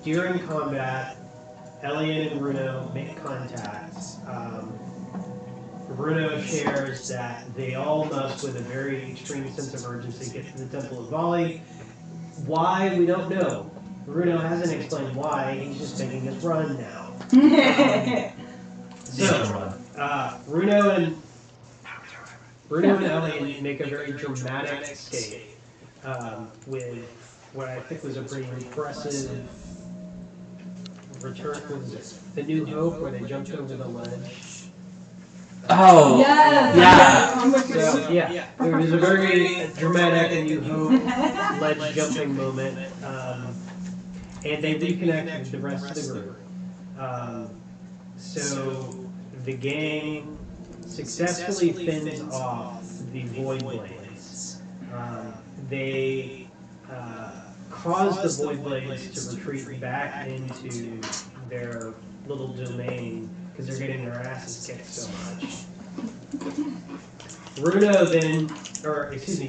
during combat, Elian and Bruno make contact. Bruno shares that they all must, with a very extreme sense of urgency, get to the Temple of Vali. Why, we don't know. Bruno hasn't explained why, he's just making his run now. Bruno and Elian make a very dramatic escape with what I think was a pretty impressive return. Was it The New Hope, where they jumped over the ledge? Oh, yes. Yeah. So, yeah, it was a very dramatic and New Hope ledge jumping moment, and they reconnect with the rest of the group. So the gang successfully fends off the Void Blades. They cause the Void Blades to retreat back into their little domain because they're getting their asses kicked so much.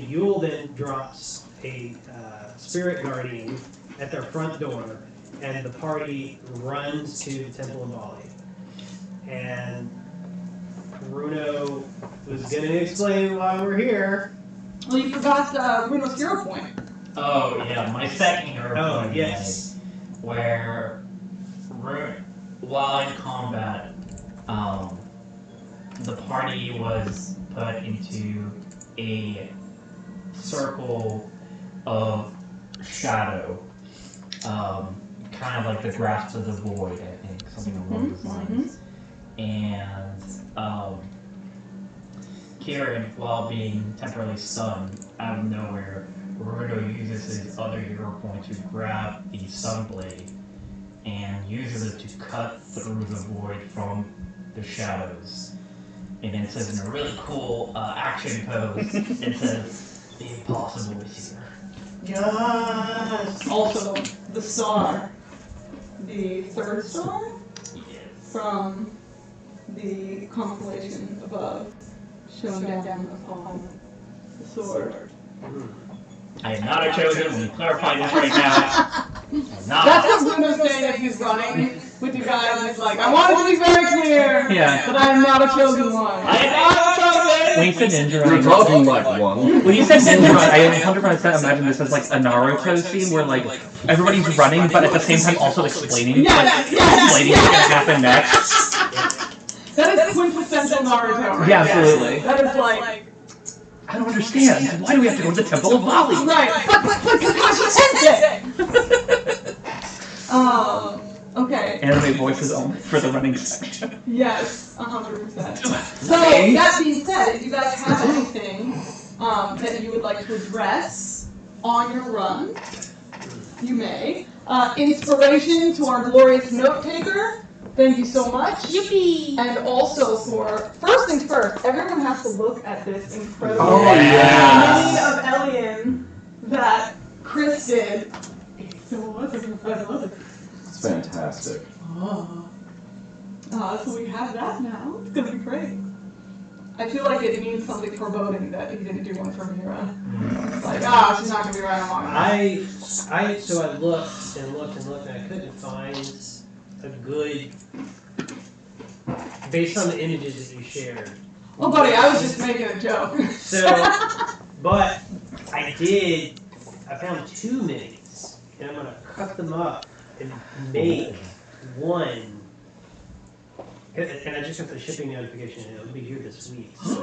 Yule then drops a spirit guardian at their front door, and the party runs to the Temple of Vali. And Bruno was going to explain why we're here. Well, you forgot Bruno's hero point. Oh, yeah, my second hero point. Yes. Where, while in combat, the party was put into a circle of shadow, kind of like the grasp of the void, I think, something along those lines. And Kieran, while being temporarily stunned out of nowhere, Rudo uses his other hero point to grab the Sunblade and uses it to cut through the void from the shadows. And then it says in a really cool action pose, it says, "The impossible is here." Yes! Also, the star. The third star? Yes. From the constellation above, shown down upon the sword. I am not a chosen. We clarify this right now. I'm not. That's what Bruno's saying that he's running with you guys, and it's like, I want it to be very clear that I am not a chosen one. I am not a chosen! When you said ninja, You're talking like one. when you said ninja, I 100% imagine this as like a Naruto scene where like everybody's running, but at the same time also explaining what's going to happen next. That is quintessential Naruto. Right? Yeah, absolutely. That is like. I don't understand. Why do we have to go to the Temple of Vali? Right, but Kakashi Sensei! Okay. Anime voices only for the running section. Yes, 100%. So, that being said, if you guys have anything that you would like to address on your run, you may. Inspiration to our glorious note taker. Thank you so much. Yippee! And also for, first things first, everyone has to look at this incredible mini of Elian that Chris did. So It's fantastic. So we have that now. It's gonna be great. I feel like it means something foreboding that he didn't do one for Mira. It's like, she's not gonna be right along. So I looked and looked and looked, and I couldn't find a good, based on the images that you shared. Oh, buddy, I was just making a joke. So, but I found 2 minis, and I'm going to cut them up and make one. And I just got the shipping notification, and it'll be here this week. So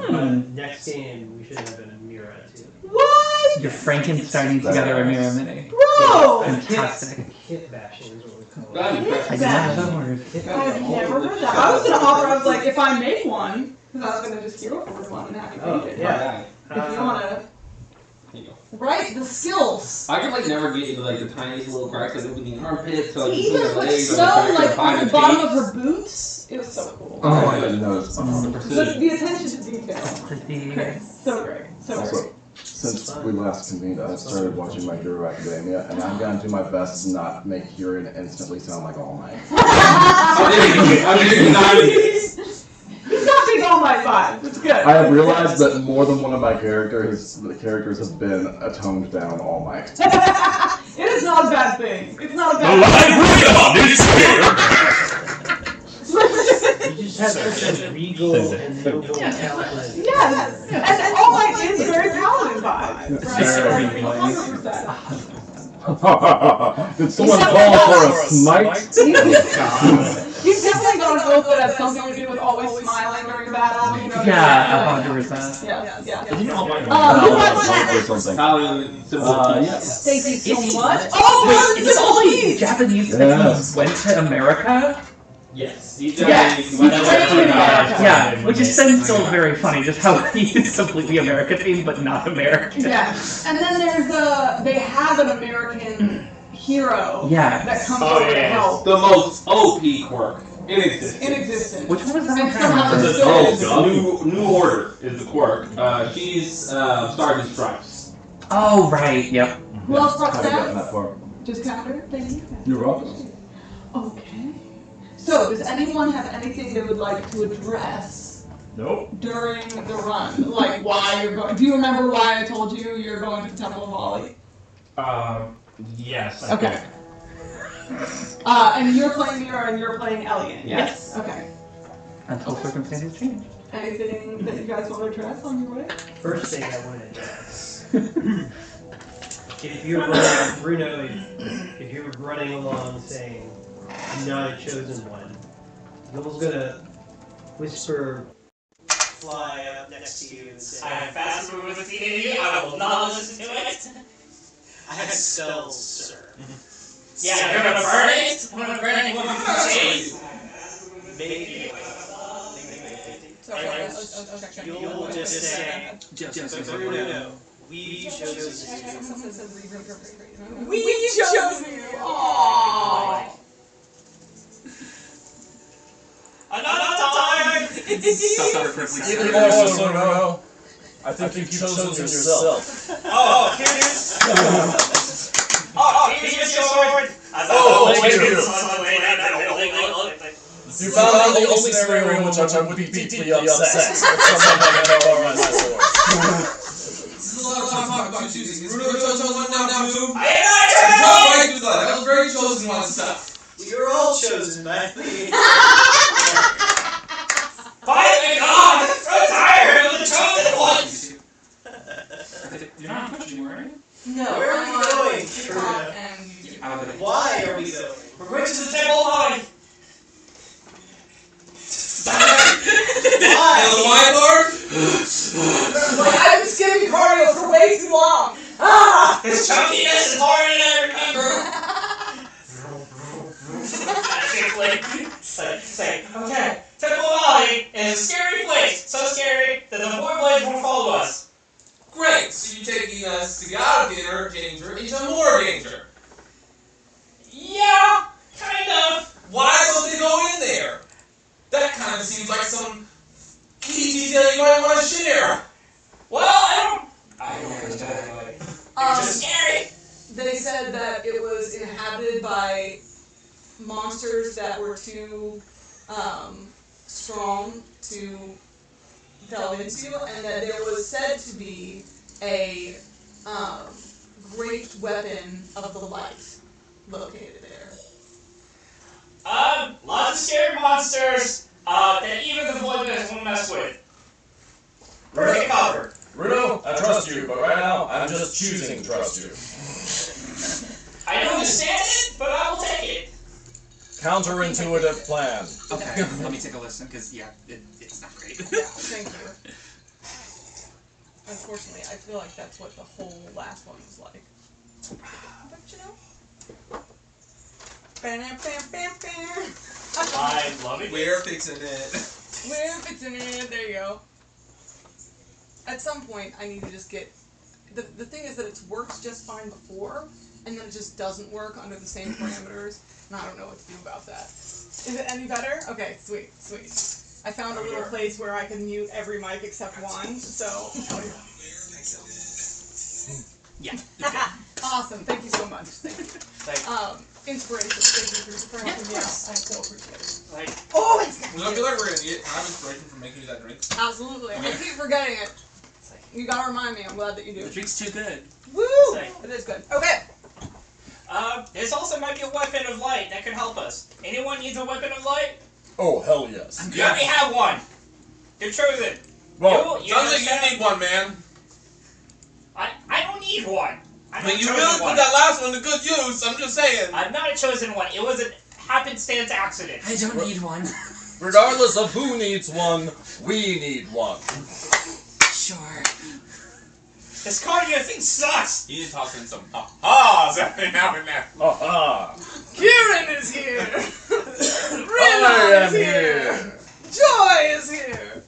next game, we should have a Mira too. What? You're Frankensteining together a Mira Mini. Bro! Fantastic. Kit bashing is what we call it. I didn't know that word. I've never heard that. I was gonna offer, I was like, if I make one, because I was gonna just hero forward one and have you make it. Yeah. But if you wanna. Right, the skills. I could like never get into like the tiniest little cracks like opening the armpits, so like Even between the with legs, snow, like on the bottom of feet. her boots, it was so cool. Oh, I didn't notice. The attention to detail. The So great. So great. Also, since we last convened, I started watching My Hero Academia, and I've gotten to my best to not make Kieran instantly sound like All Might. He's got big All Might vibes. It's good. I have realized that more than one of my characters have been a toned down All Might. It is not a bad thing. It's not a bad thing. Did someone call for a smite? You've definitely got an oath that has something to do with always smiling during battle. You know? Yeah, 100%. Yeah. Did you know my Or something. yes. Thank you so Is much. he- Oh, Wait, is this Temple all of the Vali! Japanese Yes. that went to America? Yes. Yes. He He went to America. Yeah, which is then still very funny, just how he's completely American themed, but not American. Yeah. And then they have an American hero Yeah. that comes over to help. The most OP quirk in existence. In existence. Which one was that? And somehow The it's still new Order is the quirk. She's Sergeant Stripes. Oh, right, yep. Who else brought How did I get that? that far? Just Counter? Thank you. You're welcome. Okay. So, does anyone have anything they would like to address Nope. during the run? Like why you're going? Do you remember why I told you you're going to the Temple of Vali? Yes. I Okay. do. And you're playing Mira and you're playing Elliot. Yes. Okay. Until circumstances change. Anything that you guys want to address on your way? First thing I want to address. If you're running, Bruno, if you're running along saying, I'm not a chosen one, Will's gonna whisper, fly up next to you and say, I am faster with the you. I will not listen to it. I have spells, sir. Yeah, you're gonna burn it. I'm gonna burn it. What you Maybe. You'll just say, Bruno, we chose you. We chose you. Aww. Another time. Even more so, no. I think you've chosen yourself. Oh, here's. Oh, here's your sword. Oh, thank you. You found the only scenario in which I would be deeply upset if someone had borrowed my sword. This is a lot of talk about choosing. Is Bruno chosen one now too? I Do that. That was very chosen one stuff. You're all chosen, man. Finally, God, I'm so tired of the chosen ones. You're not pushing, right? No. Where are we going? Why are we going? We're going to the Temple of Vali. And the wine part? I've been skipping cardio for way too long. This chunkiness is harder than I remember. Say, okay, Temple of Vali is a scary place. So scary that the Void Blades won't follow us. Great. So you're taking us to get out of danger into more danger. Yeah, kind of. Why don't they go in there? That kind of seems like some key detail you might want to share. Well, I don't understand. It's just scary. They said that it was inhabited by monsters that were too strong to delve into, and that there was said to be a great weapon of the light located there. Lots of scary monsters that even the Void Blades won't mess with. Perfect cover. Bruno, I trust you, but right now, I'm just choosing to trust you. I don't understand it, but I will take it. Counterintuitive plan. Okay, let me take a listen, because, yeah, it's not great. Thank you. Unfortunately, I feel like that's what the whole last one was like. But you know. I love it. We're fixing it. We're fixing it. There you go. At some point, I need to just get. The thing is that it's worked just fine before, and then it just doesn't work under the same parameters, and I don't know what to do about that. Is it any better? Okay, sweet. I found a little place where I can mute every mic except one, so. Yeah. Awesome. Thank you so much. Thank you. Inspiration. Thank you for helping me out. I so appreciate it. Oh, it's We don't feel like we're gonna need it. Have inspiration for making you that drink. absolutely. I keep forgetting it. You gotta remind me. I'm glad that you do. The drink's too good. Woo! It is good. Okay. This also might be a weapon of light that could help us. Anyone needs a weapon of light? Oh, hell yes. You already have one. You're chosen. Well, You Sounds like understand? you need one, man. I don't need one. I'm I mean, not you a really chosen put one. that last one to good use. I'm just saying. I'm not a chosen one. It was a happenstance accident. I don't need one. Regardless of who needs one, we need one. Sure. This cardio thing sucks. You need to toss in some ha-has every now and then. Ha Kieran is here. I Rena am is here. Joy is here.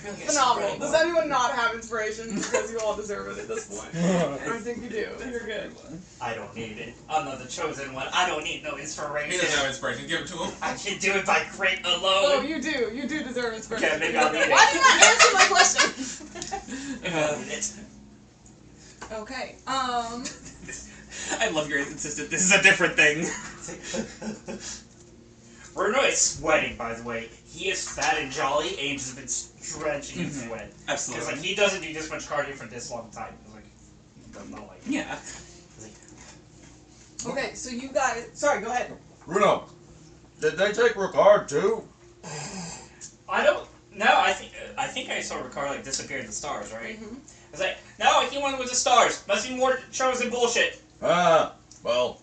Phenomenal. Does anyone not have inspiration? Because you all deserve it at this point. I think you do. You're good. I don't need it. I'm not the chosen one. I don't need no He inspiration. doesn't have inspiration. Give it to him. I can do it by grit Oh, alone. you do. You do deserve inspiration. Okay, maybe I'll need it. Why did you not answer my question? Okay. I love your insistent. This is a different thing. Bruno is sweating, by the way. He is fat and jolly, and he's just been drenching in sweat. Because Absolutely. like he doesn't do this much cardio for this long time. It's like, I'm not like. Yeah. Okay, so you guys. Sorry, go ahead. Bruno, did they take Ricard too? I don't. No, I think I saw Ricard like disappear in the stars, right? Mm-hmm. I was like, no, he went with the stars. Must be more chosen bullshit. Ah, well,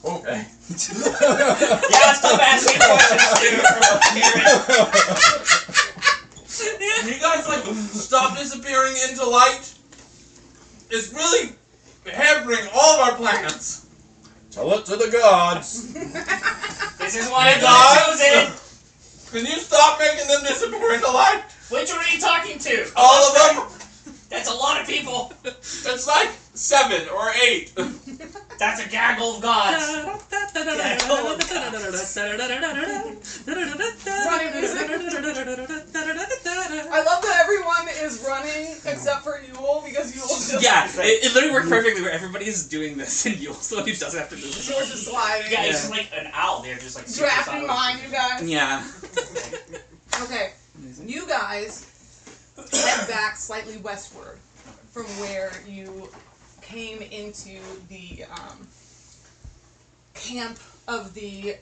okay. Yeah, stop asking questions, dude. You guys like stop disappearing into light. It's really hampering all of our plans. Tell it to the gods. This is why I'm God. not chosen. Can you stop making them disappear into light? Which one are you talking to? All of them. That's a lot of people. It's like 7 or 8. That's a gaggle of gods. I love that everyone is running except for Yule because Yule just. Yeah, it literally worked perfectly where everybody is doing this and Yule so he doesn't have to move. Yours is sliding. Yeah, he's just like an owl. They're just like super Drafting silent. mine, you guys. Yeah. Okay, you guys head back slightly westward from where you came into the camp of the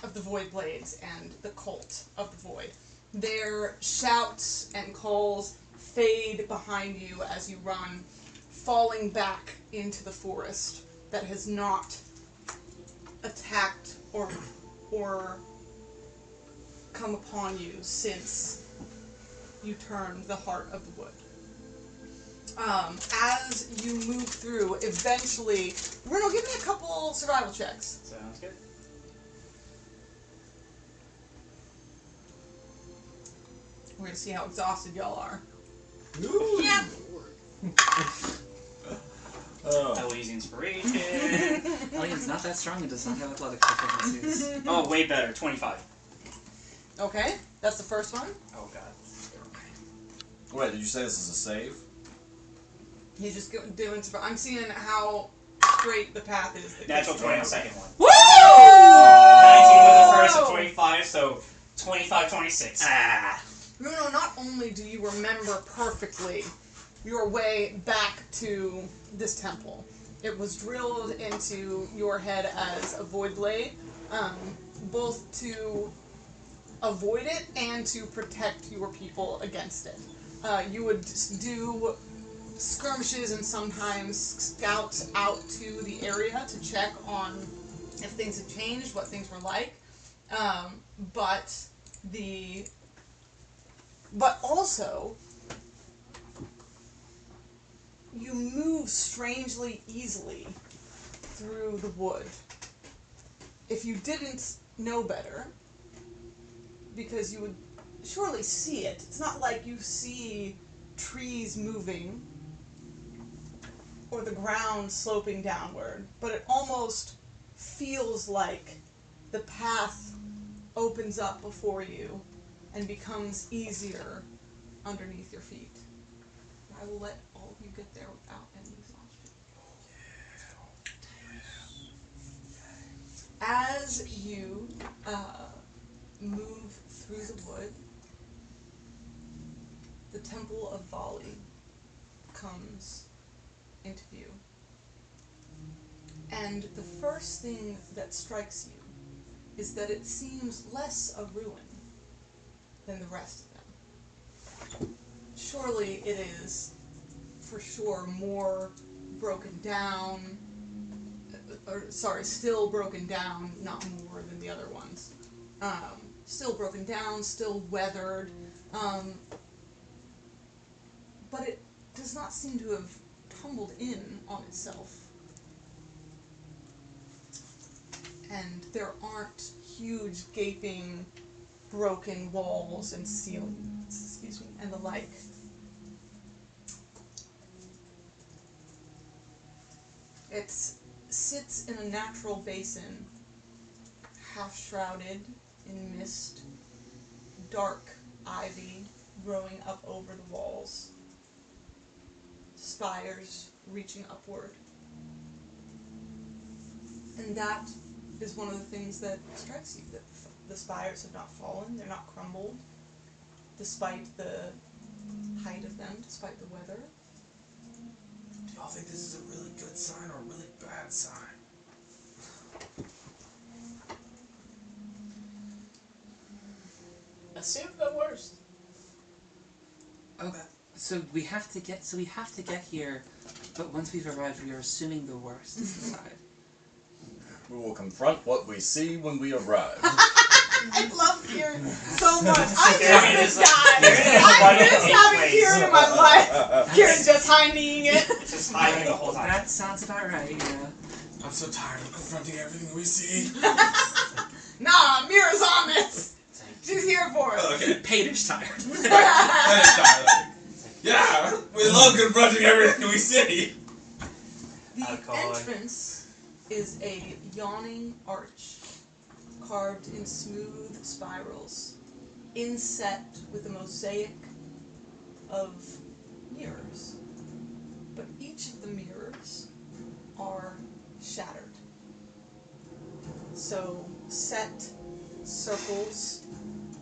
Void Blades and the cult of the Void. Their shouts and calls fade behind you as you run, falling back into the forest that has not attacked or come upon you since you turned the heart of the wood. As you move through, eventually, Bruno, give me a couple survival checks. Sounds good. We're gonna see how exhausted y'all are. Yeah. I will use inspiration. Oh, yeah, it's not that strong. It does not have athletic proficiencies. Oh, way better. 25. Okay, that's the first one. Oh god. Wait, did you say this is a save? He's just doing. I'm seeing how straight the path is. That Natural gets 20 on you. the second one. Woo! 19 with the first, and 25, so 25, 26. Ah. Bruno, not only do you remember perfectly your way back to this temple, it was drilled into your head as a void blade, both to avoid it and to protect your people against it. You would do skirmishes and sometimes scouts out to the area to check on if things had changed, what things were like, but also, you move strangely easily through the wood. If you didn't know better, because you would surely see it, it's not like you see trees moving or the ground sloping downward, but it almost feels like the path opens up before you and becomes easier underneath your feet. I will let all of you get there without any exhaustion. As you move through the wood, the Temple of Vali comes into view. And the first thing that strikes you is that it seems less a ruin than the rest of them. Surely it is for sure more broken down, still broken down, not more than the other ones. Still broken down, still weathered, but it does not seem to have tumbled in on itself. And there aren't huge gaping broken walls and ceilings, and the like. It sits in a natural basin, half shrouded in mist, dark ivy growing up over the walls, spires reaching upward. And that is one of the things that strikes you, that the spires have not fallen, they're not crumbled, despite the height of them, despite the weather. Do y'all think this is a really good sign or a really bad sign? Assume the worst. Okay. So we have to get here, but once we've arrived, we are assuming the worst is the side. We will confront what we see when we arrive. I love Kieran so much. I miss this guy. I miss having Kieran in my life. Kieran just high-kneeing it. Just hiding the whole time. That sounds about right, yeah. I'm so tired of confronting everything we see. Nah, Mira's on this. She's here for it. Okay. Paige tired. Yeah, we love confronting everything we see. The entrance is a yawning arch, carved in smooth spirals, inset with a mosaic of mirrors. But each of the mirrors are shattered. So set circles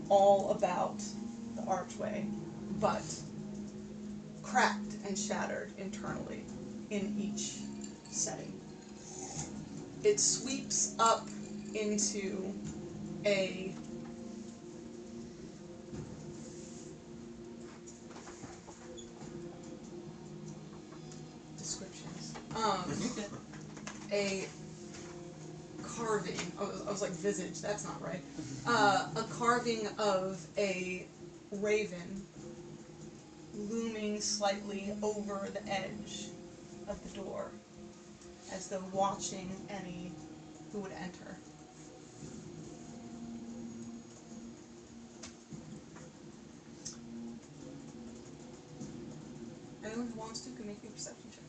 all about the archway, but cracked and shattered internally in each setting. It sweeps up into a descriptions. A carving. I was like visage. That's not right. A carving of a raven looming slightly over the edge of the door, as though watching any who would enter. Anyone who wants to can make a perception check.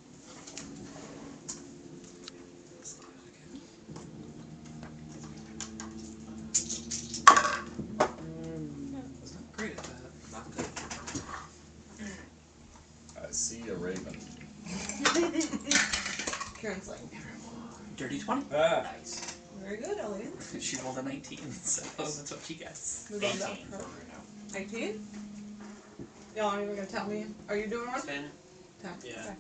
Great at that. Not good. I see a raven. Kieran's like, Dirty 20. Ah. Nice. very good, Elliot. She rolled a 19, so that's what she gets. Move on down for 18? Y'all aren't even gonna tell me. Are you doing one? 10. 10. Yeah. Okay.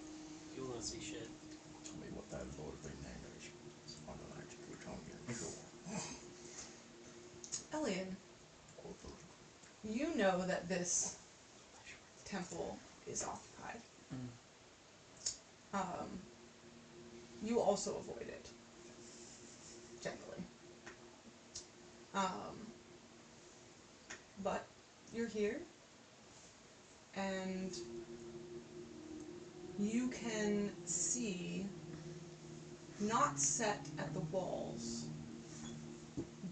You won't see shit. Tell me what that Lord name is. I'm gonna actually tell you. Elliot, you know that this temple is occupied. You also avoid it, generally. But you're here, and you can see, not set at the walls,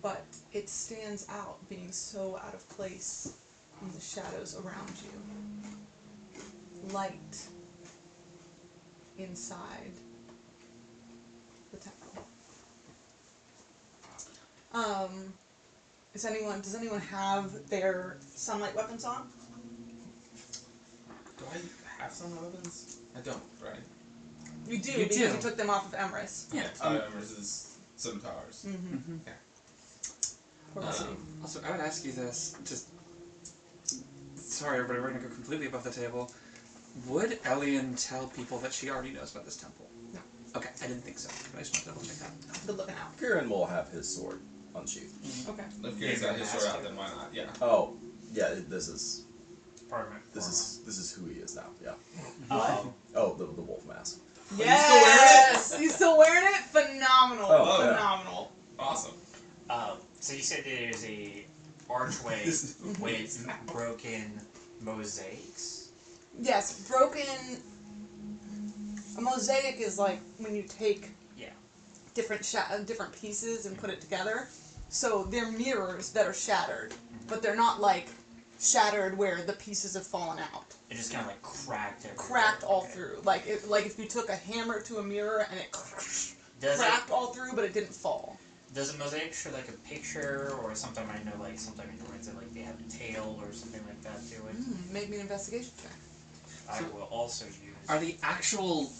but it stands out being so out of place in the shadows around you. Light inside the temple. Does anyone have their sunlight weapons on? Do I have some weapons? I don't, right? You do, You because do. you took them off of Emrys. Yeah. Versus scimitars. Mm-hmm. Also, I would ask you this, just... Sorry, everybody, we're going to go completely above the table. Would Elian tell people that she already knows about this temple? No. Okay, I didn't think so. But I just wanted to double check that. Good looking out. Kieran will have his sword unsheathed. Okay. If Kieran's got his sword out, then why not? Yeah. Oh, yeah, this is pardon me. This is who he is now. Yeah. Oh, the wolf mask. Yes! You still wearing it? Phenomenal. Oh, yeah. Phenomenal. Awesome. So you said there's a archway with broken mosaics. Yes, broken. A mosaic is like when you take different pieces and put it together. So they're mirrors that are shattered, but they're not like shattered where the pieces have fallen out. It just kind of like cracked everywhere. Cracked all through. Like if you took a hammer to a mirror and it cracked all through, but it didn't fall. Does a mosaic show like a picture, or sometimes I know like sometimes it runs it like they have a tail or something like that to it? Make me an investigation check. I will also use. Are the actual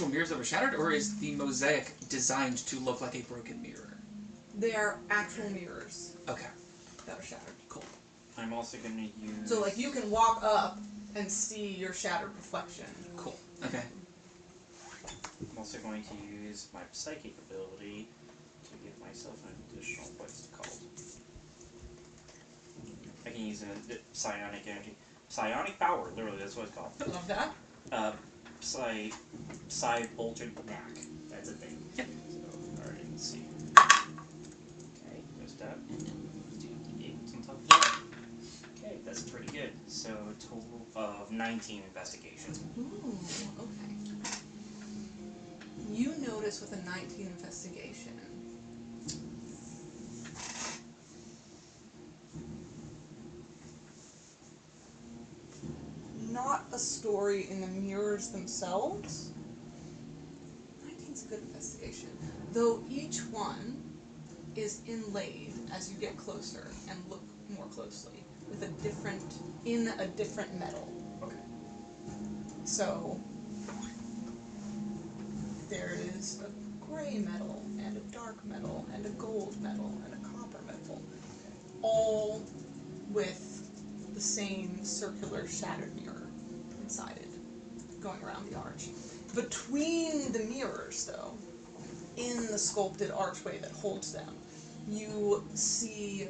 mirrors that were shattered, or is the mosaic designed to look like a broken mirror? They are actual mirrors. Okay. That are shattered. Cool. I'm also going to use. So like you can walk up and see your shattered reflection. Cool. Okay. I'm also going to use my psychic ability to give myself an additional, what's it called? I can use a psionic energy. Psionic power, literally, that's what it's called. I love that. Psi-bolted knack. That's a thing. Yep. So, alright, let's see. Okay, there's that. Let's do D8 on top of that. Okay, that's pretty good. So, a total of 19 investigations. Ooh, okay. You notice with a 19 investigation, not a story in the mirrors themselves. 19's a good investigation. Though each one is inlaid as you get closer and look more closely with a different metal. Okay. So there is a gray metal and a dark metal and a gold metal and a copper metal, all with the same circular shattered mirror inside it, going around the arch. Between the mirrors, though, in the sculpted archway that holds them, you see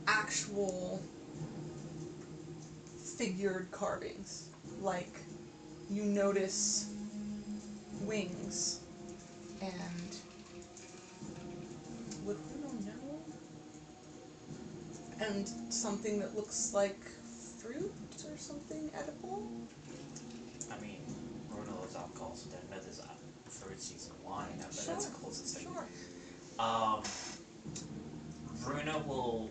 actual figured carvings. Like, you notice wings and would Bruno know? And something that looks like fruit or something edible? I mean, Bruno loves alcohol, so that is fruit season wine. I bet that's the closest thing. Sure. Bruno will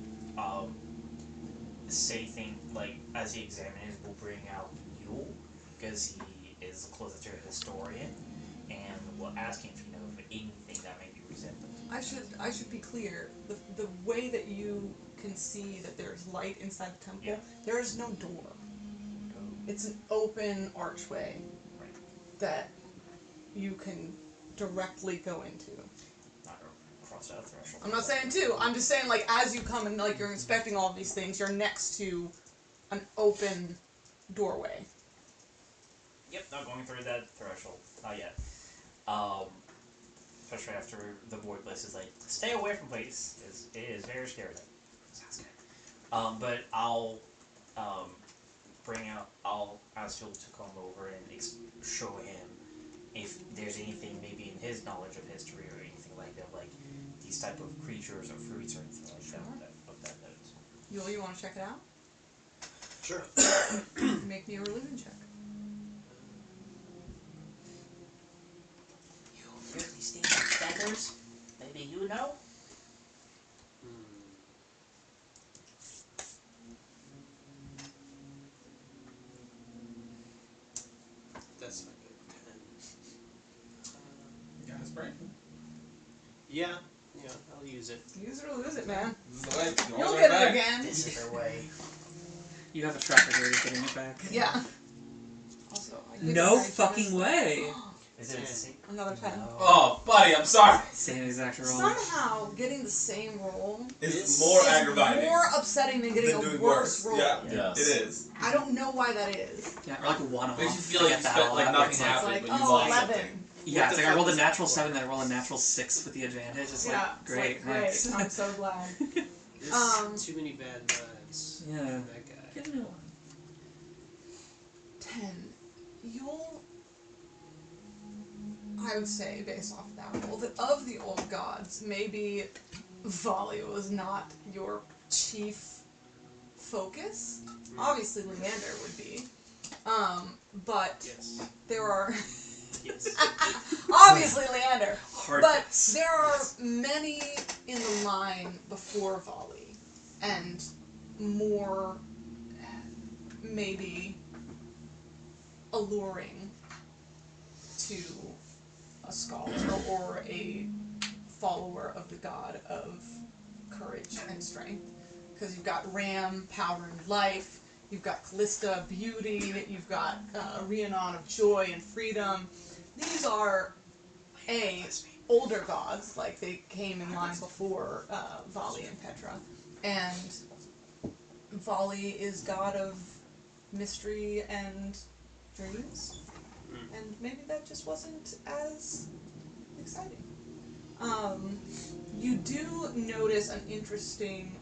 say things like, as he examines, will bring out Yule, because he is closer to a historian, and will ask him if you know of anything that may be resemblant. I should be clear. The way that you can see that there's light inside the temple, there is no door. It's an open archway that you can directly go into. Not cross that threshold. I'm not saying to. I'm just saying, like, as you come and like you're inspecting all of these things, you're next to an open doorway. Yep, not going through that threshold. Not yet. Especially after the void place is like, stay away from place. It is very scary. Sounds good. But I'll I'll ask Phil to come over and show him if there's anything maybe in his knowledge of history or anything like that, like these type of creatures or fruits or anything like that of that note. You want to check it out? Sure. Make me a religion check. You hear these things like feathers? Maybe you know? That's not good. 10. You got a spray? Yeah, I'll use it. Use it or lose it, man. This is the way. You You'll always get are it back. again. This is their way. You have a track record of getting it back. Yeah. Also, I give No it back fucking generously. way. Is it a secret? Another 10. Oh, buddy, I'm sorry. Same exact roll. Somehow getting the same roll It's more is aggravating more upsetting than getting than a doing worse worse. roll. Yeah, Yes. it is. I don't know why that is. Yeah, or like a one-off. Makes you feel like you spent like nothing's It's happened, like, but you oh, lost 11. something. Yeah, it's like I rolled a What the natural fuck 7, then I roll a natural 6 with the advantage. It's Yeah, like, it's great, like, nice. great. I'm so glad. Too many bad vibes. Yeah. From that guy. Give me one. 10. You'll, I would say, based off of that role, that of the old gods, maybe Vali was not your chief focus. Obviously, Leander would be. But Yes. there are... Yes. Obviously, Leander. Hard But yes. there are many in the line before Vali, and more, maybe, alluring to a scholar or a follower of the god of courage and strength. Because you've got Ram, power and life, you've got Callista, beauty, you've got Rhiannon of joy and freedom. These are, older gods, like they came in line before Vali and Petra. And Vali is god of mystery and dreams. And maybe that just wasn't as exciting. You do notice an interesting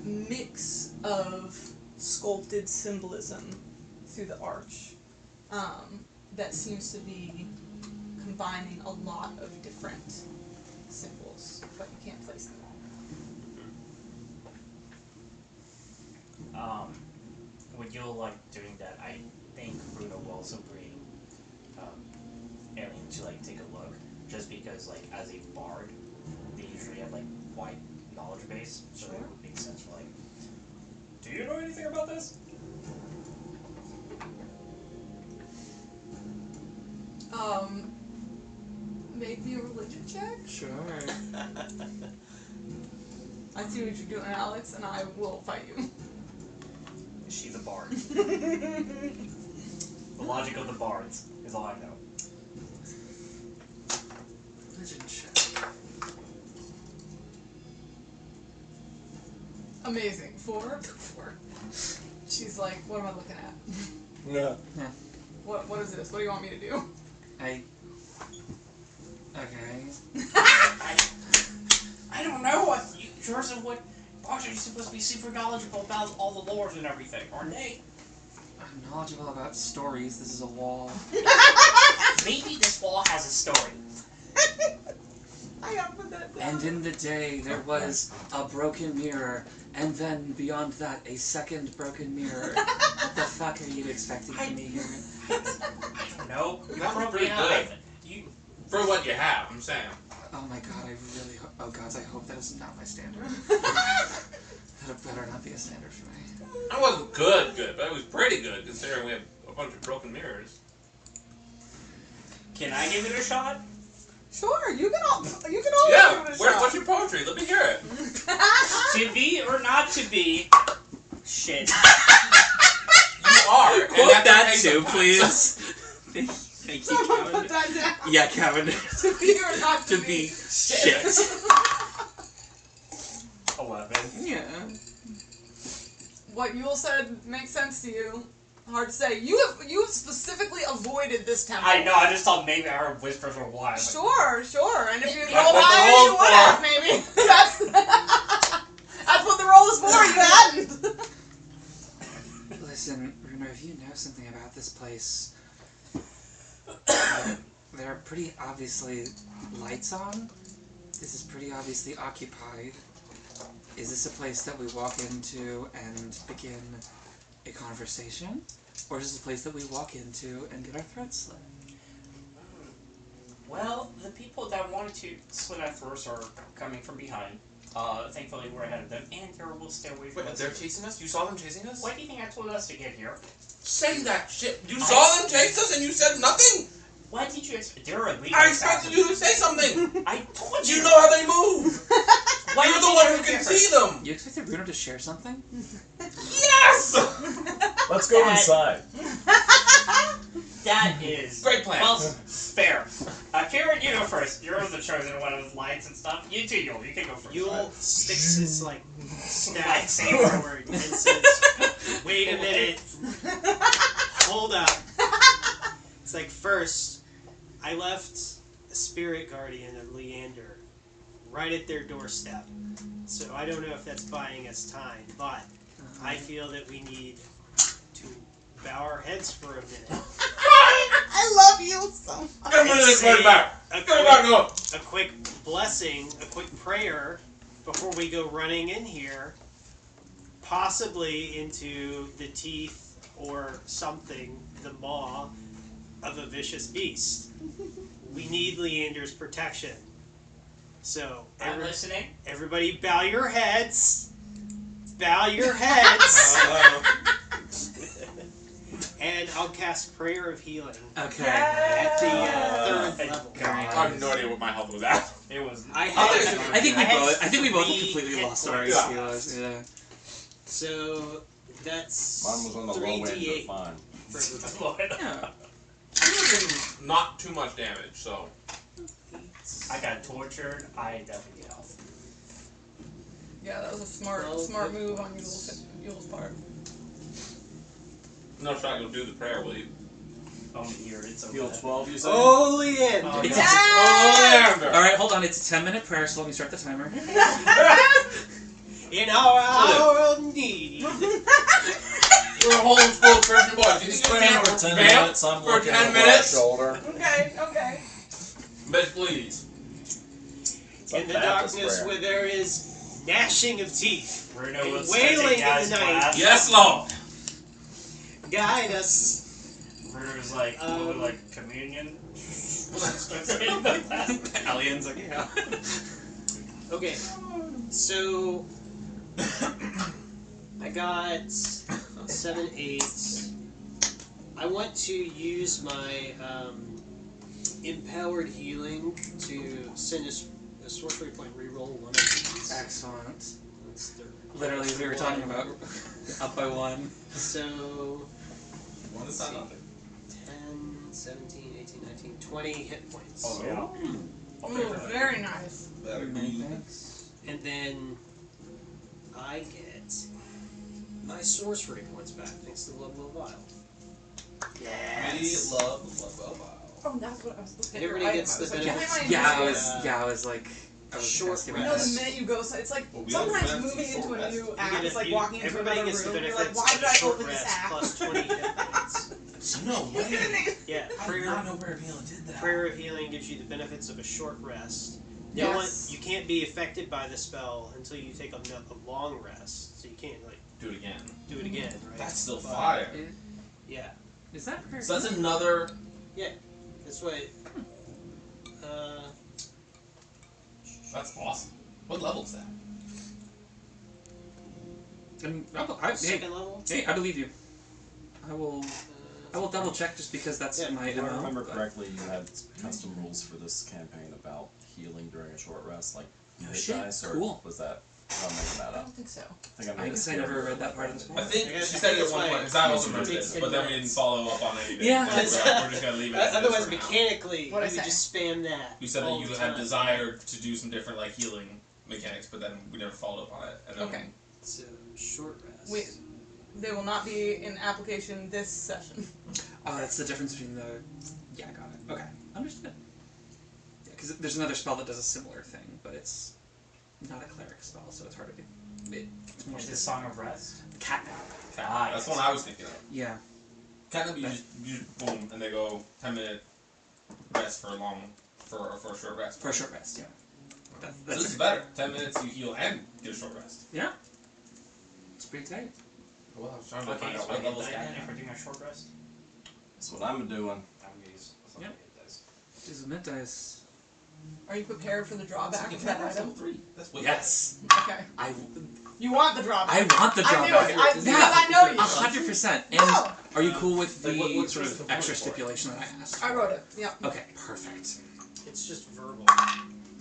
mix of sculpted symbolism through the arch that seems to be combining a lot of different symbols, but you can't place them all. When you're like doing that, I think Bruno will also bring Alien to like take a look, just because like as a bard, they usually have like wide knowledge base, so it would make sense for like, do you know anything about this? Make me a religion check. Sure. I see what you're doing, Alex, and I will fight you. She's a bard. The logic of the bards is all I know. Religion check. Amazing. 4? 4. She's like, what am I looking at? Yeah. What is this? What do you want me to do? Okay. I don't know what yours and what bards are supposed to be super knowledgeable about all the lores and everything, aren't they? I'm knowledgeable about stories. This is a wall. Maybe this wall has a story. I gotta put that down. And in the day, there was a broken mirror, and then beyond that, a second broken mirror. What the fuck are you expecting from me here? I don't know. That was pretty good. For what you have, I'm saying. Oh my god, I really hope. Oh gods, I hope that is not my standard. That better not be a standard for me. I wasn't good, but it was pretty good considering we have a bunch of broken mirrors. Can I give it a shot? Sure, you can all Yeah, give it a shot. what's your poetry? Let me hear it. To be or not to be? Shit. You are. Quote that too, please. Thank you, Someone Kevin. put that down. Yeah, Kevin. To be or not to be. Shit. 11. Yeah. What Yule said makes sense to you. Hard to say. You have specifically avoided this temple. I know, I just thought maybe I heard whispers for a while. Sure. And if you That's know what why, the you roll's would have, maybe. That's what the roll is for, you hadn't. Listen, Bruno, if you know something about this place, there are pretty obviously lights on. This is pretty obviously occupied. Is this a place that we walk into and begin a conversation? Or is this a place that we walk into and get our throats slit? Well, the people that wanted to slit our throats are coming from behind. Thankfully, we're ahead of them, and they will stay away from Wait, us. they're chasing us? You saw them chasing us? Why do you think I told us to get here? Say that shit. You saw them chase us and you said nothing? Why did you expect? They're a leader. I expected you to say something. I told you. You know how they move. Why You're did the you one never who can get see her? them. You expected Bruno to share something? Yes! Let's go inside. That is Great plan. Well, fair. Karen, you go first. You're the chosen one of the lights and stuff. You too, Yule. You can go first. Yule sticks his like staff Lightsaber. forward and says, "Wait a minute. Hold up. It's like first, I left a spirit guardian of Leander right at their doorstep. So I don't know if that's buying us time, but I feel that we need to bow our heads for a minute. I love you so much. Get rid of this Say right back. a Get it back, go. quick blessing, a quick prayer before we go running in here, possibly into the teeth or something, the maw of a vicious beast. We need Leander's protection. So, I'm listening. everybody bow your heads. Bow your heads. And I'll cast Prayer of Healing Okay. at the third level. I have no idea what my health was at. It was. I think we both three completely hit lost our points. healers. Yeah. So that's Mine was on the low end, but 3d8 fine. for everybody. Yeah. Not too much damage, so. I got tortured. I definitely get health. Yeah, that was a smart move on Yule's part. No shot, you'll do the prayer, will you? Oh, here it's over. Heal there. 12, you said? Oh, Leander! Oh, It's yeah. Leander! Alright, hold on. It's a 10-minute prayer, so let me start the timer. In our hour of need. You're a homeschool Christian boy. Do you He's think praying you for can 10 vamp minutes. I'm for looking 10 over my minutes? shoulder. Okay. Bitch, please. It's a In the Baptist darkness prayer. where there is gnashing of teeth, Bruno was wailing sensing in Dad's the night. class. Yes, Lord. guide us. Bruno was like, what was like communion? Aliens, like, yeah. Okay, so I got 7, 8. I want to use my empowered healing to send a sorcery point reroll one of these. Excellent. That's the Literally, as we were talking about, up by 1. So One is not nothing. 10, 17, 18, 19, 20 hit points. Oh, Yeah. Ooh, very nice. And then I get my sorcery points back thanks to the level of Vile. We love. Oh, that's what I was looking at. Everybody gets the benefits. I was like, Short asking You about know, the that. minute you go, so it's like Well, we don't sometimes fancy moving into short a rest. new You app get is like walking into everybody another gets the room. You're benefits like, why of did I short open this rest app? plus 20 hit points. No way. Yeah, I did not know Prayer of Healing did that. Prayer of Healing gives you the benefits of a short rest. Yes. You can't be affected by the spell until you take a long rest, so you can't like Do it again. do it again, right? That's still But, fire. Yeah, Is that prayer? So that's another. that's what. That's awesome. What level is that? Hey, Second level. hey, I believe you. I will double check just because that's Yeah, my If I MO. remember but- correctly, you had custom rules for this campaign about healing during a short rest, like Oh, hit shit. dice, or Cool. was that? Oh, I'm making that I up. don't think so. I think I I made guess it I never clear. read that part of the I book. think I guess- she said it at that's one why point, because I also it remember takes this, 10 but then we didn't minutes. follow up on anything. Yeah. We're just gonna leave it as Otherwise, this for now. mechanically, you What'd I would say? just spam that. You said all that you the had time. desire to do some different like healing mechanics, but then we never followed up on it. And then Okay. So short rest. Wait. They will not be in application this session. Oh, that's the difference between the. Yeah, I got it. Okay, understood. Yeah, because there's another spell that does a similar thing, but it's not a cleric spell, so it's hard to get. It's more Is this Song of Rest? catnap. That's the one I was thinking of. Yeah. Catnap, you just boom, and they go 10-minute rest for a short rest. For a short rest, yeah. So this is better. 10 minutes, you heal and get a short rest. Yeah. It's pretty tight. Well, I was trying to Okay, find out so I what get levels that got then if now. we're doing a short rest. That's what I'm doing. I'm gonna use something Yep. like this. This is mint dice. Are you prepared for the drawback of that item? 3. That's way Yes. Okay. I You want the drawback. want the I knew drawback. it. Because I know you. 100%. And No. are you cool with the Like, what's sort the of point extra for it? stipulation that I asked? I wrote it. Yep. Okay, perfect. It's just verbal.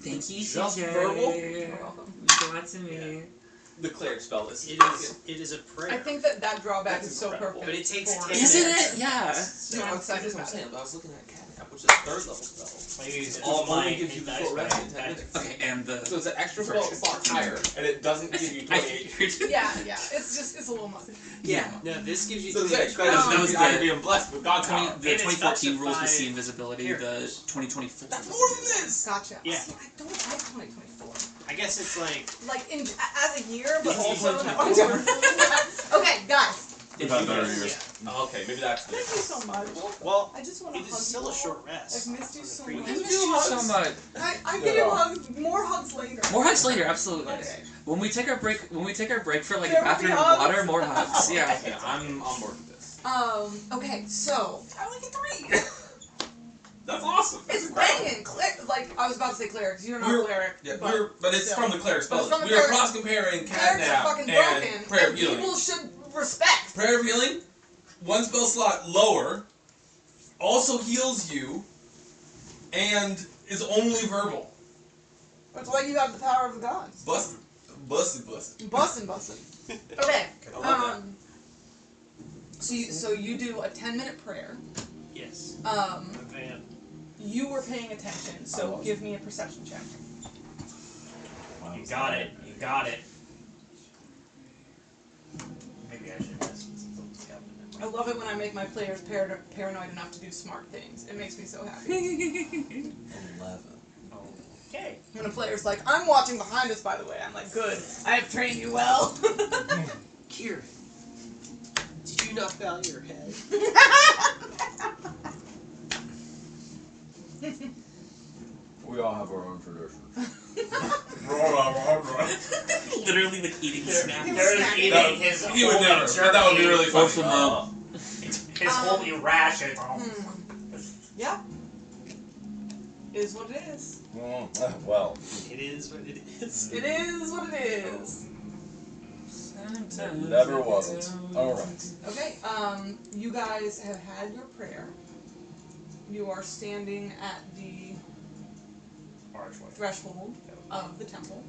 Thank you, just CJ. verbal? You're welcome. Means a lot to me. the cleric spell is. It is a prayer. I think that drawback That's is so incredible. perfect. But it takes for- 10 Isn't minutes. it? Yeah. So I'm excited That's what I'm about saying. it. But I was looking at catnap, which is a 3rd level spell. Maybe All all my only gives you dice full rest by in 10 minutes. Okay, and the So it's an extra slot higher, and it doesn't give you 28. Yeah, it's a little much. yeah. No, this gives you So 10 it's minutes. that was I could the- be blessed with God power. The And it's up to 2014 rules to 5 see invisibility. The characters. 2024. That's more than this. Gotcha. Yeah. See, I don't like 2024. I guess it's like Like as a year, but This is also 2024. Okay, guys. We've had better years. Oh, okay, maybe that's Thank you so much. well, I just want to it hug is still you a short all. rest. I've missed you so on the much. I previous- miss you so much. I give you hugs, more hugs later. More hugs later, absolutely. Okay. When we take our break for like There a will be bathroom and hugs. water, more hugs. Yeah. Yeah, I'm on board with this. Okay, so I only get 3. That's awesome. That's It's incredible. banging. Like I was about to say clerics. You're not We're- a cleric. Yeah, but but it's still. from the cleric But it's spell. from the We are cleric- cross comparing Clerics are catnap fucking and broken, prayer of and healing. people should respect. Prayer of healing, 1 spell slot lower, also heals you, and is only verbal. That's why you have the power of the gods. Busted. Bustin'. Okay. I love that. So you do a 10-minute prayer. yes. Um, you were paying attention, so give me a perception check. You got it. You got it. Maybe I should just I love it when I make my players paranoid enough to do smart things. It makes me so happy. 11. Okay. When a player's like, I'm watching behind us, by the way, I'm like, good. I have trained you well. Kieran, did you not bow your head? We all have our own traditions. Literally like eating snacks. There's eating his He would holy never, but jerky. that would be really funny. Awesome, His holy ration. Yeah. Is what it is. Well, It is what it is. It is what it is. never wasn't. Alright. Okay, you guys have had your prayer. You are standing at the Archway. threshold of the temple.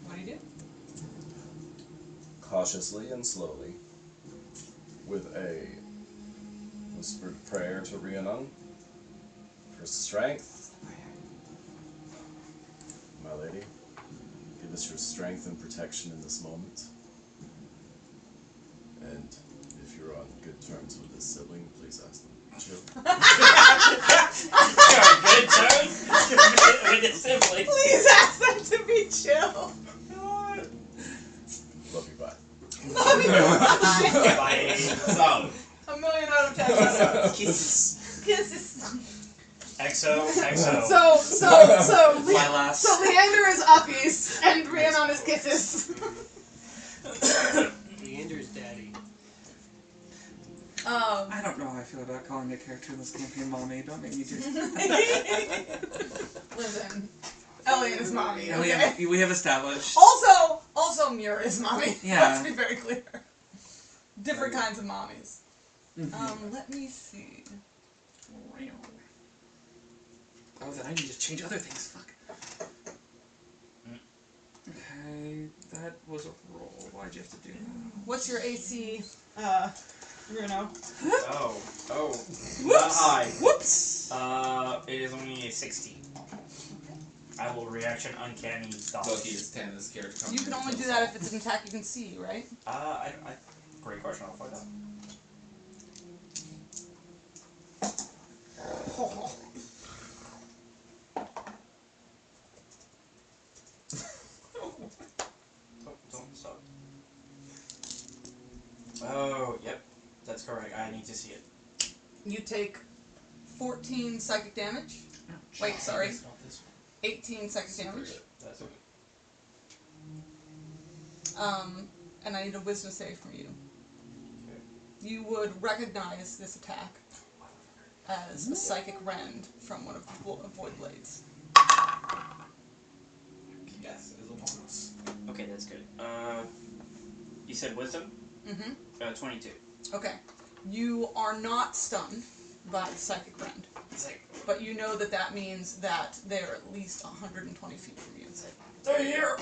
What do you do? Cautiously and slowly, with a whispered prayer to Rhiannon for strength. My lady, give us your strength and protection in this moment. And if you're on good terms with this sibling, please ask them. Chill. Good terms with his sibling. Please ask them to be chill. Love you, bye. Love you. By some. 1,000,000 out of 10. Kisses. Kisses. XO. So My last. So Leander is uppies and Rhiannon is kisses. Leander's daddy. I don't know how I feel about calling a character in this campaign mommy. Don't make me do Listen, Elliot is mommy. Okay? Yeah, we have established. Also Mira is mommy. Yeah. Let's be very clear. Different kinds of mommies. Let me see. Oh, then I need to change other things. Fuck. Okay, that was a roll. Why'd you have to do that? What's your AC, Bruno? Oh. Not high. Whoops! It is only a 16. I will reaction uncanny dodge. Loki is 10 this character comes You can only do that if it's an attack you can see, right? Great question. I'll find out. Don't stop. Oh, yep. That's correct. I need to see it. You take 14 psychic damage. Wait, sorry. 18 psychic damage. That's okay. And I need a wisdom save from you. You would recognize this attack as a psychic rend from one of the void blades. Yes, it is a bonus. Okay, that's good. You said wisdom? Mm-hmm. 22. Okay. You are not stunned by the psychic rend, It's like, but you know that means that they're at least 120 feet from you. they're here!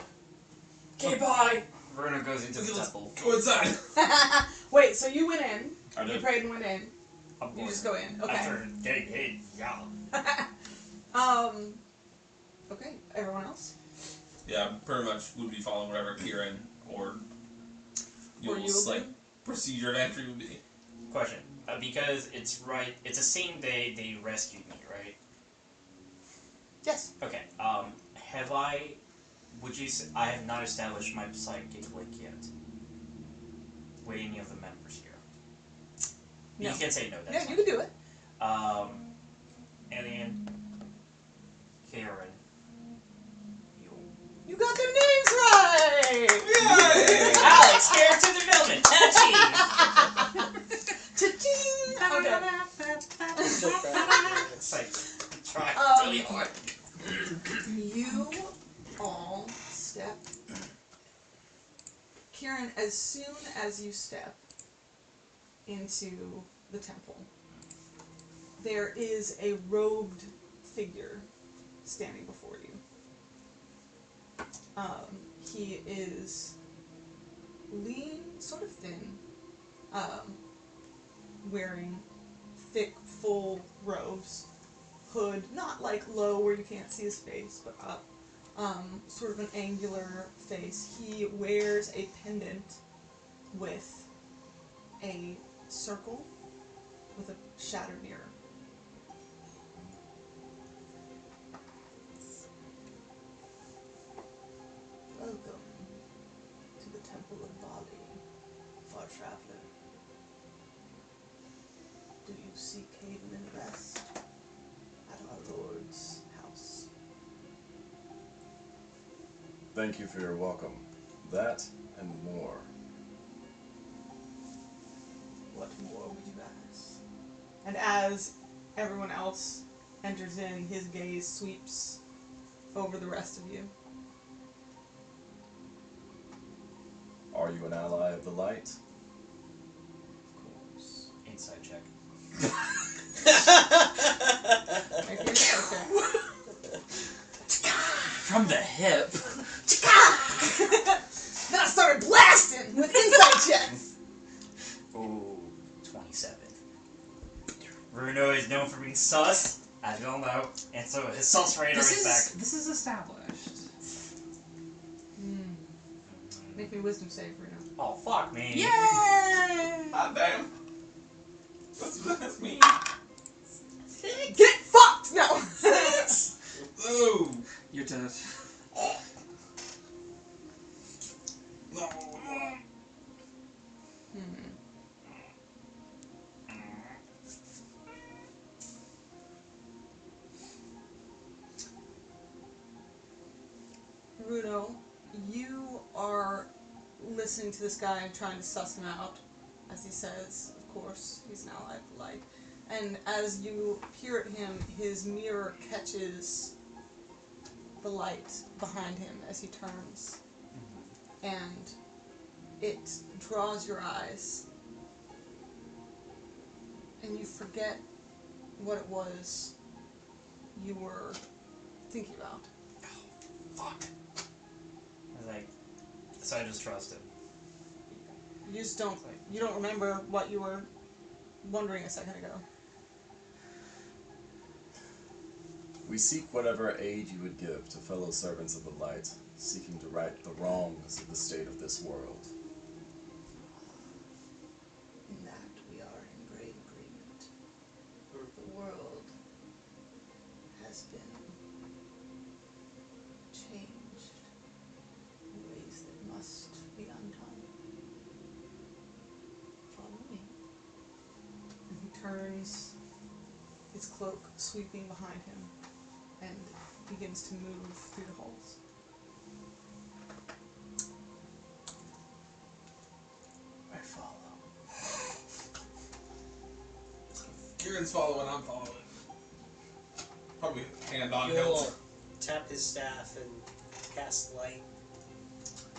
Okay, bye! Bruno goes into the temple. Go inside. Wait, so you went in. I You did. prayed and went in. I'm You going just go in. Okay. After getting hit, yeah. Okay. Everyone else? Yeah, pretty much would be following whatever Kieran or Yule's like procedure of entry would be. Question. Because it's the same day they rescued me, right? Yes. Okay, I have not established my psychic link yet with any of the members here. No. You can say no, that's Yeah, you can do it. Alien, Karen, Yule. You got their names right! Yay! Alex, character development, touchy! Cha-ching! It's like, trying really hard. You all step. Kieran, as soon as you step into the temple, there is a robed figure standing before you. He is lean, sort of thin, wearing thick, full robes, hood, not like low where you can't see his face, but up. Sort of an angular face. He wears a pendant with a circle with a shattered mirror. Welcome to the Temple of Vali, far traveler. Do you seek haven and rest at our Lord's house? Thank you for your welcome. That and more. What more would you ask? And as everyone else enters in, his gaze sweeps over the rest of you. Are you an ally of the light? Of course. Inside check. Make me okay. From the hip. Then I started blasting with insight checks. Ooh, 27. Bruno is known for being sus, as we all know, and so his sus radar is back. This is established. Make me wisdom save, Bruno. Oh, fuck me. Yay! Ah, damn. That's me. Get fucked! No! Oh. You're dead. No. Bruno, you are listening to this guy and trying to suss him out, as he says, of course, he's an ally of the light. And as you peer at him, his mirror catches the light behind him as he turns. And it draws your eyes. And you forget what it was you were thinking about. Fuck. I was like, so I just trust him. You just don't, you don't remember what you were wondering a second ago. We seek whatever aid you would give to fellow servants of the light, seeking to right the wrongs of the state of this world. In that we are in great agreement. The world has been changed in ways that must be undone. Follow me. And he turns, his cloak sweeping behind him, and begins to move through the halls. I follow. Kieran's following, I'm following. Probably hand on You'll hilt. tap his staff and cast light.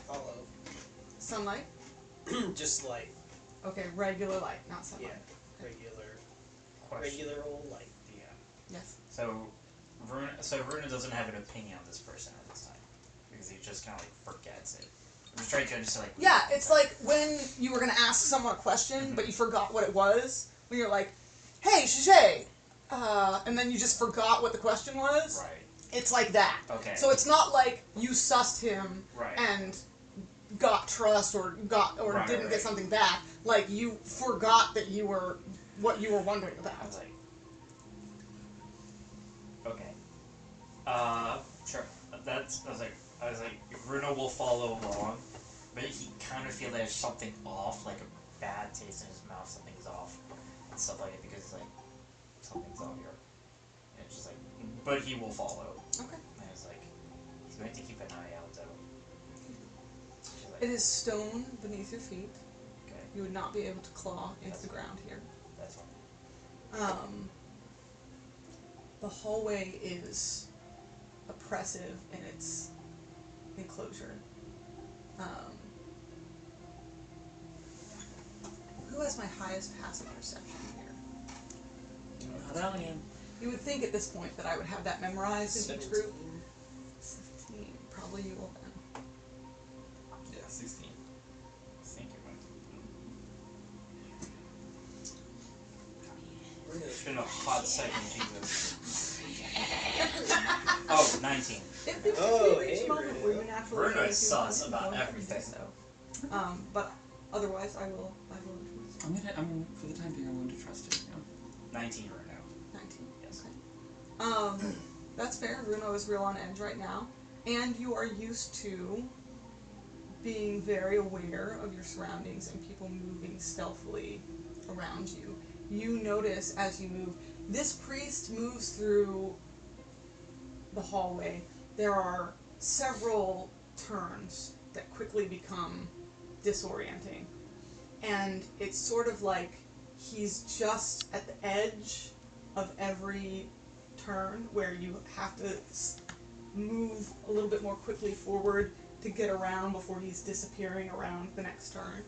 Follow. Sunlight? Just light. Okay, regular light, not sunlight. Yeah. Regular. Question. Regular old light. Yeah. Yes. So Veruna doesn't have an opinion on this person at this time. Because he just kind of like forgets it. I'm just trying to understand, like. Yeah, it's like when you were gonna ask someone a question, but you forgot what it was. When you're like, "Hey, Shay," and then you just forgot what the question was. Right. It's like that. Okay. So it's not like you sussed him Right. and got trust or didn't get something back. Like you forgot that you were what you were wondering I about. was like. Okay. Sure. I was like, Bruno will follow along, but he kind of feel there's something off, like a bad taste in his mouth, something's off, and stuff like that, because it's like, something's off here. And it's just like, but he will follow. Okay. And it's like, he's going to keep an eye out, though. She's like, It is stone beneath your feet. okay, You would not be able to claw into the ground here. that's fine. The hallway is oppressive in its enclosure. Who has my highest passive perception here? Not Alien. You would think at this point that I would have that memorized in each group. 17. Probably you will then. Yeah, 16. I think it went. It's been a hot second, Jesus. Oh, 19. If you Oh, reach hey, a moment where you naturally Bruno feel is like you sus want to about go ahead and do everything. So. But otherwise, I will introduce. I'm for the time being, I'm going to trust you. Yeah. 19 right now. 19. Yes. Okay. That's fair. Bruno is real on edge right now, and you are used to being very aware of your surroundings and people moving stealthily around you. You notice as you move, this priest moves through the hallway. There are several turns that quickly become disorienting, and it's sort of like he's just at the edge of every turn where you have to move a little bit more quickly forward to get around before he's disappearing around the next turn.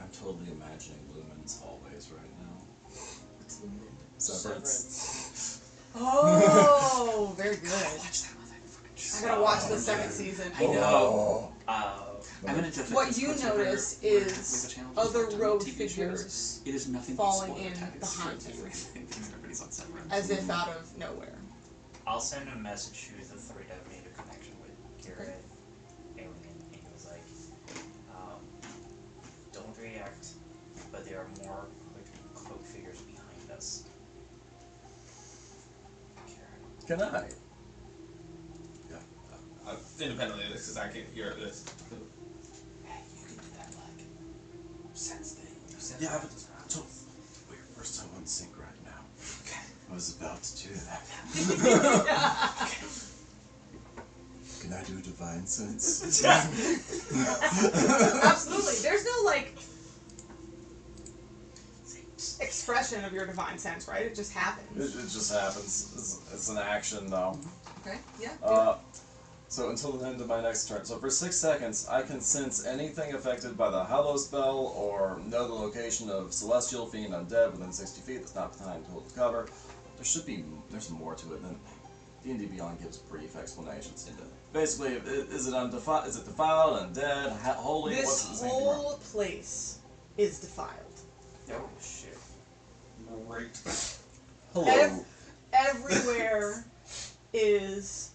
I'm totally imagining Lumen's hallways right now. What's Lumen? Severance. Oh, very good. Watch that motherfucking show. I gotta watch the second season. I know. Oh. I'm gonna do What you notice is other road TV figures shows. It is nothing falling but spoiler in tactics behind for you. everything because everybody's on Severance. as if out of nowhere. I'll send a message to the three that made a connection with Kira and Alien, and he was like, don't react, but there are more cloaked figures behind us. Kira. Can I? Independently of this, because I can't hear this. Hey, you can do that, like, sense thing. Yeah, but so we're so in sync right now. Okay. I was about to do that. Can I do a divine sense? Absolutely. There's no like expression of your divine sense, right? It just happens. It just happens. It's an action, though. Okay. Yeah. So until the end of my next turn. So for 6 seconds, I can sense anything affected by the Hallow spell or know the location of Celestial, Fiend, Undead within 60 feet that's not behind total cover. There's more to it than D&D Beyond gives brief explanations. Basically, is it defiled, undead, holy? This What's the whole place is defiled. Oh, shit. Great. Hello. Everywhere is,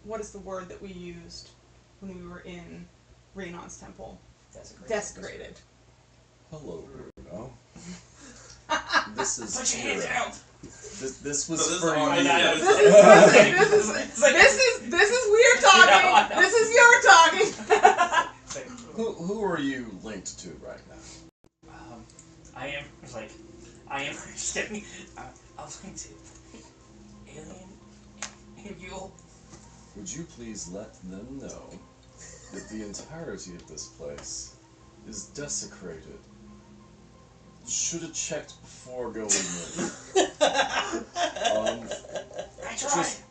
what is the word that we used when we were in Rhenon's temple? Desecrated. Hello, Bruno. This is Put your hands out! This was So this for is you. all- This is weird talking. Yeah, I know. This is your talking. Who are you linked to right now? I am just kidding. I was going to Alien and you. Would you please let them know that the entirety of this place is desecrated? Should have checked before going in. I tried. Just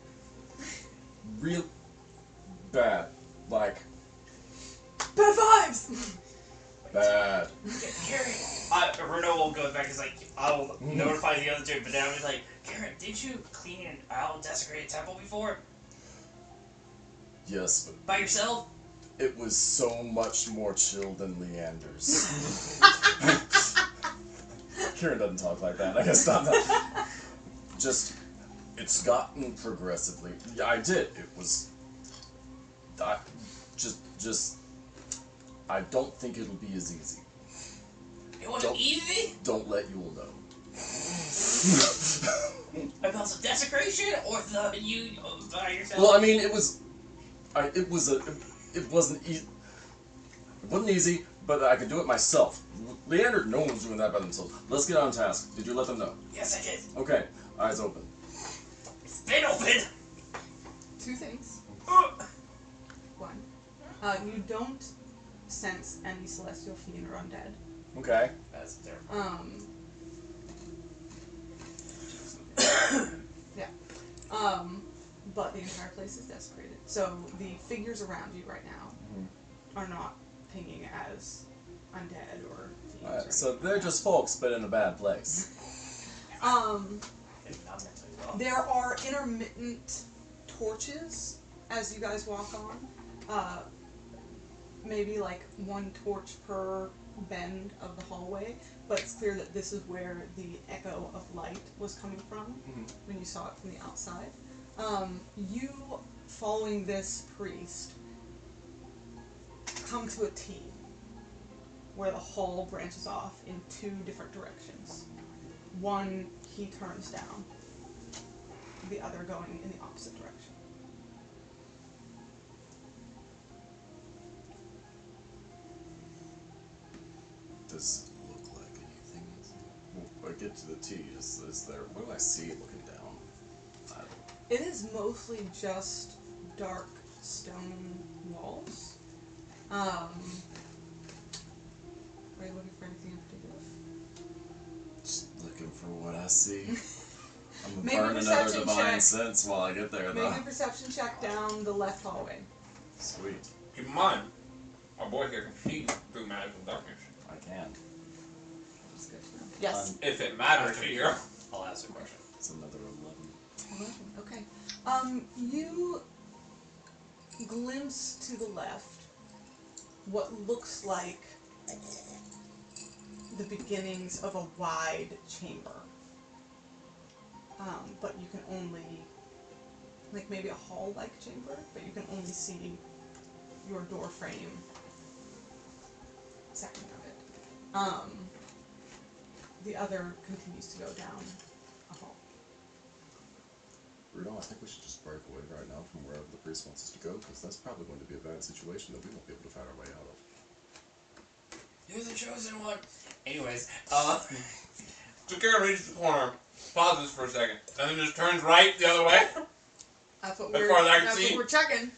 real bad. Like, Bad vibes. bad. Bruno will go back. He's like, I'll notify the other two, but now he's like, Karen, did you clean out desecrated temple before? Yes, but By yourself? it was so much more chill than Leander's. Kieran doesn't talk like that. I guess stop that. Just, it's gotten progressively. Yeah, I did. It was. I don't think it'll be as easy. It wasn't easy? Don't let Yule know. About the desecration or the you by yourself? Well, I mean, it wasn't easy. It wasn't easy, but I could do it myself. Leander, no one's doing that by themselves. Let's get on task. Did you let them know? Yes, I did. Okay, eyes open. It's been open. 2 things. One, you don't sense any celestial fiend or undead. Okay. That's terrible. Yeah. But the entire place is desecrated. So the figures around you right now are not pinging as undead or fiends. Or So they're just folks, but in a bad place. There are intermittent torches as you guys walk on. Maybe like 1 torch per bend of the hallway, but it's clear that this is where the echo of light was coming from when you saw it from the outside. You, following this priest, come to a T where the hall branches off in 2 different directions. One he turns down, the other going in the opposite direction. Does it look like anything? Well, I get to the T. Is there? What do I see looking down? It is mostly just dark stone walls. Are you looking for anything in particular? Just looking for what I see. I'm gonna Make a burn another perception divine check. sense while I get there, though. Make a perception check down the left hallway. Sweet. Keep in mind, our boy here can see through magical darkness. I can. That's good to know. Yes. If it matters to you. I'll ask a question. It's another 11. 11. Okay. You glimpse to the left what looks like the beginnings of a wide chamber. But you can only, like maybe a hall-like chamber, but you can only see your door frame section of it. The other continues to go down a hall. Bruno, I think we should just break away right now from wherever the priest wants us to go, because that's probably going to be a bad situation that we won't be able to find our way out of. You're the chosen one. Anyways, Takara reaches the corner, pauses for a second, and then just turns right the other way. That's what As far as I can that's see. what we're checking.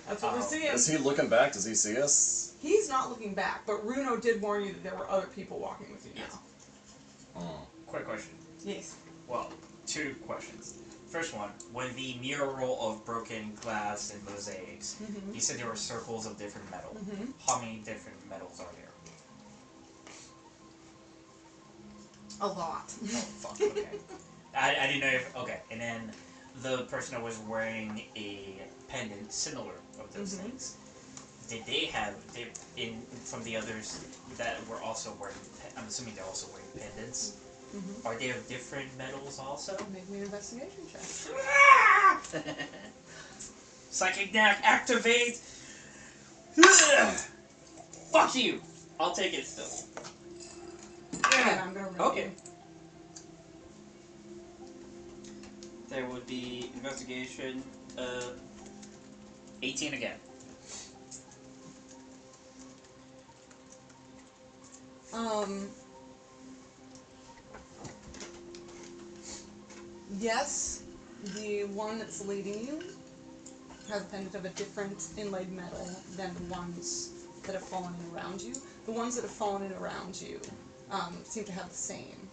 That's what we're seeing. Is he looking back? Does he see us? He's not looking back, but Runo did warn you that there were other people walking with you now. quick question. Yes. Well, 2 questions. First one, when the mural of broken glass and mosaics, you said there were circles of different metal. How many different metals are there? A lot. Oh, fuck, okay. I didn't know if, okay, and then the person that was wearing a pendant similar of those things, did they have, from the others that were also wearing, I'm assuming they're also wearing pendants, are they of different metals also? Make me an investigation check. Psychic knack, activate! Fuck you! I'll take it still. And I'm gonna roll. Okay. There would be investigation, 18 again. Yes, the one that's leading you has a pendant of a different inlaid metal than the ones that have fallen in around you. The ones that have fallen in around you seem to have the same,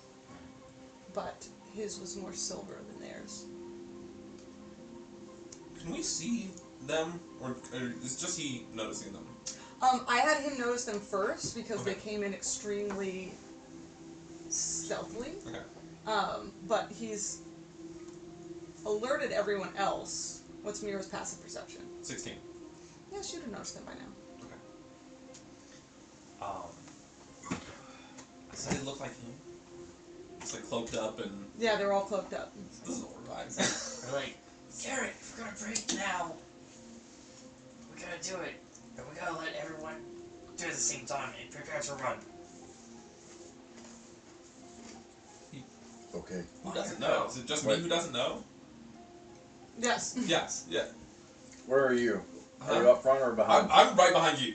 but his was more silver than theirs. Can we see them, or is just he noticing them? I had him notice them first because they came in extremely stealthily. Okay. But he's alerted everyone else. What's Mira's passive perception? 16. Yeah, she would have noticed them by now. So they look like him. It's like cloaked up and Yeah, they're all cloaked up. this is horrifying. We're like, Garrett, if we're gonna break now, we gotta do it. But we gotta let everyone do it at the same time and prepare to run. Okay. Who doesn't know? Is it just me who doesn't know? Yes. Yes, yeah. Where are you? Are you up front or behind? I'm right behind you.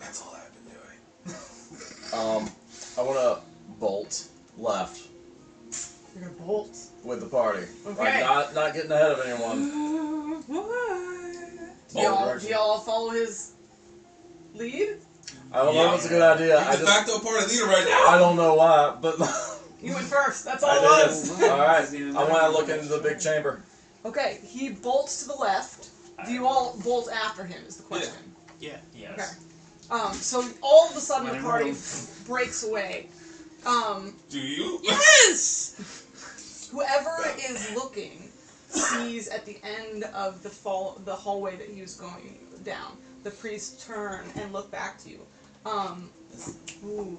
That's all I've been doing. I want to bolt left You're gonna bolt. with the party. Okay. Like not getting ahead of anyone. Do y'all follow his lead? I don't know if it's a good idea. He's the back to a party leader right now. I don't know why, but You went first. That's all I it did. was. All right. I want to look into the big chamber. Okay, he bolts to the left. Do you all bolt after him? Is the question. Yeah. Yes. Okay. So all of a sudden the party breaks away. Do you? Yes! Whoever is looking sees at the end of the hallway that he was going down, the priest turn and look back to you. Ooh.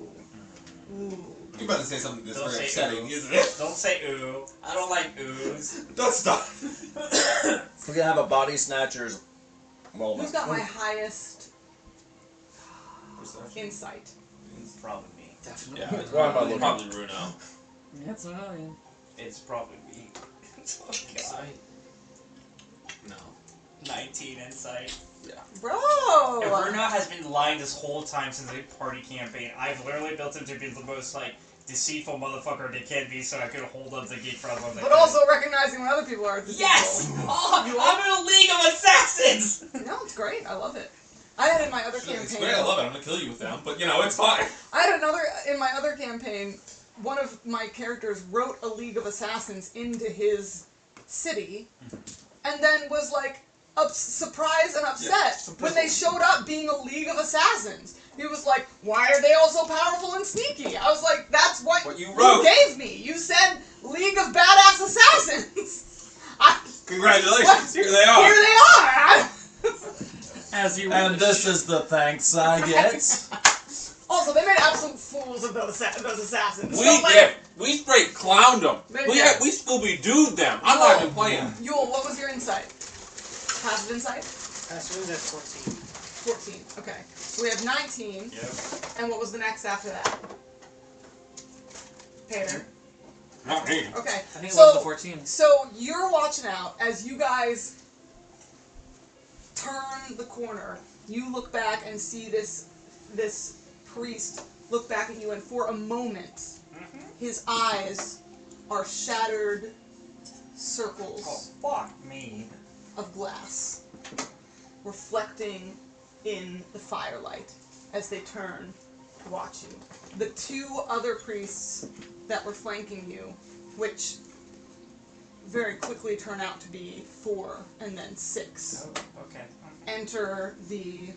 You're about to say something that's Don't very say upsetting, ooh. isn't it? Don't say ooh. I don't like oohs. Don't stop. We're gonna have a body snatchers moment. Who's got my highest insight? It's probably me. Definitely. Yeah, it's Why am I looking? probably Bruno. That's a million. It's probably me. Oh god. No. 19 insight. Bro! If Bruno has been lying this whole time since the party campaign, I've literally built him to be the most, like, deceitful motherfucker they can be so I could hold up the gate for as long as I But could. also recognizing when other people are deceitful. Yes! Oh, I'm in a league of assassins! No, it's great. I love it. I had in my other It's campaign. great, I love it. I'm gonna kill you with them, but you know, it's fine. I had in my other campaign, one of my characters wrote a League of Assassins into his city, and then was like surprised and upset when they showed up being a League of Assassins. He was like, "Why are they all so powerful and sneaky?" I was like, "That's what you wrote. gave me. You said League of Badass Assassins." Congratulations, here they are. Here they are. As you And this is the thanks I get. Also, they made absolute fools of those assassins. We straight clowned them. They We did. Scooby-Dooed them. I'm not even playing. Yule, what was your insight? Passive insight? Passive that's 14. 14. Okay. So we have 19. Yep. And what was the next after that? Pater. Not me. Okay. I think it So- was the 14. So you're watching out as you guys turn the corner. You look back and see this priest look back at you, and for a moment, his eyes are shattered circles Oh, fuck me. of glass, reflecting in the firelight as they turn to watch you. The two other priests that were flanking you, which very quickly turn out to be 4 and then 6, Oh, okay. enter the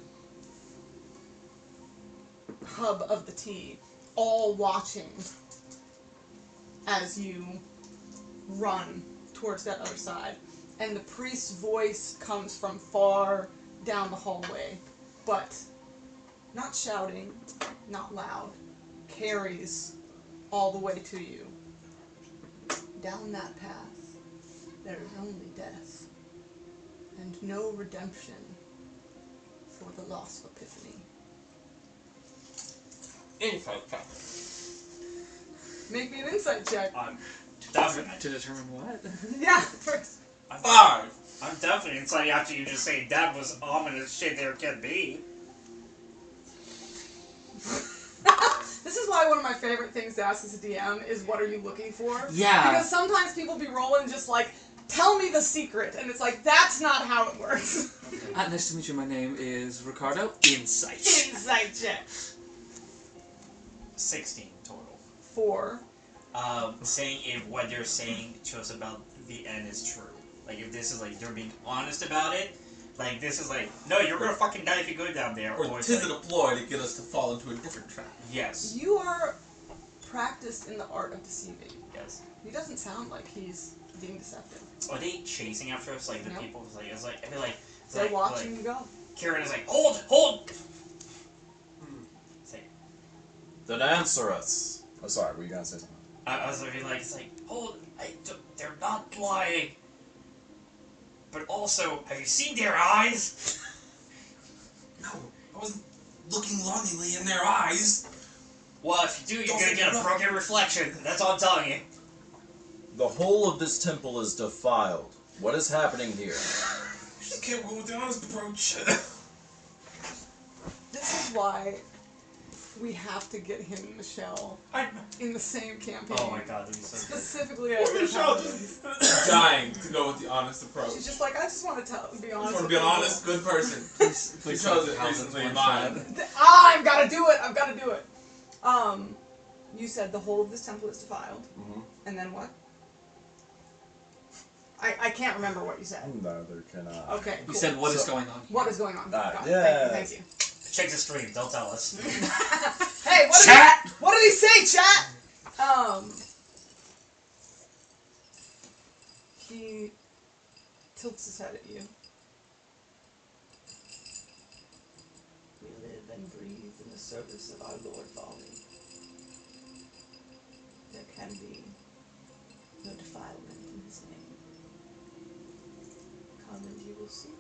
hub of the T, all watching as you run towards that other side. And the priest's voice comes from far down the hallway, but not shouting, not loud, carries all the way to you. Down that path, there is only death, and no redemption for the loss of Epiphany. Insight check. Make me an insight check. I'm definitely. To determine what? Yeah, first. 5. I'm definitely inside after you just say that was ominous shit there can be. This is why one of my favorite things to ask as a DM is, what are you looking for? Yeah. Because sometimes people be rolling just like, tell me the secret, and it's like, that's not how it works. Nice to meet you. My name is Ricardo. Insight. Insight check. 16 total. 4. Saying if what they're saying to us about the end is true. Like, if this is like, they're being honest about it, like, this is like, no, you're gonna fucking die if you go down there. Or it's tis like, a ploy to get us to fall into a different trap. yes. You are practiced in the art of deceiving. Yes. He doesn't sound like he's being deceptive. Are they chasing after us like the Nope. people? It's like I feel like it's They're like, watching like you go. Kieran is like, hold. It's like, Then answer us. Oh, sorry, were you gonna say something? I was like, it's like, hold. They're not lying. But also, have you seen their eyes? No, I wasn't looking longingly in their eyes. Well, if you do, you're gonna get a broken reflection. That's all I'm telling you. The whole of this temple is defiled. What is happening here? Okay, we'll go with the honest approach. This is why we have to get him and Michelle in the same campaign. Oh my god, that'd be so good. Specifically as Michelle just dying to go with the honest approach. She's just like, I just want to be honest. I just want to with be an people. honest, good person. Please She chose don't it tell recently us in one mine. shot. I've got to do it. I've got to do it. You said the whole of this temple is defiled, and then what? I can't remember what you said. Neither can I. Okay. You Cool. said what is going on? What is going on? Got it. yes. Thank you. Check the stream. Don't tell us. Hey, Chat. What did he say, chat? He tilts his head at you. We live and breathe in the service of our Lord Vali. There can be no defilement in his name. Come and you will see.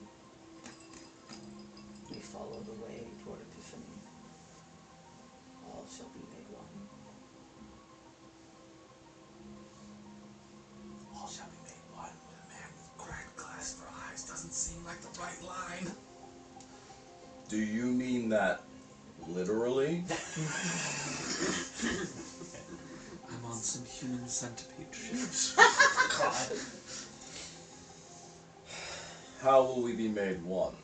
We follow the way toward Epiphany. All shall be made one. All shall be made one with a man with cracked glass for eyes. Doesn't seem like the right line. Do you mean that literally? I'm on some human centipede shit. God. How will we be made one?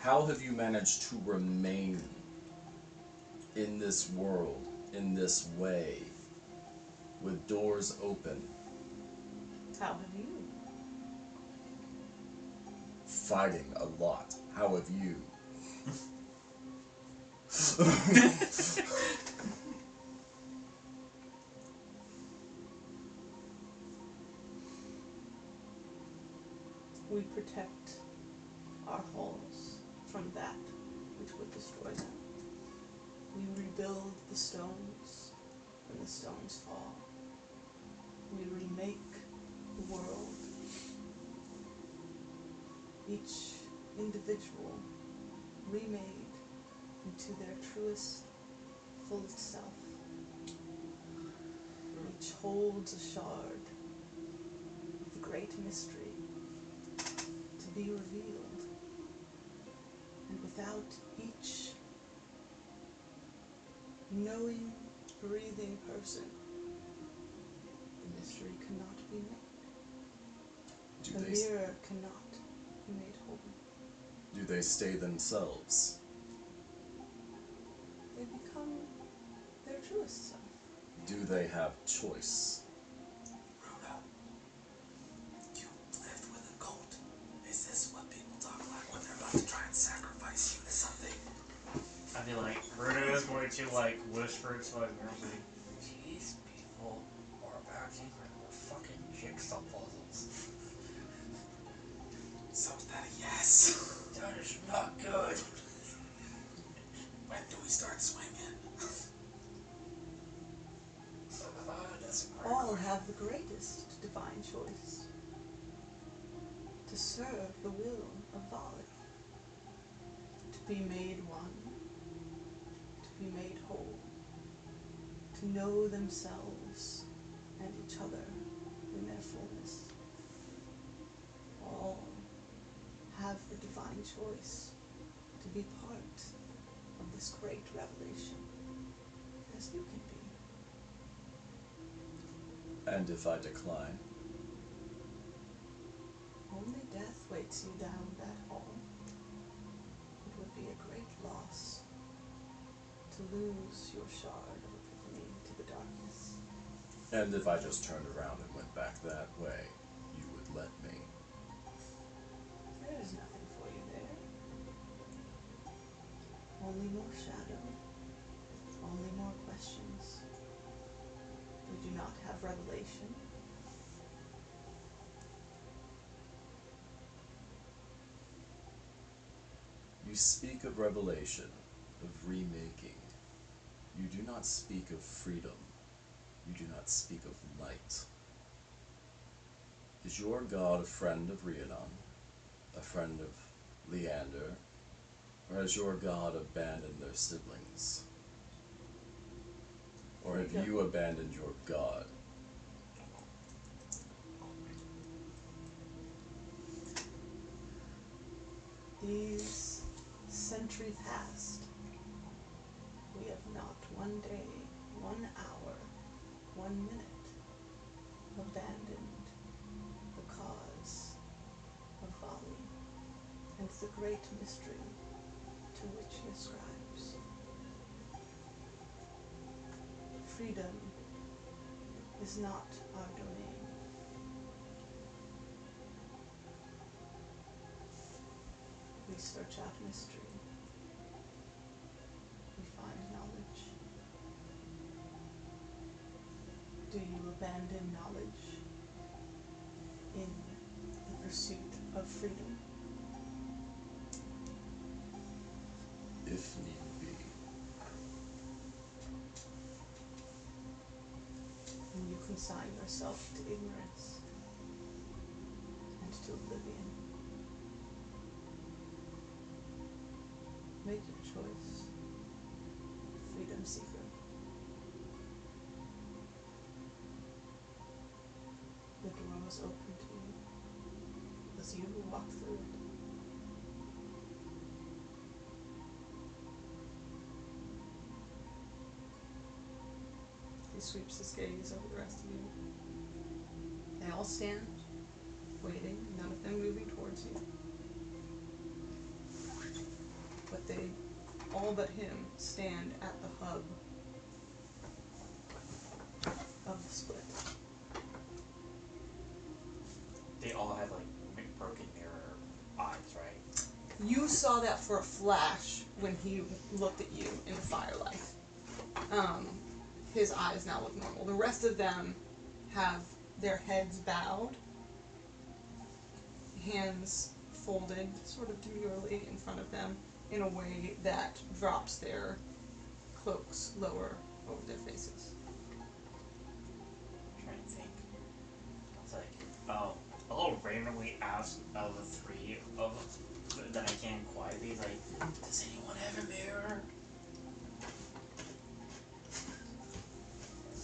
How have you managed to remain in this world, in this way, with doors open, How have you? fighting a lot? How have you? We protect our halls from that which would destroy them. We rebuild the stones when the stones fall. We remake the world. Each individual remade into their truest, fullest self. Each holds a shard of the great mystery to be revealed. And without each knowing, breathing person, the mystery cannot be made. The mirror cannot be made whole. Do they stay themselves? They become their truest self. Do they have choice? Rhoda, you lived with a cult. Is this what people talk like when they're about to try and sacrifice you to something? I feel like Ruda is going to like whisper to like Mercy. These people are acting like we're fucking jigsaw puzzles. So is that a yes? That is not good. When do we start swinging? That's a great All have the greatest divine choice. To serve the will of Vali. To be made one. To be made whole. To know themselves and each other in their fullness. All have the divine choice to be part of this great revelation, as you can be. And if I decline? Only death waits you down that hall. It would be a great loss to lose your shard of Epiphany to the darkness. And if I just turned around and went back that way, you would let me? There is nothing for you there. Only more shadow. Only more questions. Would you not have revelation? You speak of revelation, of remaking. You do not speak of freedom. You do not speak of light. Is your god a friend of Rhiannon? A friend of Leander? Or has your god abandoned their siblings? Or have you abandoned your god? These centuries past, we have not one day, 1 hour, 1 minute abandoned the cause of Vali and the great mystery to which he ascribes. Freedom is not our domain. We search out mystery. We find knowledge. Do you abandon knowledge in the pursuit of freedom? If need be. And you consign yourself to ignorance and to oblivion. Make your choice, freedom seeker. The door was open to you. It was you who walked through it. He sweeps his gaze over the rest of you. They all stand, waiting, none of them moving towards you. But they, all but him, stand at the hub of the split. They all have like broken mirror eyes, right? You saw that for a flash when he looked at you in the firelight. His eyes now look normal. The rest of them have their heads bowed, hands folded sort of demurely in front of them in a way that drops their cloaks lower over their faces. I'm trying to think. It's like, a little randomly asked of the three of that I can quietly, like, does anyone have a mirror?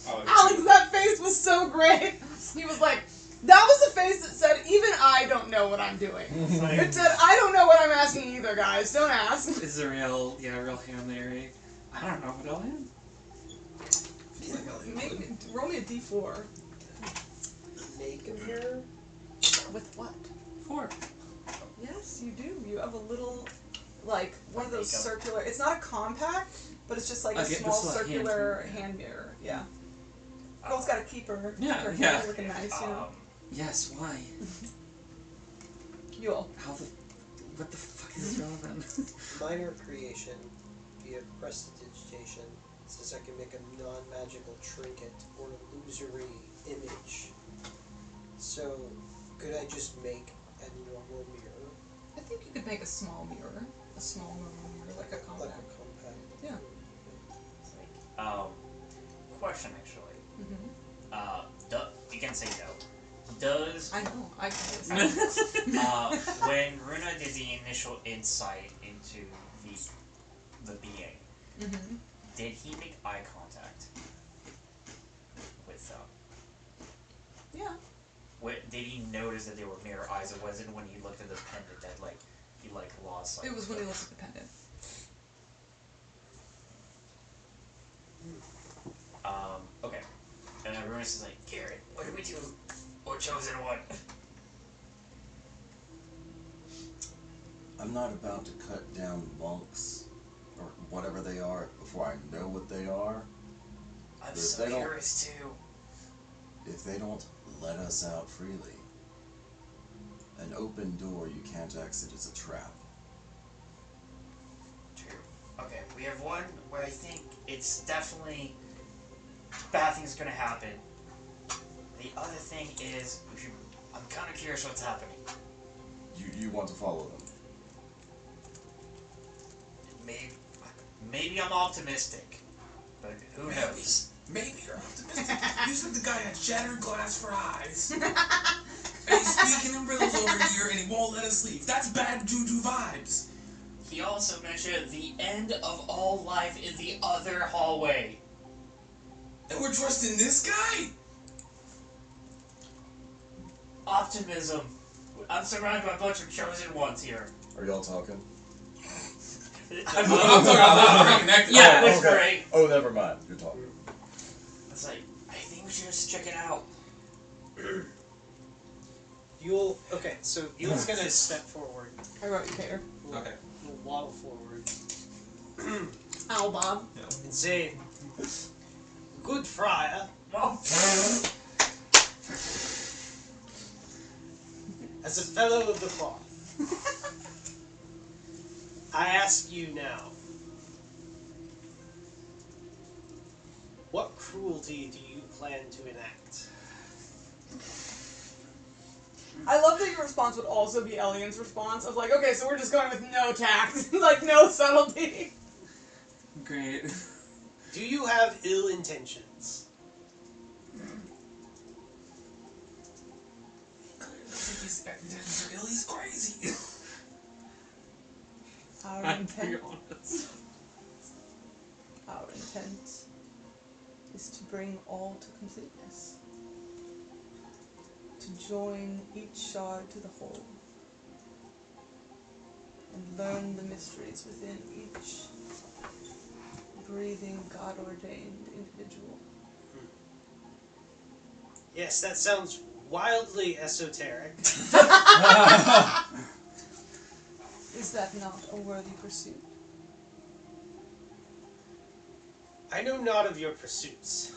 Alex, that face was so great. He was like, that was the face that said, even I don't know what I'm doing. It said, I don't know what I'm asking either, guys. Don't ask. This is a real Hail Mary. I don't know what I'll hit. Roll me a d4. Make a mirror? With what? 4. Yes, you do. You have a little, like, one of those Makeup. circular, it's not a compact, but it's just like a Okay, small this is like circular hand mirror. Yeah. Girl's got to keep her hair yeah. looking nice, you know. Yes, why? You'll. What the fuck is relevant? Minor creation via prestidigitation says I can make a non-magical trinket or illusory image. So, could I just make a normal mirror? I think you could make a small mirror. A small normal mirror, like a compact. Like a compact? Yeah. It's like, question actually. Mm-hmm. You can say no. Does I know, I can. when Runa did the initial insight into the being, Mm-hmm. did he make eye contact with them? Yeah. Did he notice that they were mirror eyes, or was it when he looked at the pendant that he lost It was when he looked at the pendant. Okay. And then Runas is like, Garrett, what do we do? Or Chosen One? I'm not about to cut down monks, or whatever they are, before I know what they are. I'm But so curious too. If they don't let us out freely, an open door you can't exit is a trap. True. Okay, we have one where I think it's definitely bad things gonna happen. the other thing is, I'm kind of curious what's happening. You want to follow them? Maybe I'm optimistic, but who knows? Maybe you're optimistic. You said the guy had shattered glass for eyes. And he's speaking in riddles over here and he won't let us leave. That's bad juju vibes. He also mentioned the end of all life in the other hallway. And we're trusting this guy? Optimism. I'm surrounded by a bunch of chosen ones here. Are y'all talking? I'm talking about not connected. Yeah, oh, it's okay. great. Oh, never mind. You're talking. It's like, I think we should just check it out. Okay, so Yule's gonna step forward. I wrote you, Peter. Okay. We'll waddle forward. Ow, Bob. And say, good friar. As a fellow of the cloth, I ask you now, what cruelty do you plan to enact? I love that your response would also be Elian's response of like, okay, so we're just going with no tact, like no subtlety. Great. Do you have ill intentions? He's crazy. Our intent is to bring all to completeness. To join each shard to the whole. And learn the mysteries within each breathing, God-ordained individual. Yes, that sounds wildly esoteric. Is that not a worthy pursuit? I know not of your pursuits.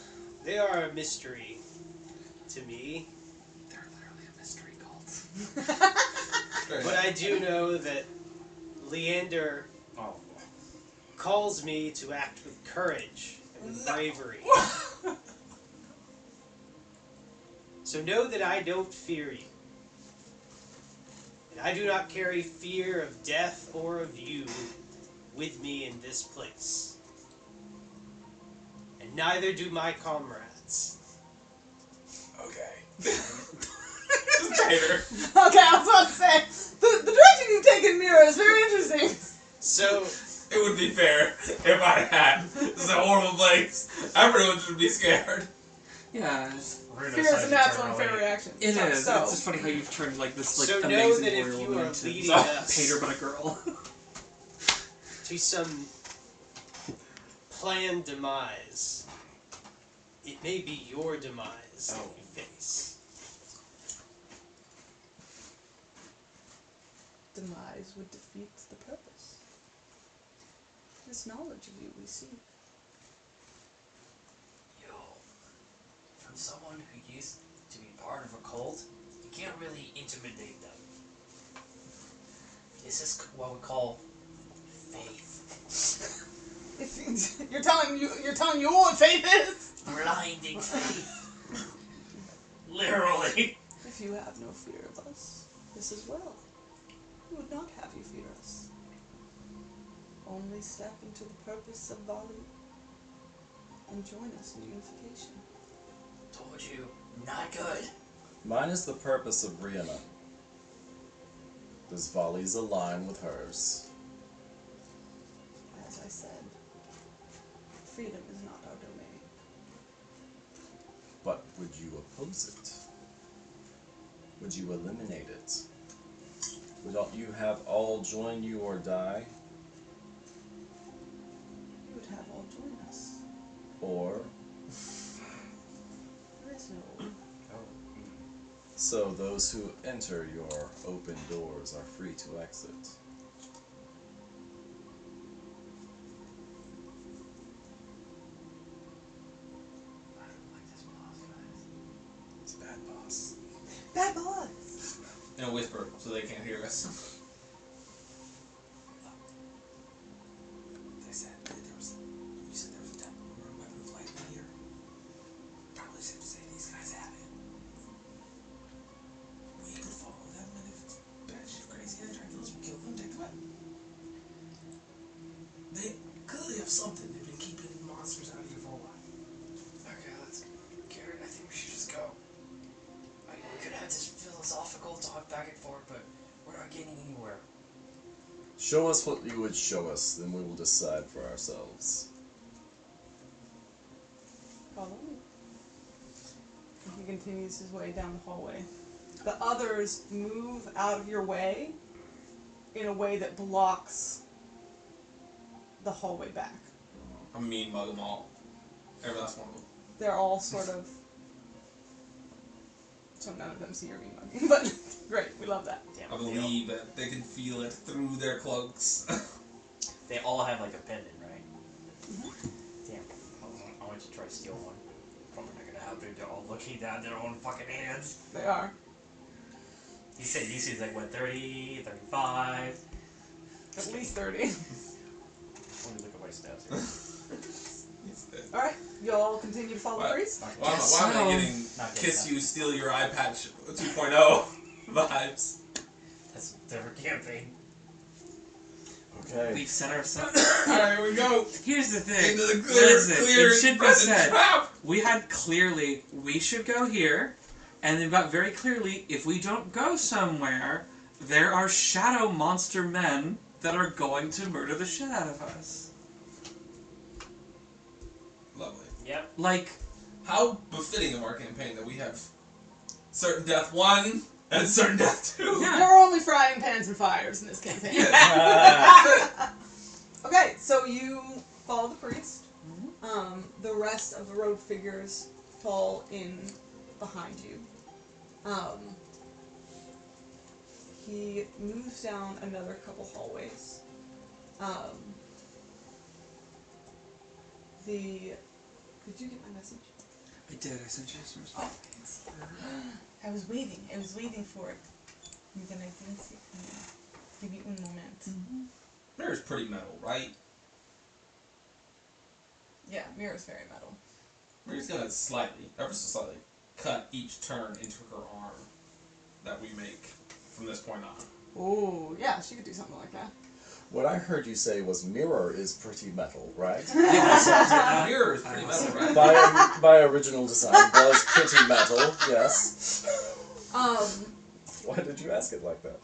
They are a mystery to me. They're literally a mystery cult. But I do know that Leander calls me to act with courage and with bravery. So know that I don't fear you. And I do not carry fear of death or of you with me in this place. And neither do my comrades. Okay. Okay, I was about to say, the direction you've taken, Mira, is very interesting. So, it would be fair if I had. This is a horrible place. Everyone should be scared. Yeah. Fear is a natural and fair reaction. It So- is. So, It's just funny how you've turned like this like So know amazing that if warrior you woman are into leading us Peter but a girl. to some planned demise, it may be your demise that you face. demise would defeat the purpose. This knowledge of you we seek. From someone who used to be part of a cult, you can't really intimidate them. This is what we call faith. You're telling you what faith is? Blinding faith. Literally. If you have no fear of us, this is well. We would not have you fear us. Only step into the purpose of Vali and join us in unification. Told you, not good. Mine is the purpose of Rihanna. Does Vali's align with hers? As I said, freedom is not our domain. But would you oppose it? Would you eliminate it? Would you have all join you or die? You would have all join us. Or, There is no so those who enter your open doors are free to exit. I don't like this boss, guys. It's a bad boss. bad boss. In a whisper, so they can't hear us. They said that you said there was a temple or a weapon of light in here. Probably safe to say these guys have it. Show us what you would show us, then we will decide for ourselves. Follow me. And he continues his way down the hallway. The others move out of your way in a way that blocks the hallway back. I mean mug them all. Every last one of them. They're all sort of... So none of them see your mean mugging, but great, we love that. Damn, I believe that they can feel it through their cloaks. They all have like a pendant, right? Mm-hmm. Damn. I want to try to steal one. Probably not gonna happen. They're all looking down their own fucking hands. They are. You said DC's like what, 30, 35? At least 30. Let me look at my stats here. Alright, y'all continue to follow the priest? Why am I getting Kiss You, Steal Your Eye Patch 2.0 vibes? That's a different campaign. Okay. We've set ourselves. Alright, here we go. Here's the thing. Into the Listen, clear it should be present said. trap. We had clearly, we should go here, and they've got very clearly, if we don't go somewhere, there are shadow monster men that are going to murder the shit out of us. Lovely. Yep. Like, How befitting of our campaign that we have certain death 1 and certain death 2. yeah. There are only frying pans and fires in this campaign. Okay, so you follow the priest. The rest of the rogue figures fall in behind you. He moves down another couple hallways. Did you get my message? I did, I sent you some Oh, I was waiting for it. And then I didn't see it. Give me un moment. Mirror's pretty metal, right? Yeah, Mira's very metal. Mirror's gonna slightly, ever so slightly, cut each turn into her arm that we make from this point on. Oh, yeah, she could do something like that. What I heard you say was mirror is pretty metal, right? Mirror is pretty metal, right? by original design was pretty metal, yes. Why did you ask it like that?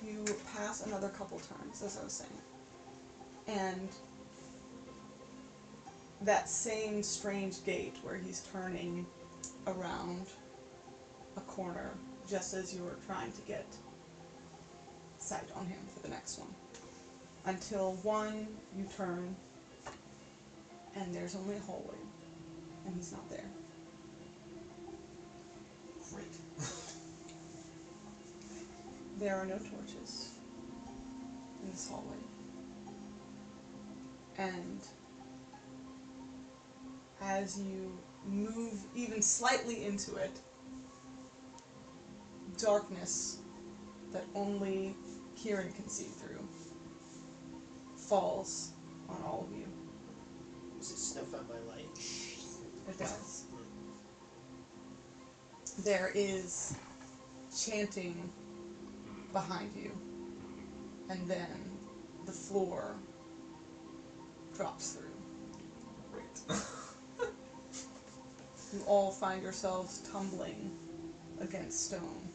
You pass another couple turns, as I was saying. And that same strange gate where he's turning around a corner just as you're trying to get sight on him for the next one. Until one, you turn, and there's only a hallway, and he's not there. Great. There are no torches in this hallway. And as you move even slightly into it, darkness that only Kieran can see through falls on all of you. Does it snuff out my light? It does. There is chanting behind you, and then the floor drops through. Great. You all find yourselves tumbling against stone,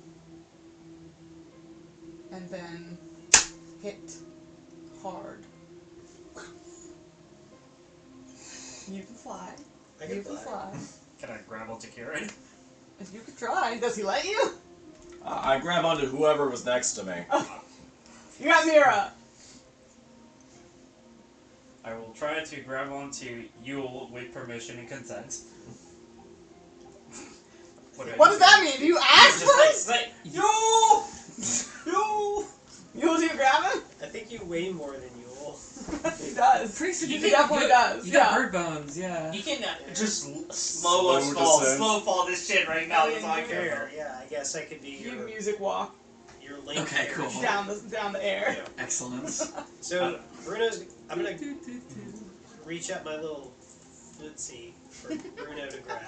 and then hit hard. You can fly. I can You can fly. fly. Can I grab onto Kieran? You could try. Does he let you? I grab onto whoever was next to me. You got Mira. I will try to grab onto Yule with permission and consent. What does that mean? Do you ask Just first? like, Yule! Yule! Yule, do you grab him? I think you weigh more than Yule. He does. Pretty He you definitely does. You Yeah. got bird bones, yeah. you can just Slow descent. slow fall this shit right now. That's all I care Fair. about. Yeah, I guess I could be You your, music walk your link. Okay, here. cool. down the air. Excellent. So I'm gonna reach out my little footsie for Bruno to grab.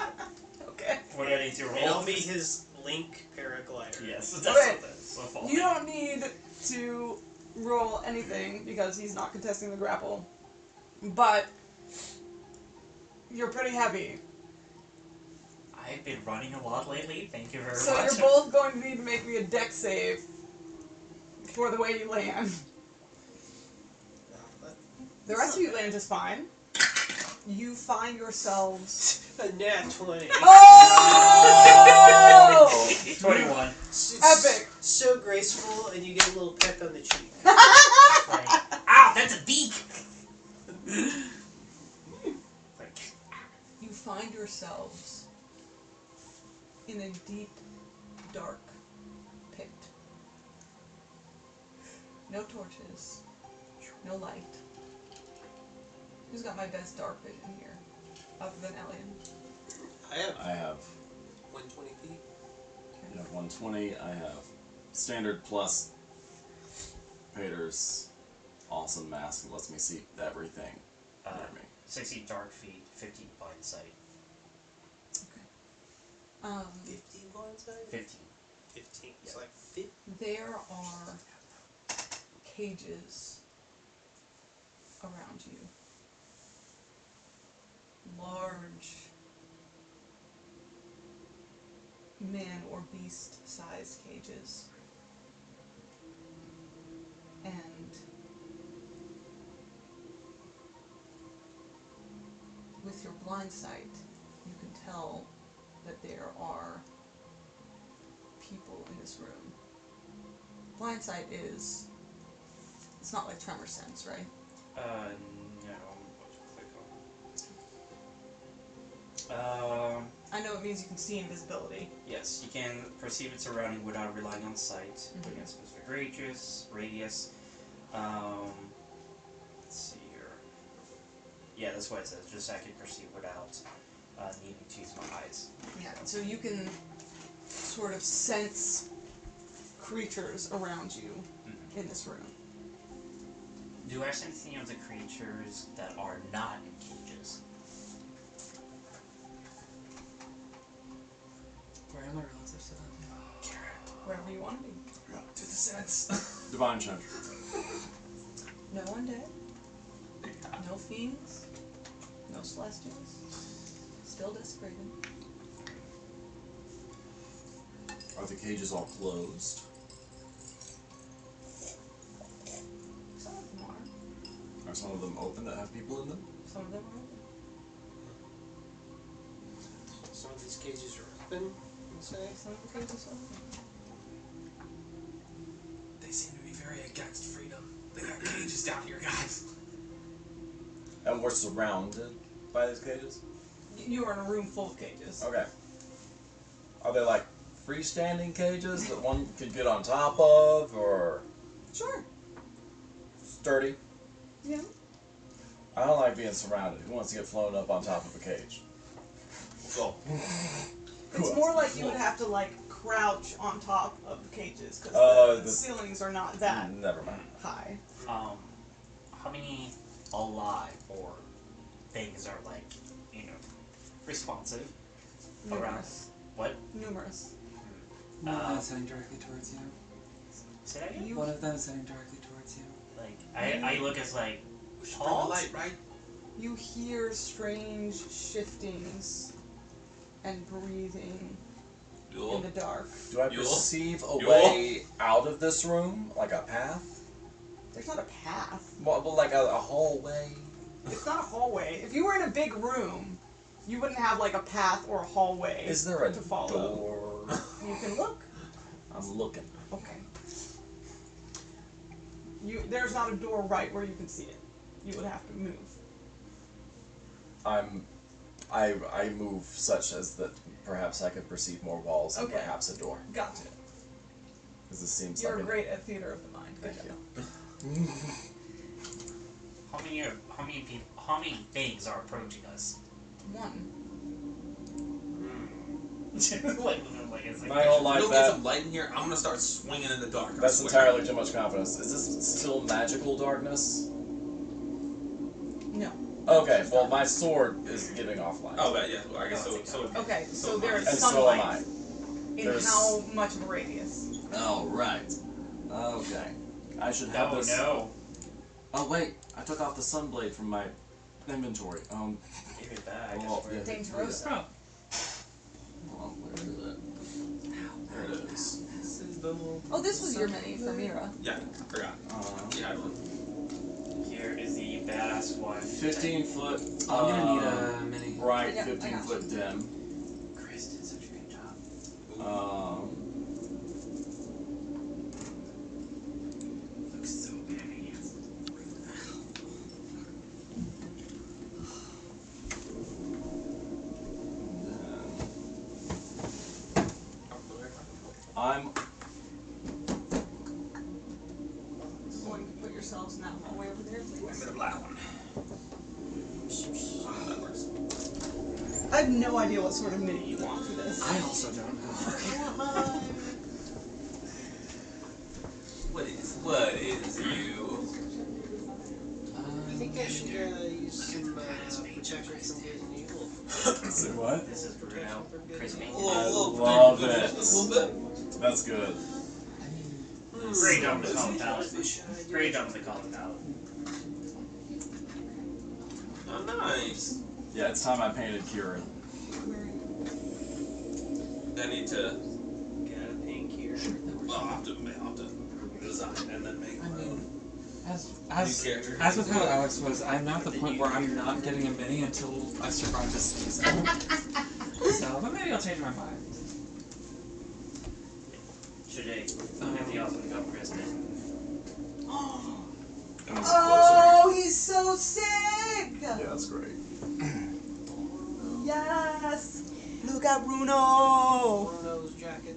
Okay. What do I need to And I'll roll? be his link paraglider. Yes, that's Okay. something. So fall. You don't need to roll anything because he's not contesting the grapple. But you're pretty heavy. I've been running a lot lately. Thank you very So much. you're both going to need to make me a deck save for the way you land. The rest of you land just fine. You find yourselves... A nat 20. Oh! 21. Epic. So graceful, and you get a little peck on the cheek. Like, ow, that's a beak! Like, You find yourselves in a deep, dark pit. No torches, no light. Who's got my best dark vision here, other than Elian? I have 120 feet. you have 120. I have standard plus Pater's awesome mask that lets me see everything near me. 60 dark feet, 15 blind sight. 15 blindside? 15. 15. It's like 50. There are cages around you. Large man or beast sized cages. And with your blind sight, you can tell that there are people in this room. Blind sight is, it's not like tremor sense, right? No. Click on. I know it means you can see invisibility. Yes, you can perceive its surrounding without relying on sight, within a specific radius. Let's see here. Yeah, that's what it says. Just I can perceive without needing to use my eyes. Yeah, so you can sort of sense creatures around you in this room. Do I sense any of the creatures that are not in cages? Where are my relatives to that? Wherever you want to be. To the sense. Divine Chant. No undead. No fiends. No celestials. Still desecrated. Are the cages all closed? Some of them are. Are some of them open that have people in them? Some of them are open. Some of these cages are open, you say? Some of the cages are open. They seem to be very against freedom. They got cages down here, guys. And we're surrounded by these cages? You are in a room full of cages. Okay. Are they like freestanding cages that one could get on top of, or Sure. sturdy? Yeah. I don't like being surrounded. Who wants to get flown up on top of a cage? Go. It's more like you would have to like crouch on top of the cages because the ceilings are not that Never mind. high. How many alive or things are like, responsive around? Numerous. What? Numerous. One of them is heading directly towards you. Say that again? One of them is heading directly towards you. Like, I look as like, We should bring the light, right? You hear strange shiftings and breathing in the dark. Do I perceive a way out of this room? Like a path? There's not a path. Well, like a hallway? It's not a hallway. If you were in a big room, you wouldn't have like a path or a hallway Is there a to follow. door? You can look. I'm looking. Okay. There's not a door right where you can see it. You would have to move. I move such as that perhaps I could perceive more walls and Okay. perhaps a door. Gotcha. Because this seems You're like great at theater of the mind. Thank you. how many things are approaching us? One. My whole If we life don't get that some light in here, I'm gonna start swinging in the dark. I That's swear. entirely too much confidence. Is this still magical darkness? No. Okay, well my sword is giving off light. Oh, yeah. Well, I guess so. Okay, so there is And so am sunlight I. in There's- how much of a radius? Oh, right. Okay. I should have this. No. Oh, wait. I took off the sunblade from my inventory. Give it back. Well, yeah. Dangerous. then we'll. Oh, this was your mini for Mira. Yeah, forgot. She had one. Here is the badass one. 15 foot. I'm gonna need a mini. Bright, Yeah, I 15 got foot dim. Chris did such a good job. Looks so badass. I'm. Going to put yourselves in that hallway over there, please. Remember the black one. That works. I have no idea what sort of mini you want for this. I also don't know. What is you? I think I should use some protection from good and evil. Say what? This is Protection from good Chris and made evil. I Little love bit. it. A little bit. That's good. Great job to call the palette. Great job to call the palette. Oh, nice. Yeah, it's time I painted Kieran. I need to. Got a pink here. Well, I'll have to design and then make. I mean, as New character. as with how Alex was, I'm now at the point where I'm not getting a mini until I survive this season. So, but maybe I'll change my mind. Should I? Anything else when we go Kristen? Oh, he's so sick! Yeah, that's great. Yes! Look at Bruno! Bruno's jacket.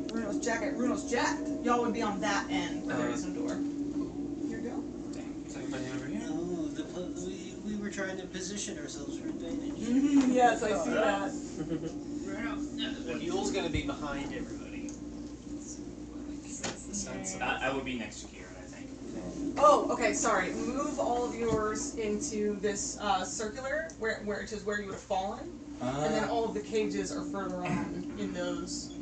Bruno's jacket. Bruno's jacked. Y'all would be on that end where there is a door. Here we go. Is everybody over here? Oh, we were trying to position ourselves for advantage. Yes, I see that. The mule's gonna be behind everybody. That's the sense of it. I would be next to Kieran, I think. Oh, okay, sorry. Move all of yours into this circular, which is where you would have fallen. And then all of the cages are further on in those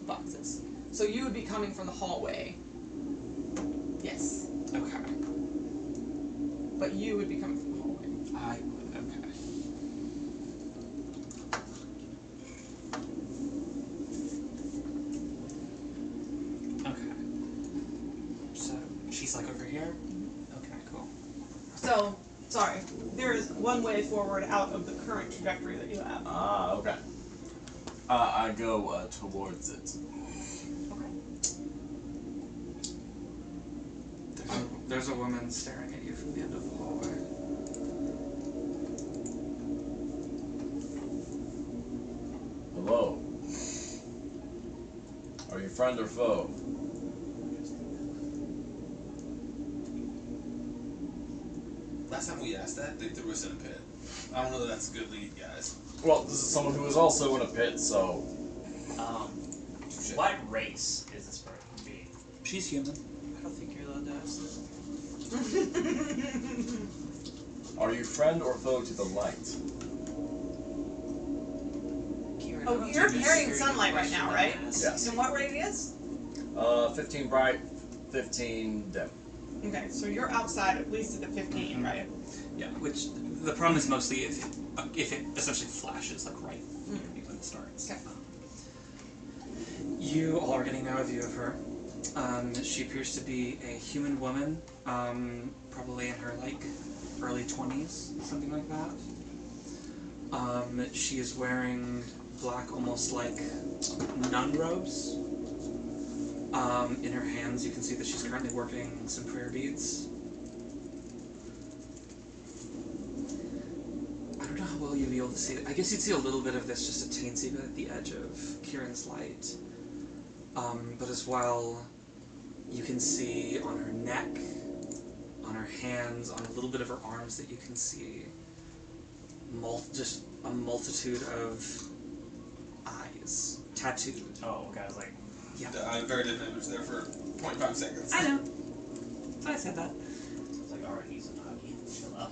boxes. So you would be coming from the hallway. Yes. Okay. But you would be coming from the hallway. I would. Okay. Okay. So she's like over here. Okay. Cool. So, sorry. There is one way forward out of the current trajectory that you have. Ah, okay. I go towards it. There's a woman staring at you from the end of the hallway. Hello. Are you friend or foe? Last time we asked that, they threw us in a pit. I don't know that that's a good lead, guys. Well, this is someone who is also in a pit, so. What race is this person being? She's human. I don't think you're allowed to ask that. Are you friend or foe to the light? Kieran, Oh, you're carrying sunlight right now, right? Yes. In what radius? 15 bright, 15 dim. Okay, so you're outside at least at the 15, right? Yeah. Which the problem is mostly if it essentially flashes like right near you when it starts. Okay. You all are getting now a view of her. She appears to be a human woman, probably in her like early 20s, something like that. She is wearing black, almost like nun robes. In her hands, you can see that she's currently working some prayer beads. I don't know how well you'd be able to see it. I guess you'd see a little bit of this, just a teensy bit at the edge of Kieran's light. But as well, you can see on her neck, on her hands, on a little bit of her arms that you can see just a multitude of eyes tattooed. Oh, okay, I was like, Yeah. I very different image there for 0.5 seconds. I know. I said that. alright, he's a doggy. Chill out.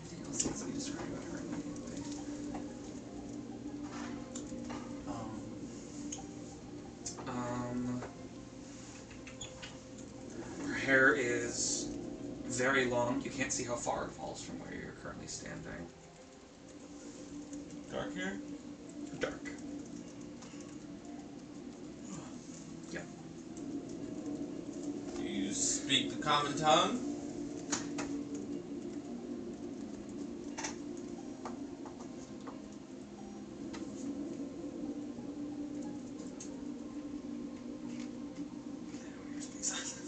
Anything else that needs to be described about her immediately? Her hair is very long. You can't see how far it falls from where you're currently standing. Dark hair? Dark. Common tongue.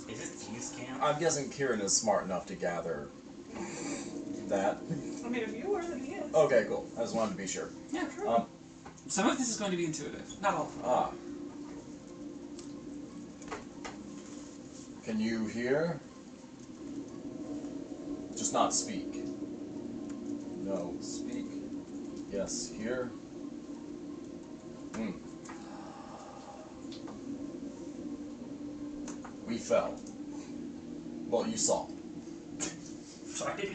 Is it Thieves' Camp? I'm guessing Kieran is smart enough to gather that. I mean, if you were, then he is. Okay, cool. I just wanted to be sure. Yeah, sure. Some of this is going to be intuitive, not all. Ah. Can you hear? Just not speak. No, speak. Yes, hear. We fell. Well, you saw. Sorry.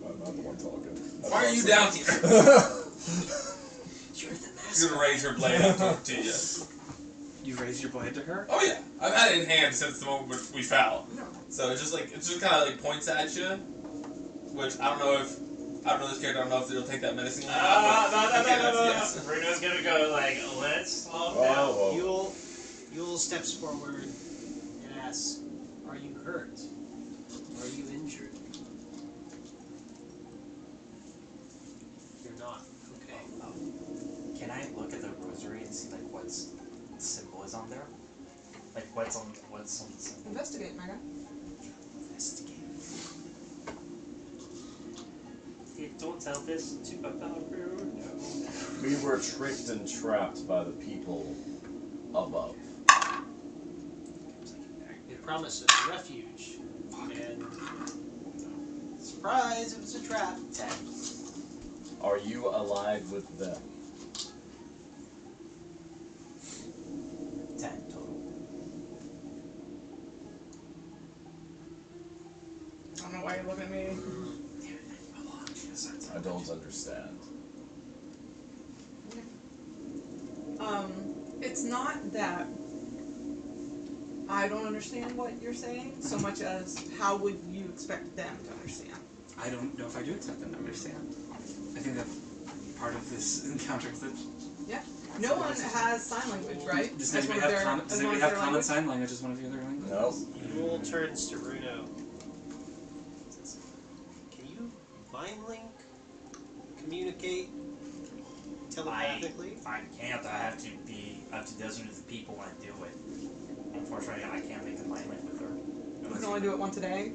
I'm not the one talking. Why are you down here? You're the master. She's gonna raise her blade and talk to you. You raised your blade to her? Oh yeah, I've had it in hand since the moment we fell. So it's just kind of like points at you, which I don't know this character. I don't know if it'll take that menacingly. Yes. Bruno's gonna go like, let's slow Whoa, down. whoa. Yule steps forward and asks, "Are you hurt? Are you injured?" You're not. Okay. Can I look at the rosary and see like what symbol is on there? Like what's on the symbol? Investigate, Mega. Investigate. Don't tell this to about Bruno. We were tricked and trapped by the people above. They promised us refuge. And surprise, it was a trap. 10. Are you allied with them? 10 total. I don't know why you're looking at me. I don't understand. It's not that I don't understand what you're saying, so much as how would you expect them to understand? I don't know if I do expect them to understand. I think that part of this encounter is that... Yeah. No one has sign language, right? Does As anybody one of have, their- common, as does one anybody of have their common language? sign language as one of the other languages? No. Yule turns to Bruno. Can you mind link? Communicate? Telepathically? I can't. I have to designate the people when I do it. Unfortunately, I can't make a mind link with her. You can only do it once a day.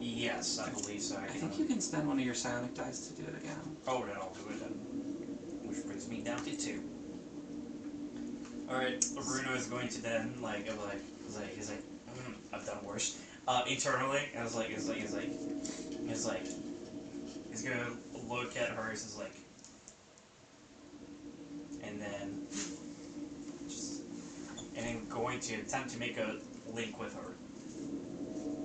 Yes, I believe so. I think you can spend one of your psionic dice to do it again. Oh, then I'll do it then. Which brings me down to 2. Alright, Bruno is going to then, he's like, I've done worse. Internally, and he's gonna look at her, he's like, and then going to attempt to make a link with her.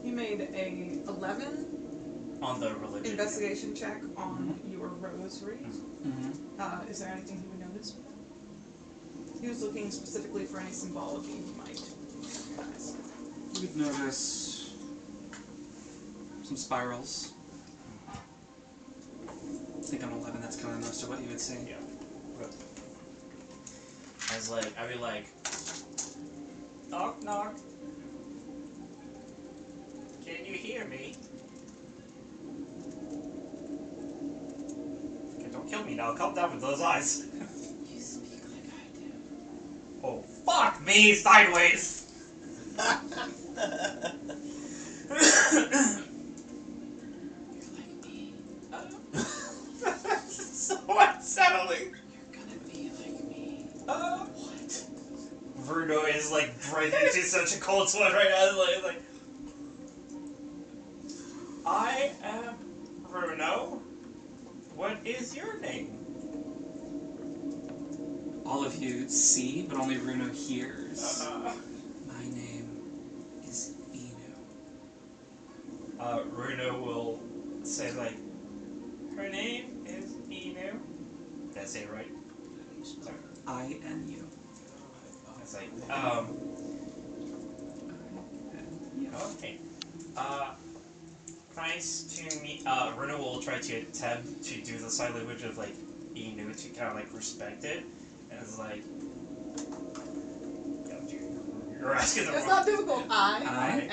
You made a 11 On the religion. investigation check on your rosary. Mm-hmm. Is there anything he would notice? He was looking specifically for any symbology he might recognize. You would notice some spirals. I think on 11 that's kind of most of what you would see. Yeah. I'd be like, knock, knock. Can you hear me? Okay, don't kill me now. Calm down with those eyes. You speak like I do. Oh, fuck me sideways. You're like me. So unsettling. You're gonna be like me. What? Bruno is like breathing into such a cold sweat right now. Like, I am Bruno. What is your name? All of you see, but only Bruno hears. My name is Inu. Bruno will say like, her name is Inu. Did I say it right? Sorry. I-N-U. It's like, I-N-U. okay. Nice to meet. Bruno will try to attempt to do the sign language of like Inu to kind of like respect it, and it's like, You're asking the It's wrong. not difficult. I I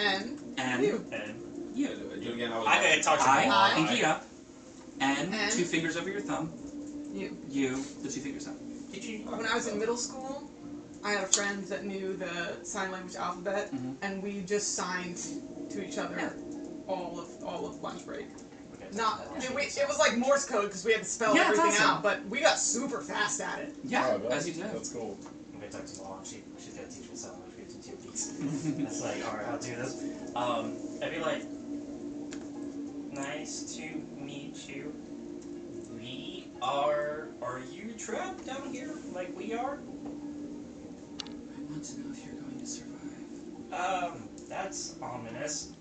and you. And you. Do it again. I'm gonna touch them all. I, pinky up. And And? 2 fingers over your thumb. You. You, the 2 fingers up. Did you? When I was in middle school, I had a friend that knew the sign language alphabet, and we just signed to each other all of lunch break. Not it was like Morse code because we had to spell Yeah, it's everything awesome. out, but we got super fast at it. Yeah, Oh, as you do. That's cool. I'm gonna talk to Mom. She's gonna teach me sign language in 2 weeks. It's like, alright, I'll do this. I'd be like, nice to meet you. Are you trapped down here like we are? I want to know if you're going to survive. That's ominous.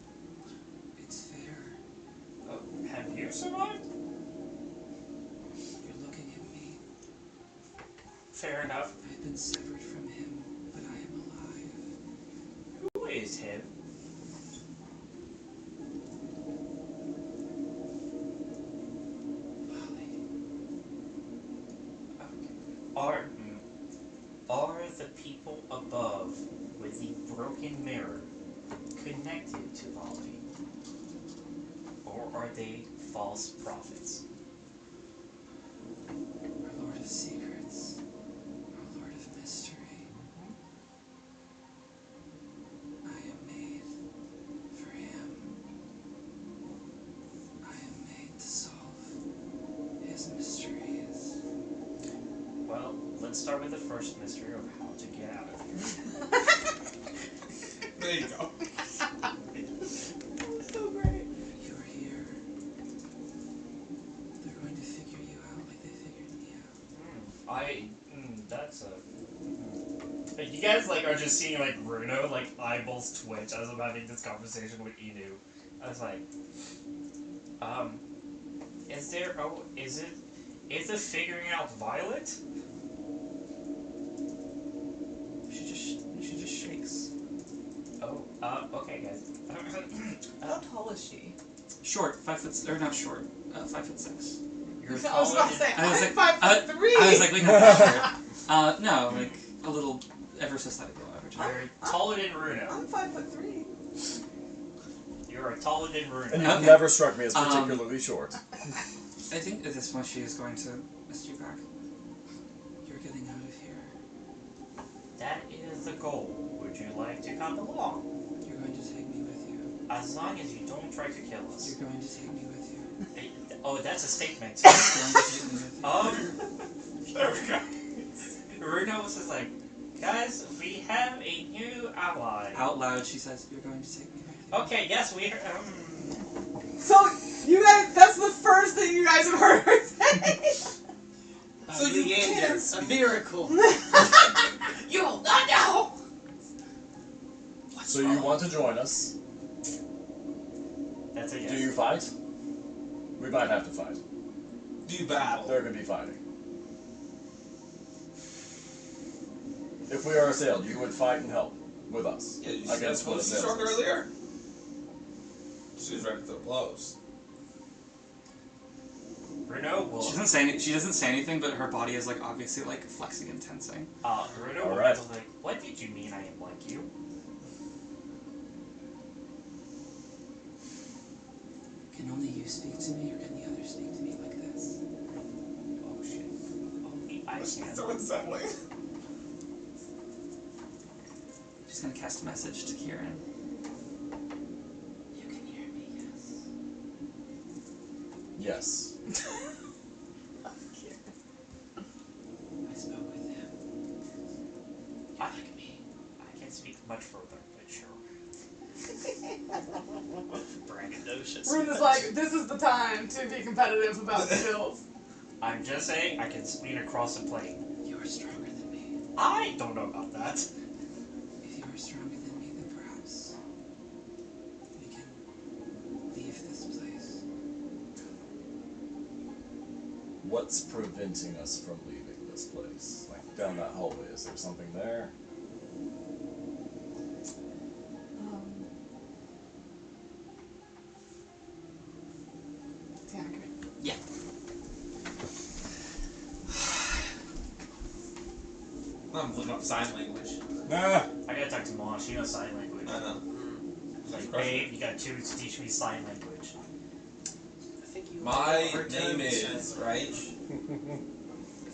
It's fair. Have you survived? You're looking at me. Fair enough. I've been severed from him, but I am alive. Who is him? Are the people above with the broken mirror connected to Vali? Or are they false prophets? Our Lord of Secrets. Our Lord of Mystery. I am made for him. I am made to solve his mysteries. Well, let's start with the first mystery of how to get out of here. There you go. So great. You're here. They're going to figure you out like they figured me out. That's a... Like, you guys, like, are just seeing, like, Bruno, like, eyeballs twitch as I'm having this conversation with Inu. I was like, is the figuring out violent? She just shakes. Oh, okay, guys. How tall is she? Short, 5 foot, or not short, 5'6". You're I was taller about to than... say, I was I'm like, 5'3". I was like, we not that short. No, like a little, ever so slightly below average. You're taller than Bruno. I'm 5'3". You are taller than Bruno. And you've Okay. never struck me as particularly short. I think at this point she is going to mist you back. You're getting out of here. That is the goal. Would you like to come along? You're going to take me with you. As long as you don't try to kill us. You're going to take me with you. Oh, that's a statement. You're going to take me with you. There we go. Bruno was just like, guys, we have a new ally. Out loud, she says, "You're going to take me with you." Okay, yes, we. So you guys, that's the first thing you guys have heard her say. So you Leander, a miracle. You will not know. So you want to join us? That's a yes. Do you fight? We might have to fight. Do you battle? They're going to be fighting. If we are assailed, you would fight and help with us. Yeah, you against that's what what she assails struck us. earlier. She was ready to throw blows. Bruno will. She doesn't say anything, but her body is like obviously like flexing and tensing. Bruno will Alright. be like, what did you mean I am like you? Can only you speak to me, or can the others speak to me like this? Oh shit. Only I can. So unsettling. She's gonna cast a message to Kieran. You can hear me, yes. Yes. I spoke with him. I like me. I can't speak much further, but sure. Braggadocious. Bruno's like, this is the time to be competitive about skills. I'm just saying, I can spin across the plane. You are stronger than me. I don't know about that. If you are stronger than me, then perhaps we can leave this place. What's preventing us from leaving this place? Like down that hallway, is there something there? Tiana, come here. Yeah. I'm looking up sign language. Nah. I gotta talk to Mom. She knows sign language. I know. It's like, babe, you got to teach me sign language. I think you My have a hard time name with is, sign right? language.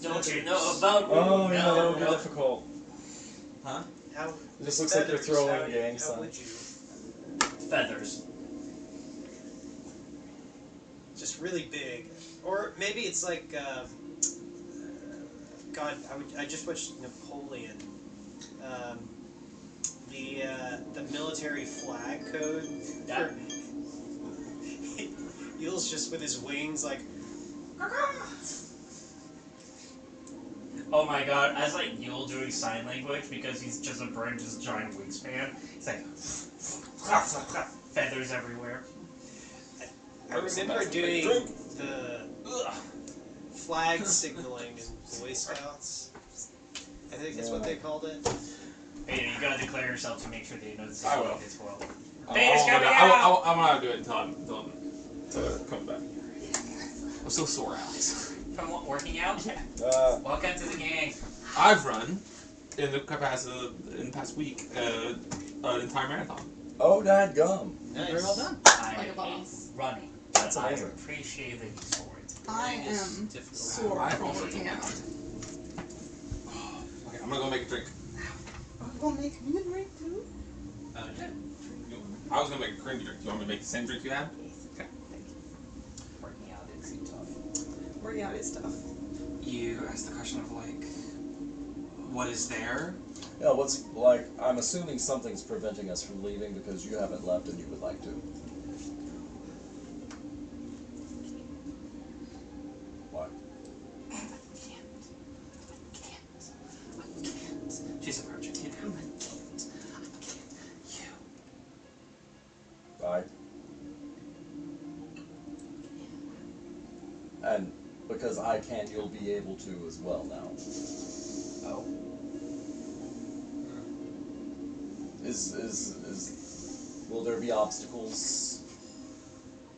Don't you know about me? Oh, yeah, that would be No. difficult. Huh? How? It just looks like you're feathers, throwing how- gang How signs. would you? Feathers. Just really big, or maybe it's like. God, I just watched Napoleon. The military flag code. That- Eels just with his wings like. Oh my god, I was like Yule doing sign language because he's just a bird, just giant wingspan. He's like feathers everywhere. I remember doing the flag signaling in Boy Scouts. I think that's what they called it. Hey, you gotta declare yourself to make sure they know this is I will. this world. I'm Peter's coming out! gonna do it until I'm coming back. I'm so sore, Alex. From what, working out? Welcome to the gang. I've run in the capacity in the past week an entire marathon. Oh, dadgum. Nice. Very well done. I Like a hate boss. running, That's but I amazing. appreciate the sport. I am sore from working out. Okay, I'm gonna go make a drink. Are you gonna make me a drink too? Yeah. I was gonna make a cream drink. You want me to make the same drink you had? Okay. Working out is tough. Working out is tough. You asked the question of like, what is there? Yeah, what's like? I'm assuming something's preventing us from leaving because you haven't left and you would like to. What? She's approaching you. Right? And because I can, you'll be able to as well now. Oh. Will there be obstacles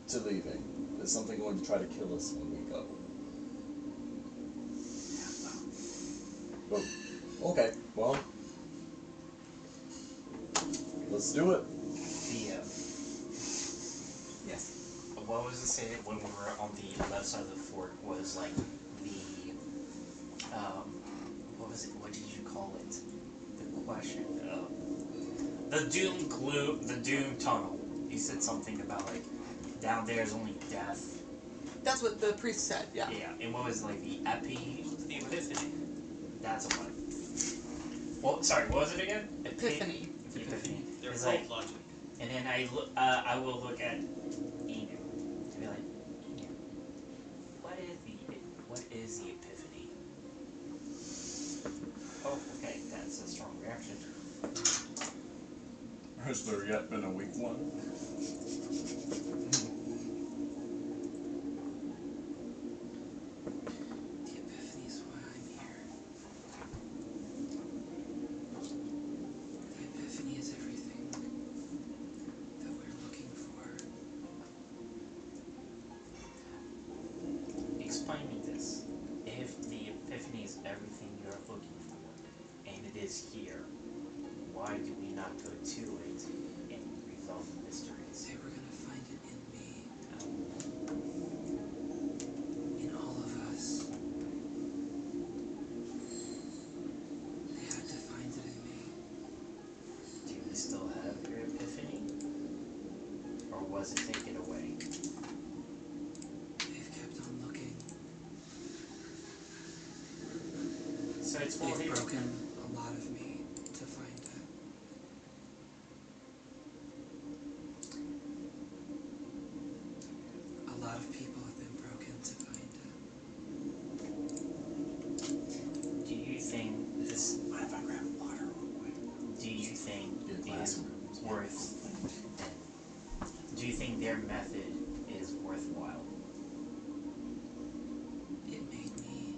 to leaving? Is something going to try to kill us when we go? Oh, okay, well, let's do it. Yes. What was it saying when we were on the left side of the fort was like the what was it? What did you call it? The question. The doom tunnel. You said something about like down there is only death. That's what the priest said, yeah. Yeah. And what was like the epiphany? That's a one. Well, sorry. What was it again? Epiphany. Epiphany. They're It's both like, logic. and then I will look at Enu to be like, Enu, what is the epiphany? Oh, okay, that's a strong reaction. Has there yet been a weak one? The epiphany is why I'm here. The epiphany is everything that we're looking for. Explain me this. If the epiphany is everything you're looking for, and it is here, why do we not go to it and resolve the mysteries? They were gonna find it in me. In all of us. They had to find it in me. Do we still have your epiphany? Or was it taken away? They've kept on looking. So it's all They've here. broken a lot of me to find it. A lot of people have been broken to find it. Do you think this? Mind if I grab water real quick? Do you think Get a the glass. worth? Do you think their method is worthwhile? It made me.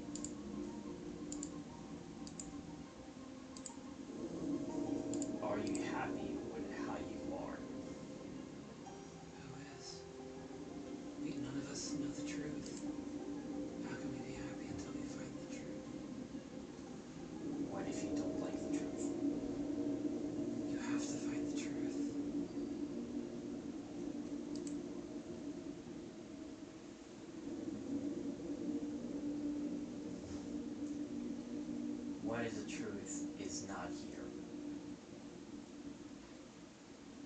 what is the truth is not here.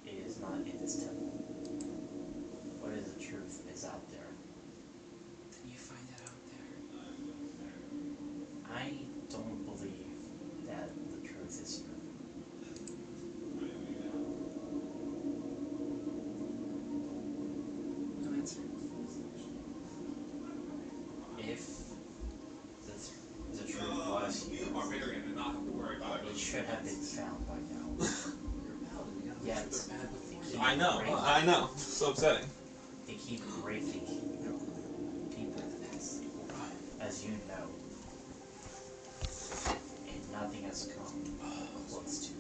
It is not in this temple. What is the truth is out there. Then you find it out there. I don't believe that the truth is here. No answer. If the truth was here, Barbarian and not have to worry about it it. should have been found by now. Yet, they I know, keep I know. So upsetting. They keep raping people, as you know, and nothing has come close to it.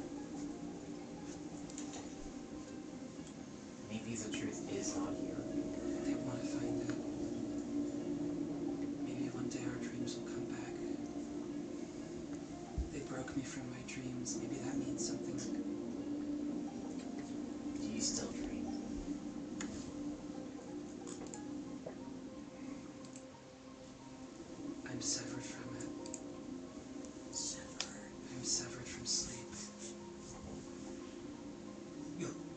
Maybe the truth is not here. They want to find it. Maybe one day our dreams will come back. They broke me from my dreams. Maybe that means something. Do you still dream? I'm severed from it. I'm severed from sleep.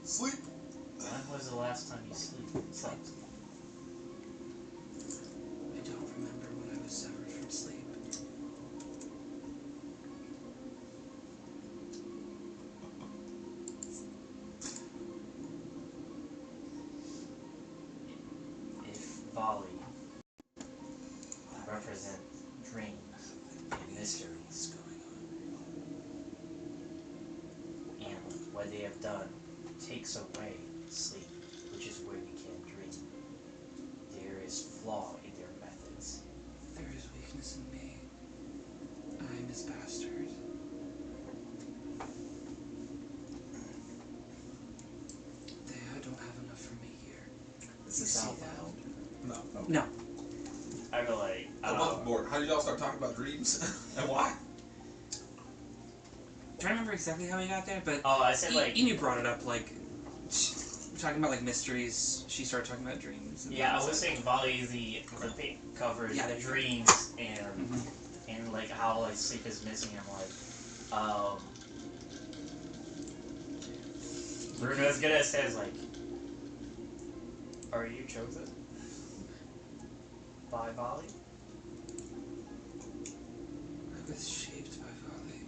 Sleep. When was the last time you slept? I don't remember when I was severed from sleep. If Vali represent dreams and mysteries, and what they have done takes away sleep, which is where you can dream, there is flaw in their methods. There is weakness in me. I'm his bastard. They don't have enough for me here. This You is see out that? loud. No. No. I feel like Above board. How did y'all start talking about dreams? And why? Do I remember exactly how we got there? But I said like Inu brought it up like we're talking about like mysteries. She started talking about dreams. And yeah, I things was like- saying Vali is the covers Yeah, the there you go. dreams and Mhm. and like how like sleep is missing. I'm like, Bruno's gonna says like, are you chosen by Vali? I was shaped by Vali.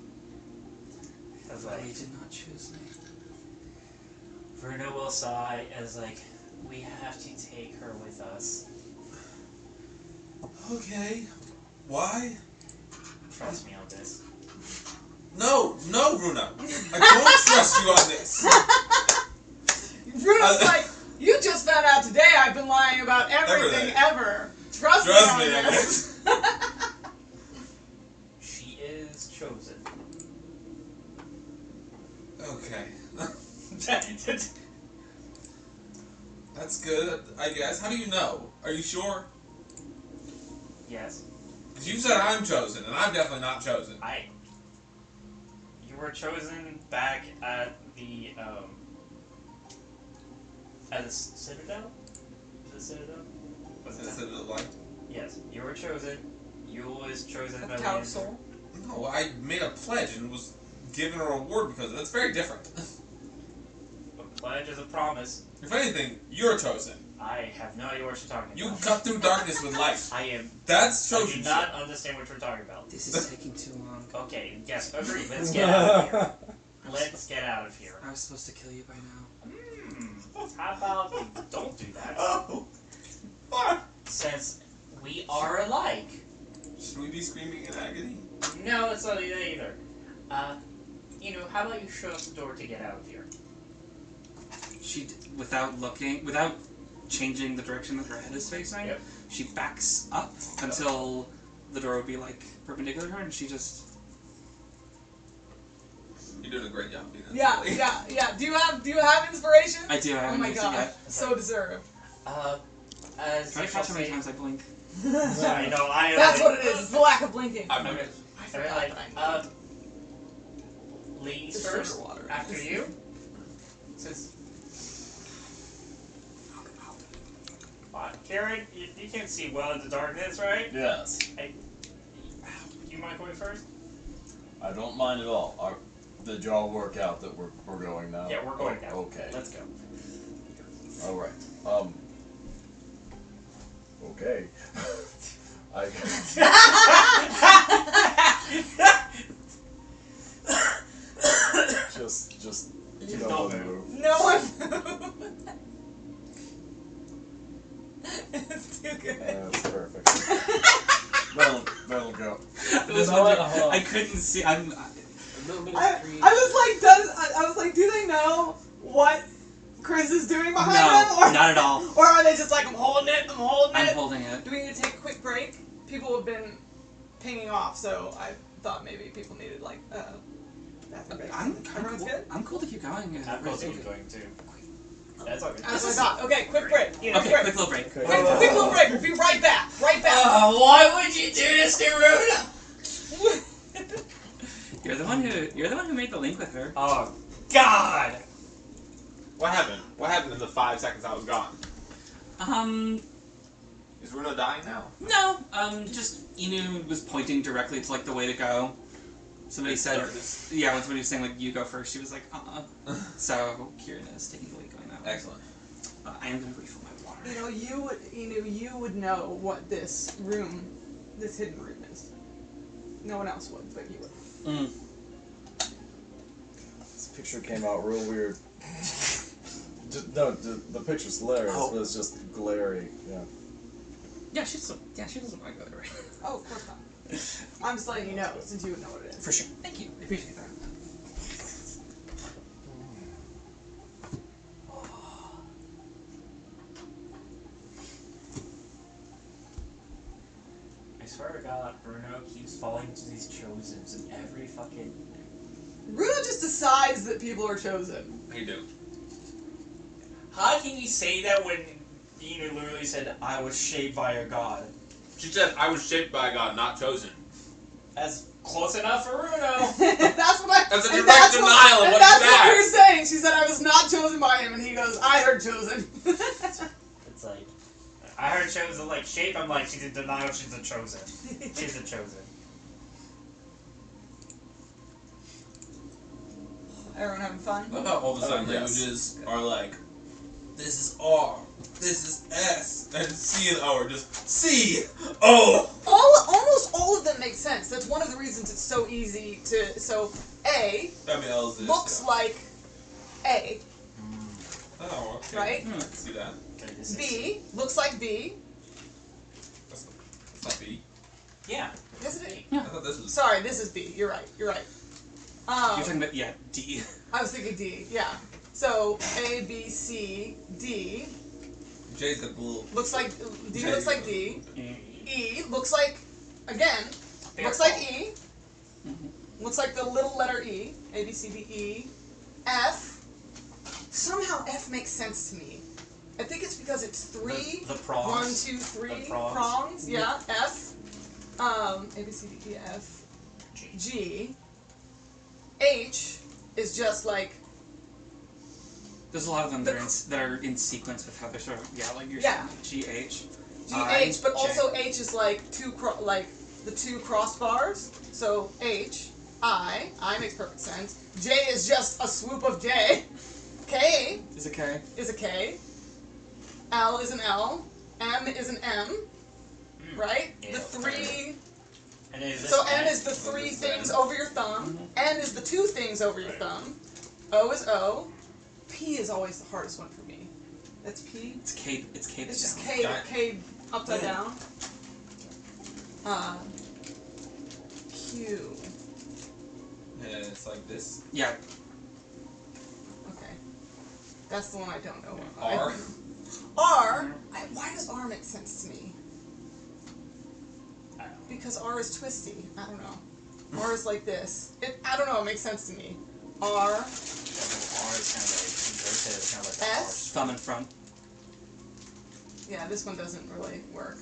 Cause Vali like did not choose me. Bruno will sigh as like, we have to take her with us. Okay. Why? Trust me on this. No, Bruno. I don't trust you on this. Bruno's like, you just found out today I've been lying about everything Everything. ever. Trust me Trust on me on this. She is chosen. Okay. That's good, I guess. How do you know? Are you sure? Yes. Because you said I'm chosen, and I'm definitely not chosen. You were chosen back at the Citadel? Was it Citadel? Was it Is it Temple? like? Yes, you were chosen. You was chosen by the Tower Emperor. Soul. No, I made a pledge and was given a reward because of it. That's very different. A pledge is a promise. If anything, you're chosen. I have no idea what you're talking You about. cut through darkness with light. I am. That's I do chosen. not understand what you're talking about. This is taking too long. Okay, yes, agree. Let's get out of here. Let's get out of here. I was supposed to kill you by now. How about we don't do that? Oh. What? Since we are alike. Should we be screaming in agony? No, it's not that either. How about you show us the door to get out of here? She, without looking, without changing the direction that her head is facing, Yep. she backs up until the door would be like perpendicular to her, and she just. You're doing a great job being Yeah. Do you have inspiration? I do. I Oh haven't my used it god, yet. so deserved. As Try you to shall catch how many say- times I blink. I know. I That's what it is. It's the lack of blinking. I've noticed. I They're forgot like, that I need ladies the first. sugar water. After you. Since. Karen, you can't see well in the darkness, right? Yes. Hey, you mind going first? I don't mind at all. Did y'all work out that we're going now? Yeah, we're going now. Okay. Let's go. All right. Okay. just no one move. No one. It's too good. That's perfect. That'll go. I couldn't see. I was like, do they know what Chris is doing behind them? No, not at all. Or are they just like, I'm holding it, I'm holding it? I'm holding it. Do we need to take a quick break? People have been pinging off, so I thought maybe people needed like bathroom break. Everyone's good? I'm cool to keep going. I'm cool to keep going too. That's all good. That's what I thought. Okay, quick break. Okay, quick little break. Quick little break. We'll be right back. Right back. Why would you do this to Runa? You're the one who made the link with her. Oh, God! What happened? What happened in the 5 seconds I was gone? Is Runa dying now? No. Just Inu was pointing directly to like the way to go. Somebody said, yeah, when somebody was saying like you go first, she was like, So Kieran is taking the lead going that way. Excellent. I am gonna refill my water. You would know what this hidden room is. No one else would, but you would. This picture came out real weird. The picture's hilarious, but it's just glary. Yeah. Yeah, she doesn't want to go there. Oh, of course not. I'm just letting you know, since you would know what it is. For sure. Thank you. I appreciate that. I swear to God, Bruno keeps falling to these chosens in every fucking... Bruno just decides that people are chosen. He do. How can you say that when Inu literally said, I was shaped by a god? She said, I was shaped by a god, not chosen. That's close enough for Bruno. That's a direct denial of what that's you what said. you're saying. She said I was not chosen by him, and he goes, I heard chosen. It's like, I heard chosen like shape. I'm like, she's in denial. She's a chosen. She's a chosen. Everyone having fun? I love how all the sign languages are like, this is R, this is S, and C and O are just C, O. Almost all of them make sense. That's one of the reasons it's so easy to. So A looks like A. Oh, okay. Right? I can see that. B looks like B. That's not B. Yeah. Isn't it? I thought this was. Sorry, this is B. You're right. You're right. You're talking about D. I was thinking D. Yeah. So A, B, C, D. J's got the little. Looks like D. Looks like D. E looks like looks like E. Looks like the little letter E. A, B, C, D, E. F. Somehow F makes sense to me. I think it's because it's three. The prongs. 1, 2, 3 The prongs. prongs. Yeah. F. A, B, C, D, E, F. G. H is just like. There's a lot of them that are in sequence with how they're sort of like you're saying GH. GH, but also H is like the two crossbars. So H, I makes perfect sense. J is just a swoop of J. K is a K. Is a K. L is an L. M is an M. Right? Yeah, the three. So N is the three things over your thumb. N is the two things over your thumb. O is O. P is always the hardest one for me. That's P. It's K. It's K. It's just down. K upside down. Q. Yeah, it's like this. Yeah. Okay. That's the one I don't know. R. R. Why does R make sense to me? Because R is twisty. I don't know. R is like this. I don't know. It makes sense to me. R. R is kind of like inverted. It's kind of like S. Thumb in front. Yeah, this one doesn't really work,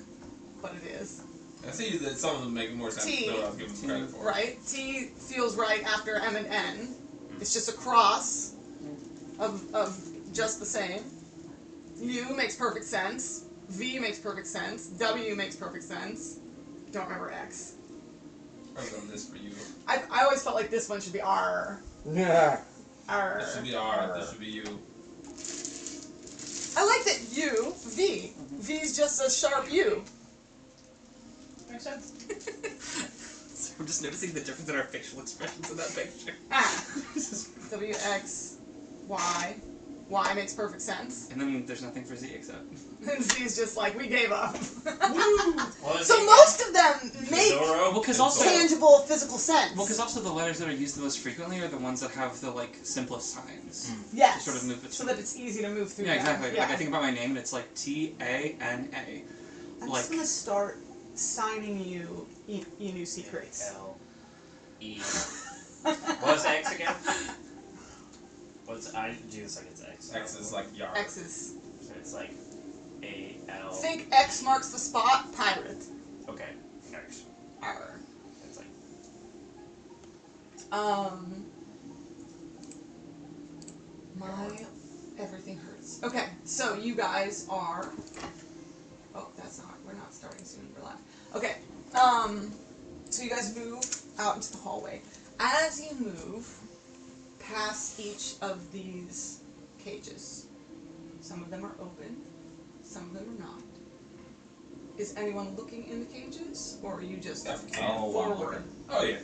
but it is. I see that some of them make more sense T. than what I was giving them credit for. Right. T feels right after M and N. It's just a cross of just the same. U makes perfect sense. V makes perfect sense. W makes perfect sense. Don't remember X. I've done this for you. I always felt like this one should be R. Yeah. R. This should be R. This should be you. I like that you, V. V's just a sharp U. Makes sense. So I'm just noticing the difference in our facial expressions in that picture. Ah. W, X, Y. Y makes perfect sense. And then there's nothing for Z except. And Z's just like, we gave up. Well, So most of them make Well, because also tangible physical sense. Well, because also the letters that are used the most frequently are the ones that have the like simplest signs. Yes. To sort of move between. So that it's easy to move through. Yeah, them. exactly. Yeah. Like I think about my name and it's like T-A-N-A. I'm Like just gonna start signing you new secrets. L-E. What's X again? What's I do this like it's X. X is like yar. X's. So it's like A-L. Think X marks the spot, pirate. Okay. X. R. It's like My everything hurts. Okay, so you guys are. Oh, that's not. We're not starting soon. We're live. Okay. So you guys move out into the hallway. As you move past each of these cages, some of them are open, some of them are not. Is anyone looking in the cages, or are you just forward? Oh yeah.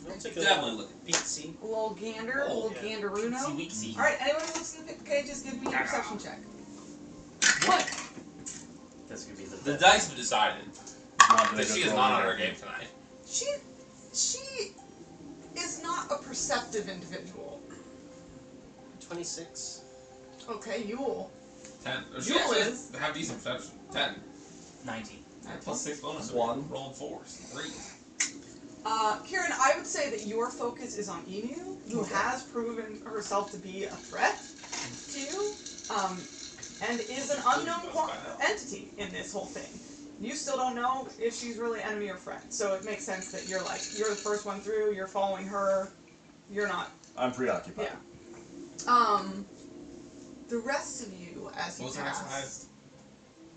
I'll take a Definitely little looking. beatsy. A little gander, a little yeah. ganderuno. Weeksy. Alright, anyone who looks in the cages, give me a perception check. What? That's gonna be The dice have decided that she is not on her game tonight. She is not a perceptive individual. 26. Okay, Yule. 10. She Yule actually is. have decent perception. 10. 19. Plus 6 bonus. 1. Rolled 4s. 3. Kieran, I would say that your focus is on Emu, who has proven herself to be a threat to you, and is an unknown entity in this whole thing. You still don't know if she's really enemy or friend, so it makes sense that you're the first one through, you're following her, you're not. I'm preoccupied. Yeah. The rest of you, as you What was her next pass, highest?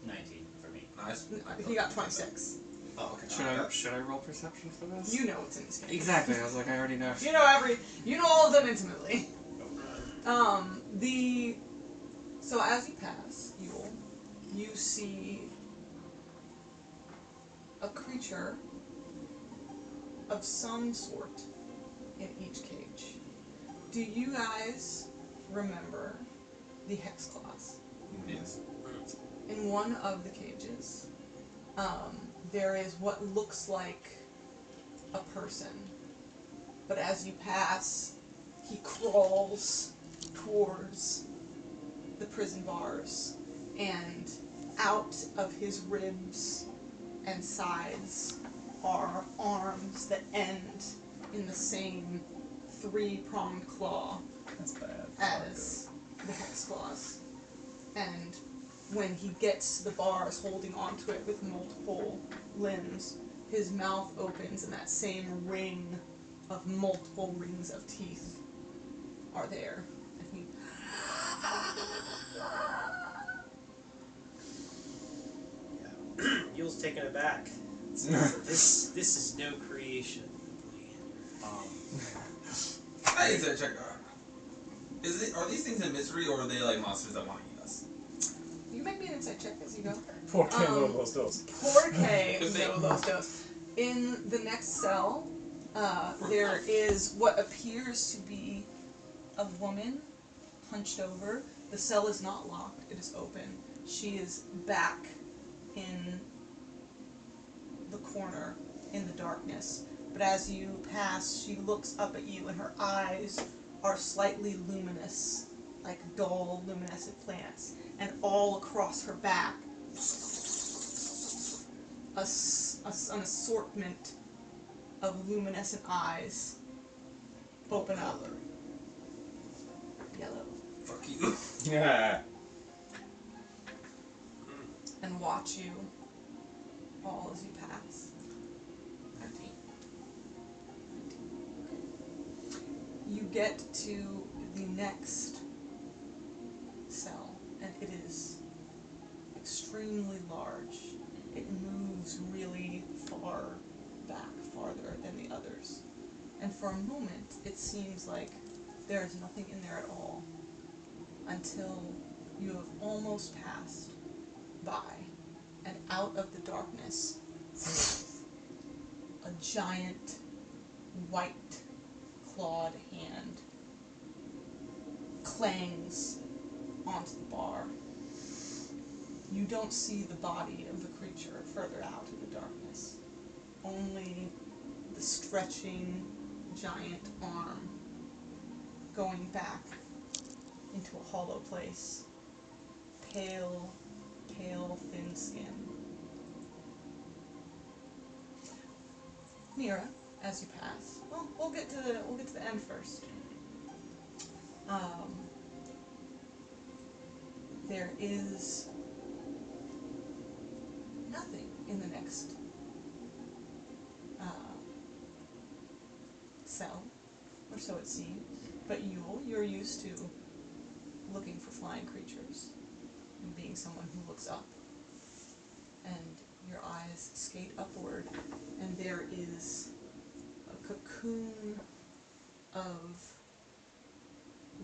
19 for me. Nice. he got 26. Oh, okay. Should I roll perception for this? You know what's in this game. Exactly. I was like, I already know. You know all of them intimately. So as you pass, you see a creature of some sort in each cage. Do you guys remember the hex claws? Yes. In one of the cages, there is what looks like a person, but as you pass, he crawls towards the prison bars, and out of his ribs and sides are arms that end in the same three-pronged claw That's bad. as the hex claws. And when he gets to the bars holding onto it with multiple limbs, his mouth opens and that same ring of multiple rings of teeth are there. And he Yule's taken aback. This is no creation. I need to check. Are these things a mystery, or are they like monsters that want to eat us? You can make me an insight check as you go. 4K little those dos. 4K no los dos. In the next cell, there is what appears to be a woman hunched over. The cell is not locked, it is open. She is back in the corner in the darkness. But as you pass, she looks up at you and her eyes are slightly luminous, like dull luminescent plants. And all across her back, an assortment of luminescent eyes open up. Yellow. Fuck you. Yeah. And watch you all as you pass. 13. You get to the next cell, and it is extremely large. It moves really far back, farther than the creatures. And for a moment, it seems like there is nothing in there at all, until you have almost passed by, and out of the darkness, a giant white clawed hand clangs onto the bar. You don't see the body of the creature further out in the darkness, only the stretching giant arm going back into a hollow place. Pale, thin skin. Mira, as you pass, well, we'll get to the end first. There is nothing in the next cell, or so it seems. But you're used to looking for flying creatures and being someone who looks up. And your eyes skate upward, and there is a cocoon of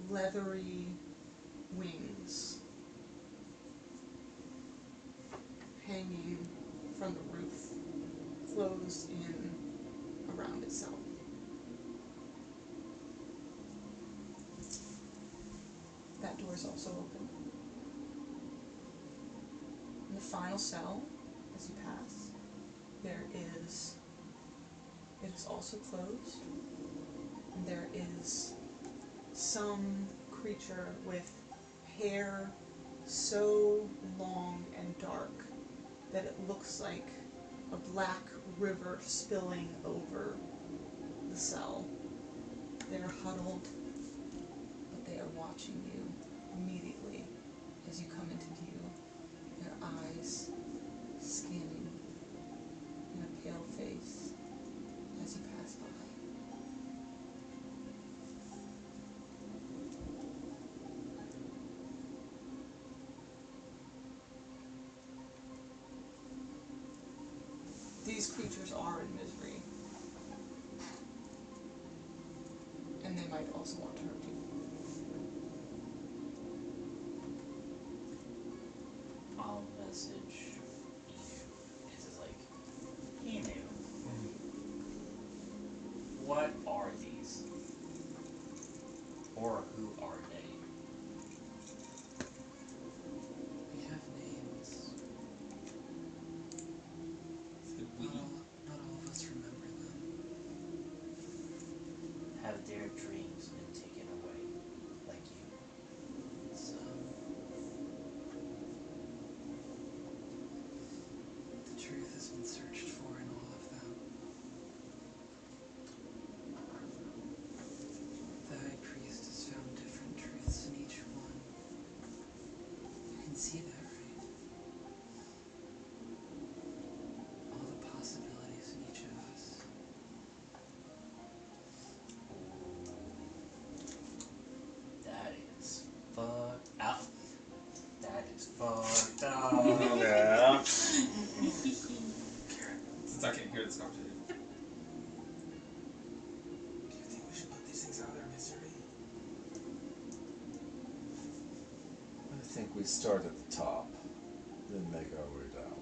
leathery wings hanging from the roof, closed in around itself. That door is also open. In the final cell, as you pass, it is also closed, and there is some creature with hair so long and dark that it looks like a black river spilling over the cell. They are huddled, but they are watching you immediately as you come into view, their eyes scanning in a pale face as you pass by. These creatures are in misery, and they might also want to hurt you. I'll message you. This is like, he knew. What are these? Or who are they? We have names. We Not all of us remember them. Have their dreams been taken away, like you? Some. The truth has been searched for in all of them. The High Priest has found different truths in each one. You can see that, right? All the possibilities in each of us. That is fucked up. That is fucked up. Yeah. Since I can't hear this conversation. Do you think we should put these things out of their misery? I think we start at the top, then make our way down.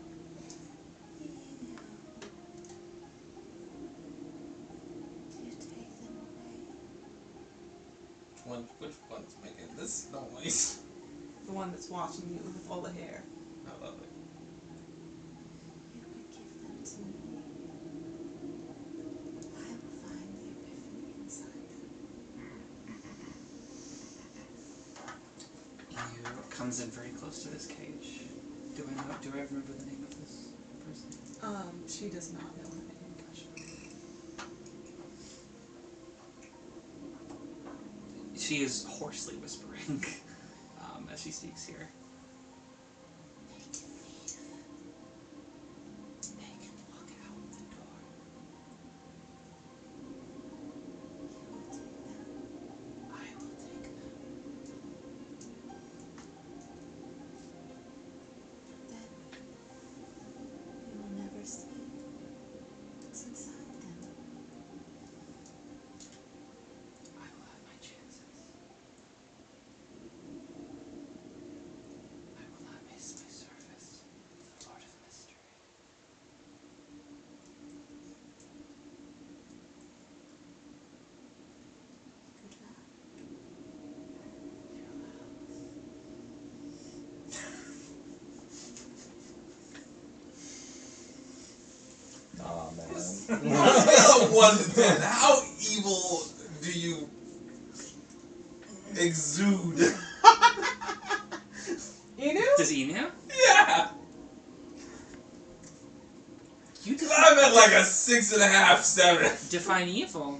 Which one's making this noise? The one that's watching you with all the hair. I love it. You could give them to me. I will find the epiphany inside them. He comes in very close to this cage. Do I remember the name of this person? She does not know her name. She is hoarsely whispering as she speaks here. They can walk out the door. You will take them. I will take them. Then you will never see what's inside them. On a scale of 1 to 10, how evil do you exude? Inu? Does Inu? Yeah! I'm at like a 6.5, 7. Define evil.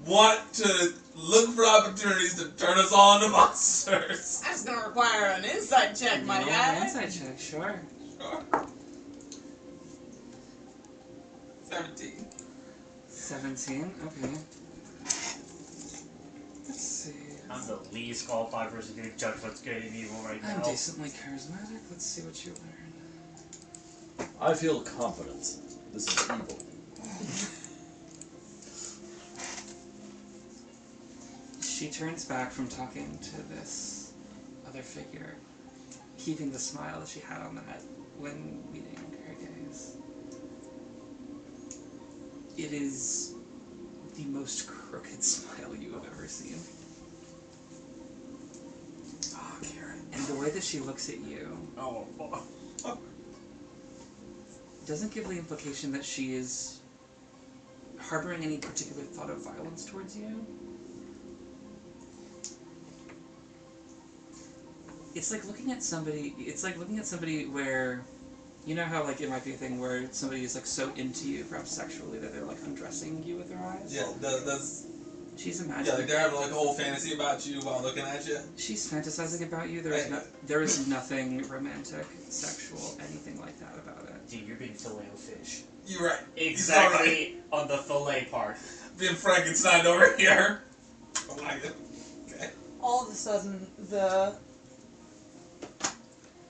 Want to look for opportunities to turn us all into monsters. That's gonna require an insight check, my guy. Insight check, sure. Sure. 17. 17, okay. Let's see. I'm the least qualified person to judge what's good and evil right now. I'm decently charismatic. Let's see what you learn. I feel confident. This is evil. She turns back from talking to this other figure, keeping the smile that she had on that when meeting her gaze. It is the most crooked smile you have ever seen. Oh, Karen. And the way that she looks at you doesn't give the implication that she is harboring any particular thought of violence towards you. It's like looking at somebody where, you know how like it might be a thing where somebody is like so into you, perhaps sexually, that they're like undressing you with their eyes? Yeah, that's... She's Yeah, imagining. like they're having like a whole fantasy about you while looking at you. She's fantasizing about you. There is nothing romantic, sexual, anything like that about it. Dude, you're being filet-o-fish. You're right. Exactly on the fillet part. Being Frankenstein over here. Oh my god. Okay. All of a sudden, the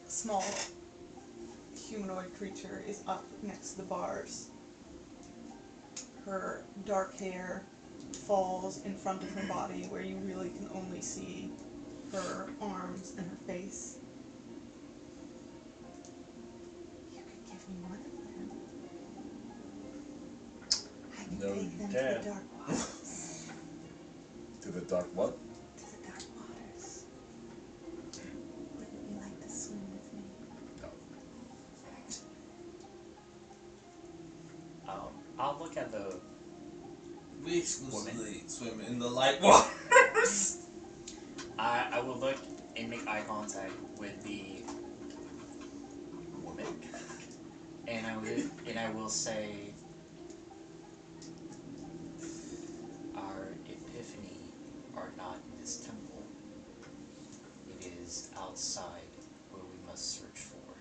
small humanoid creature is up next to the bars. Her dark hair falls in front of her body where you really can only see her arms and her face. You could give me one of them. I can No, take you them to can't. the dark waters. To the dark what? To the dark waters. Wouldn't you like to swim with me? I'll look at the... We exclusively swim in the light waters. I will look and make eye contact with the woman, and I will say, our epiphany are not in this temple. It is outside where we must search for.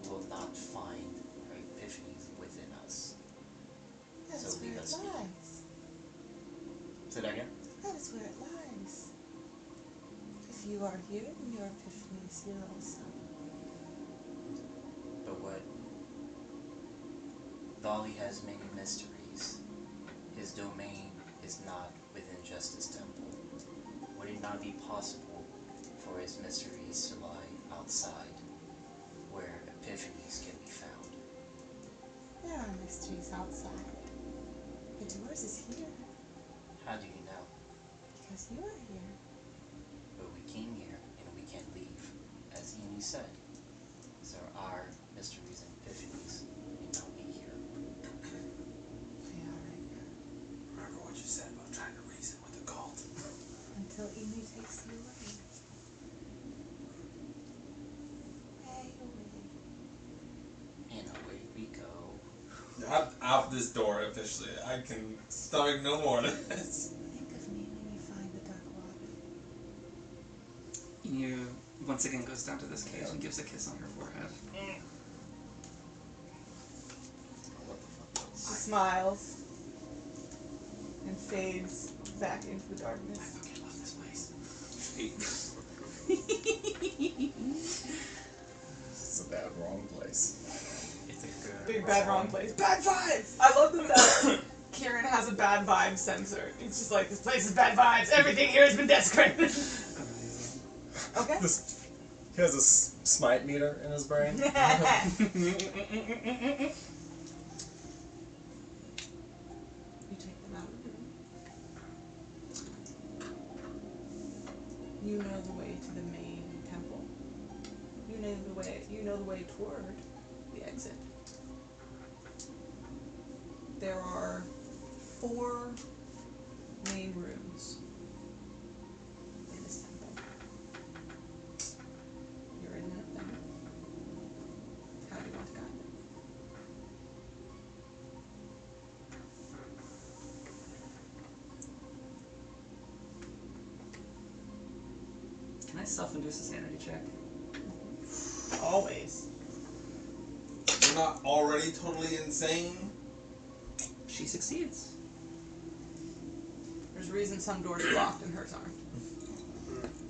You will not find our epiphanies within us. That's So leave where it us be. lies. Say that again? That is where it lies. If you are here, then your epiphany is here also. But what? Vali has many mysteries. His domain is not within just his temple. Would it not be possible for his mysteries to lie outside, where epiphanies can be found? There are mysteries outside. But yours is here. How do you know? Because you are here. But we came here and we can't leave. As Emu said, these are our mysteries and epiphanies, and not be here. They are right now. Remember what you said about trying to reason with the cult. Until Emu takes you away. Way away. And away we go. I'm out this door officially. I can stomach no more of this. Think of me when you find the dark water. You once again goes down to this cage and gives a kiss on her forehead. She smiles and fades back into the darkness. I fucking love this place. It's a bad wrong place. It's a good Big bad wrong place. Bad vibes! I love that Kieran has a bad vibe sensor. It's just like, this place is bad vibes. Everything here has been desecrated. Okay. He has a smite meter in his brain. You take them out of the room. You know the way to the main temple. You know the way toward the exit. there are 4 main rooms in this temple. You're in one of them. How do you want to guide them? Can I self-induce a sanity check? Always. You're not already totally insane. She succeeds. There's a reason some doors are locked and hers aren't.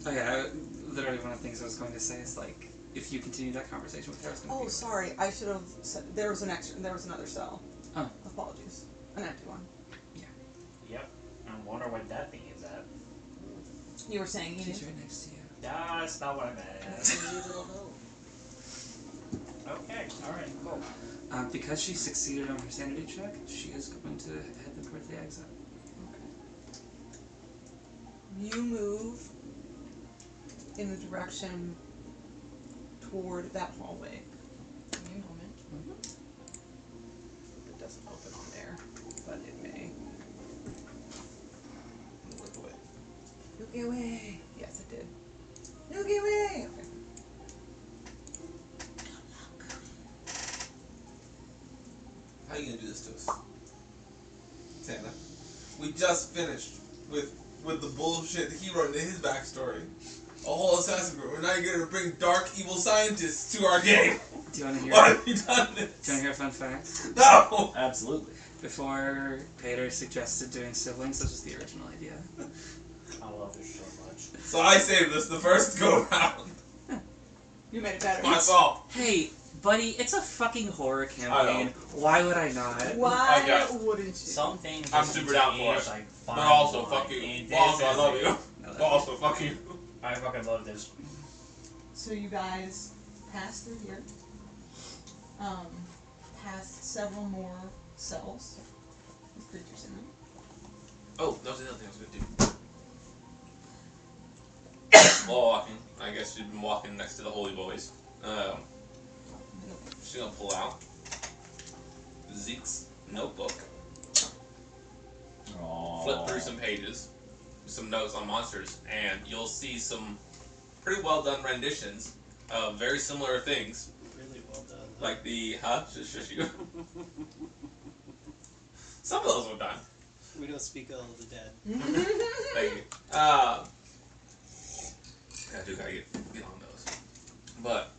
Oh yeah, literally one of the things I was going to say is like, if you continue that conversation with her, it's going to Oh, be... sorry. I should have said there was another cell. Oh. Apologies. An empty one. Yep. I wonder what that thing is at. You were saying you She's right next to you. That's not what I meant. Okay, alright, cool. Because she succeeded on her sanity check, she is going to head them towards the exit. You move in the direction toward that hallway. Give me a moment. It doesn't open on there, but it may. Look away. Look away. Yes, it did. Look away. Okay. How are you gonna do this to us? Santa. We just finished with the bullshit that he wrote into his backstory. A whole assassin group. And now you're gonna bring dark, evil scientists to our game. Do you want to hear? Why have you done this? Do you want to hear a fun fact? No! Absolutely. Before Pater suggested doing siblings, this was the original idea. I love this so much. So I saved this the first go round. You made it better. My fault. Hey, buddy, it's a fucking horror I campaign. know. Why would I not? Why I guess. wouldn't you? Some things I'm just super need down to for age it. like But fine also, wine, fuck you. and But also, I this love is- you. But also, fuck you. I fucking love this. So you guys pass through here, past several more cells with creatures in them. Oh, that was the other thing I was gonna do. While walking, I guess she'd been walking next to the Holy Boys. She's gonna pull out Zeke's notebook, flip through some pages, some notes on monsters, and you'll see some pretty well done renditions of very similar things. Really well done. Like the shush you. Some of those were done. We don't speak ill of the dead. Thank you. I do gotta get on those. But,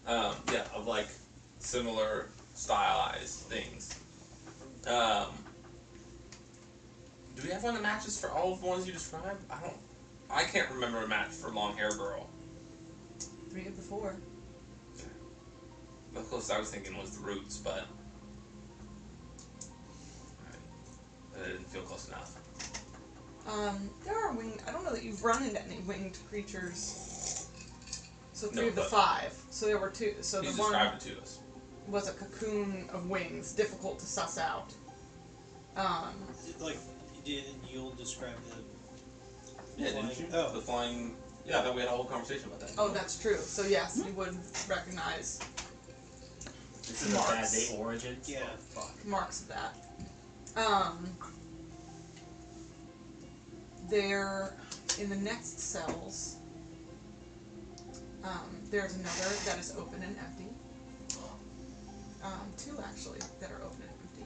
yeah, of like similar stylized things. Do we have one that matches for all of the ones you described? I can't remember a match for Long Hair Girl. 3 of the 4. The closest I was thinking was the Roots, but that didn't feel close enough. There are winged. I don't know that you've run into any winged creatures. So 3 No, of the but 5. So there were 2. So He's the one described it to us. was a cocoon of wings, difficult to suss out. Like, didn't you'll describe the Yeah, flying? didn't you? Oh. The flying. Yeah, I thought we had a whole conversation about that. Oh, that's true. So yes, you would recognize This is a bad day origin. Yeah. Fuck. marks of that. There, in the next cells, there's another that is open and empty. 2 actually that are open and empty.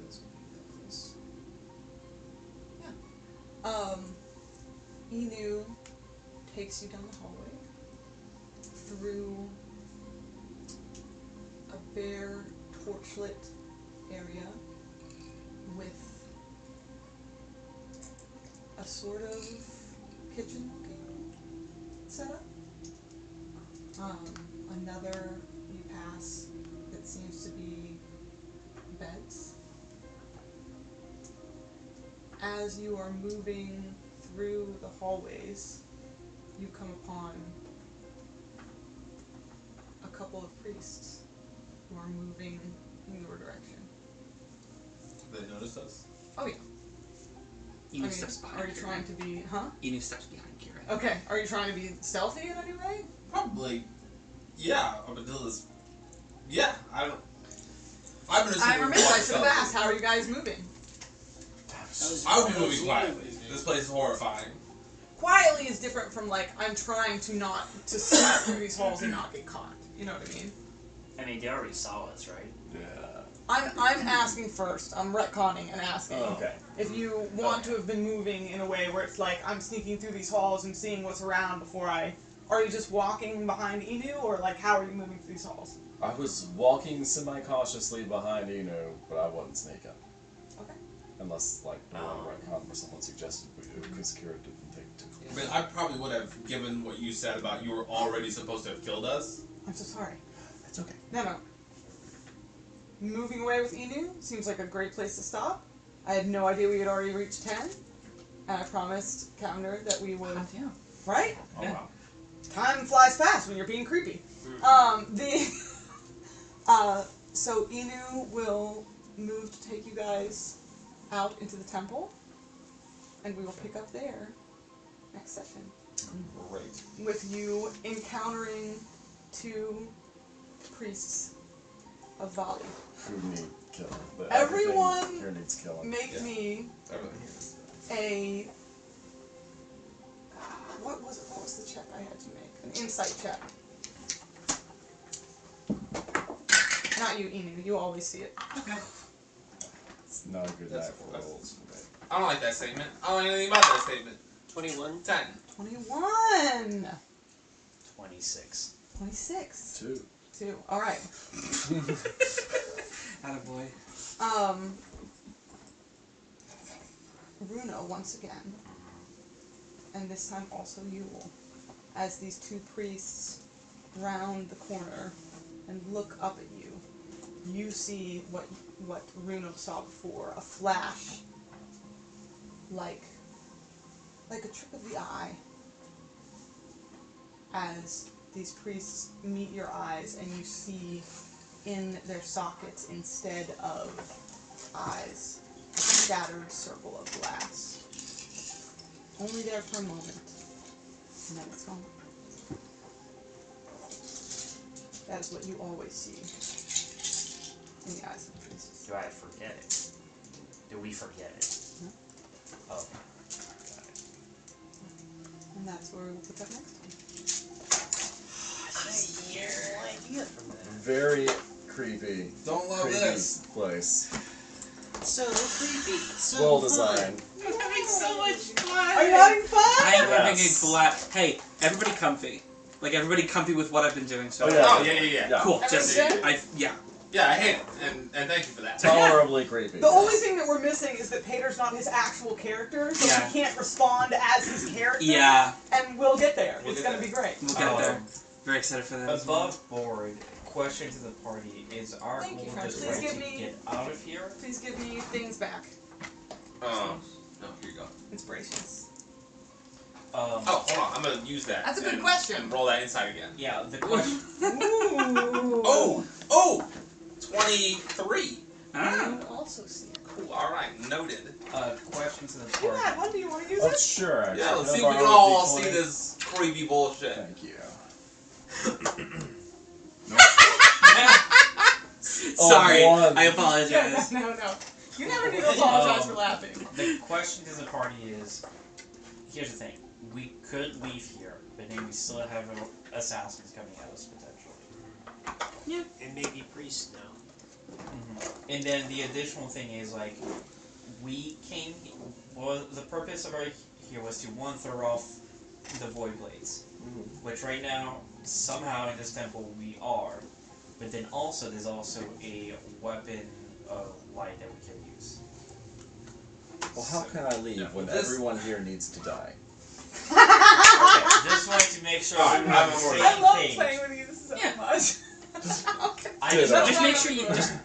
Those would be those. Yeah. Inu takes you down the hallway through a bare torchlit area with a sort of kitchen looking setup. Another you pass that seems to be beds. As you are moving through the hallways, you come upon a couple of priests who are moving in your direction. They noticed us? Oh yeah. Inu steps behind. Are you trying to be, huh? Inu steps behind Kira. Okay. Are you trying to be stealthy in any way? Probably. Yeah, up until this. Yeah, I don't. I've been I assuming remember I walking should have stealthy. asked, how are you guys moving? I would be moving quietly. This place is horrifying. Quietly is different from like, I'm trying to not to sneak through these halls and not get caught. You know what I mean? I mean, they already saw us, right? Yeah. I'm asking first. I'm retconning and asking. Oh, okay. If you want to have been moving in a way where it's like I'm sneaking through these halls and seeing what's around before I. Are you just walking behind Inu, or like how are you moving through these halls? I was walking semi-cautiously behind Inu, but I wasn't sneaking. Okay. Unless, like, the one retcon where someone suggested we do, because Kira didn't take too. I mean, I probably would have, given what you said about you were already supposed to have killed us. I'm so sorry. It's okay. No. Moving away with Inu seems like a great place to stop. I had no idea we had already reached 10, and I promised Calendar that we would. Yeah. Right? Oh wow. Time flies fast when you're being creepy. So Inu will move to take you guys out into the temple, and we will pick up there next session. Great. With you encountering 2 priests of Vali. Who need killing. But Everyone everything here needs killing. Make me Everything here is. a. What was the check I had to make? An insight check. Not you, Inu. You always see it. Okay. It's not a good night for rolls. I don't like that statement. I don't like anything about that statement. 21? 10. 21. 26. 26. 2. All right. Attaboy. Runo once again, and this time also Yule, as these 2 priests round the corner and look up at you. You see what Runo saw before, a flash, like a trick of the eye, as these priests meet your eyes and you see in their sockets, instead of eyes, a shattered circle of glass. Only there for a moment, and then it's gone. That is what you always see in the eyes of the priests. Do I forget it? Do we forget it? No. Oh. And that's where we will pick up next time. Idea from that. Very creepy. Don't love creepy this. place. So creepy. So Well fun. designed. I'm having so much fun. Are you having fun? I am having Yes. a blast. Hey, everybody comfy. Like, everybody comfy with what I've been doing so Oh, far. yeah. Oh, yeah. Cool. Just, Everybody yeah. Yeah, I hate it. And thank you for that. Tolerably creepy. The only thing that we're missing is that Pater's not his actual character, so Yeah. he can't respond as his character. Yeah. And we'll get there. We'll It's get going to be great. We'll get there. Very excited for that. as well. Above board, question to the party, is our Thank you, goal French. just Please right give to me- get out of here? Please give me things back. No, here you go. Inspirations. Oh, hold on. I'm going to use that. That's a good and- question. And roll that inside again. Yeah, the question. Ooh. Oh! 23. Ah. You also see it. Cool. All right. Noted. Question to the You party. had one. Do you want to use Oh, it? sure. Actually. Yeah, let's Can I see if we can borrow all a D20? see this creepy bullshit. Thank you. Sorry. Oh, one. I apologize. No. You never need to apologize for laughing. The question to the party is, here's the thing, we could leave here, but then we still have assassins coming at us potentially. And maybe priests now. And then the additional thing is, like, we came, well, the purpose of our here was to, one, throw off the void blades, which right now, somehow in this temple we are, but then also there's also a weapon of light that we can use. Well, how can I leave when This- everyone here needs to die? Okay, just wanted to make sure Alright, we were on the I'm same worried. I love page. playing with you so Yeah. much. I Ditto. just, Just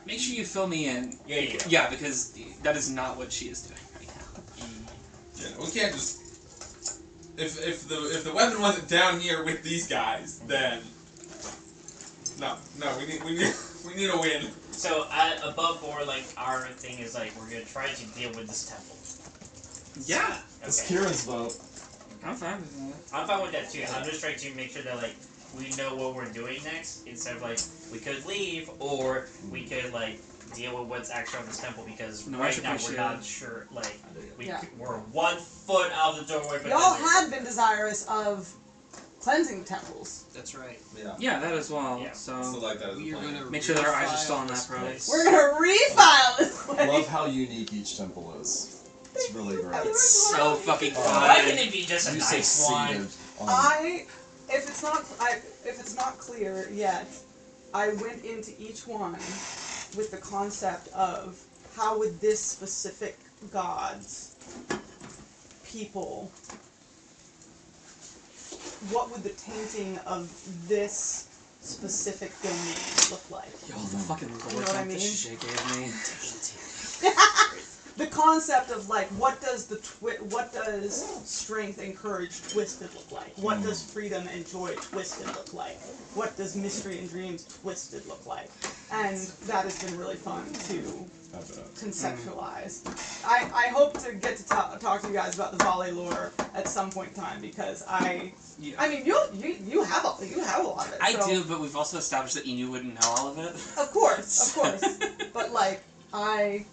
make sure you fill me in. yeah. Yeah, because that is not what she is doing right now. Yeah, we can't just. If the weapon wasn't down here with these guys, then no, we need a win. So above board, like our thing is like we're gonna try to deal with this temple. Yeah, It's Okay. Kieran's vote. I'm fine with that. I'm fine with that too. I'm just trying to make sure that like we know what we're doing next instead of like we could leave or we could like deal with what's actually on this temple because No, I right now we're appreciate not it. sure like Yeah. we're 1 foot out of the doorway. But Y'all then- had been desirous of cleansing the temples. That's right. Yeah. Yeah, that as well. Yeah. So like that as We a are plan. gonna make sure that our eyes are refile still on this that, bro. place. We're gonna refile this place. Love how unique each temple is. It's really great. It's so fucking Why fun. can it be just a You nice one? succeeded on If it's not clear yet, I went into each one with the concept of how would this specific god's people, what would the tainting of this specific domain look like? Yo, the fucking You lore know what I jump that mean? shit gave me. The concept of like what does strength and courage twisted look like? What does freedom and joy twisted look like? What does mystery and dreams twisted look like? And that has been really fun to conceptualize. I hope to get to talk to you guys about the Vali lore at some point in time because I mean you have a lot of it. I so, do, but we've also established that Inu wouldn't know all of it. Of course. But like I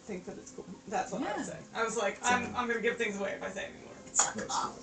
think that it's cool. That's what I would say. I was like, I'm gonna give things away if I say anymore. That's cool.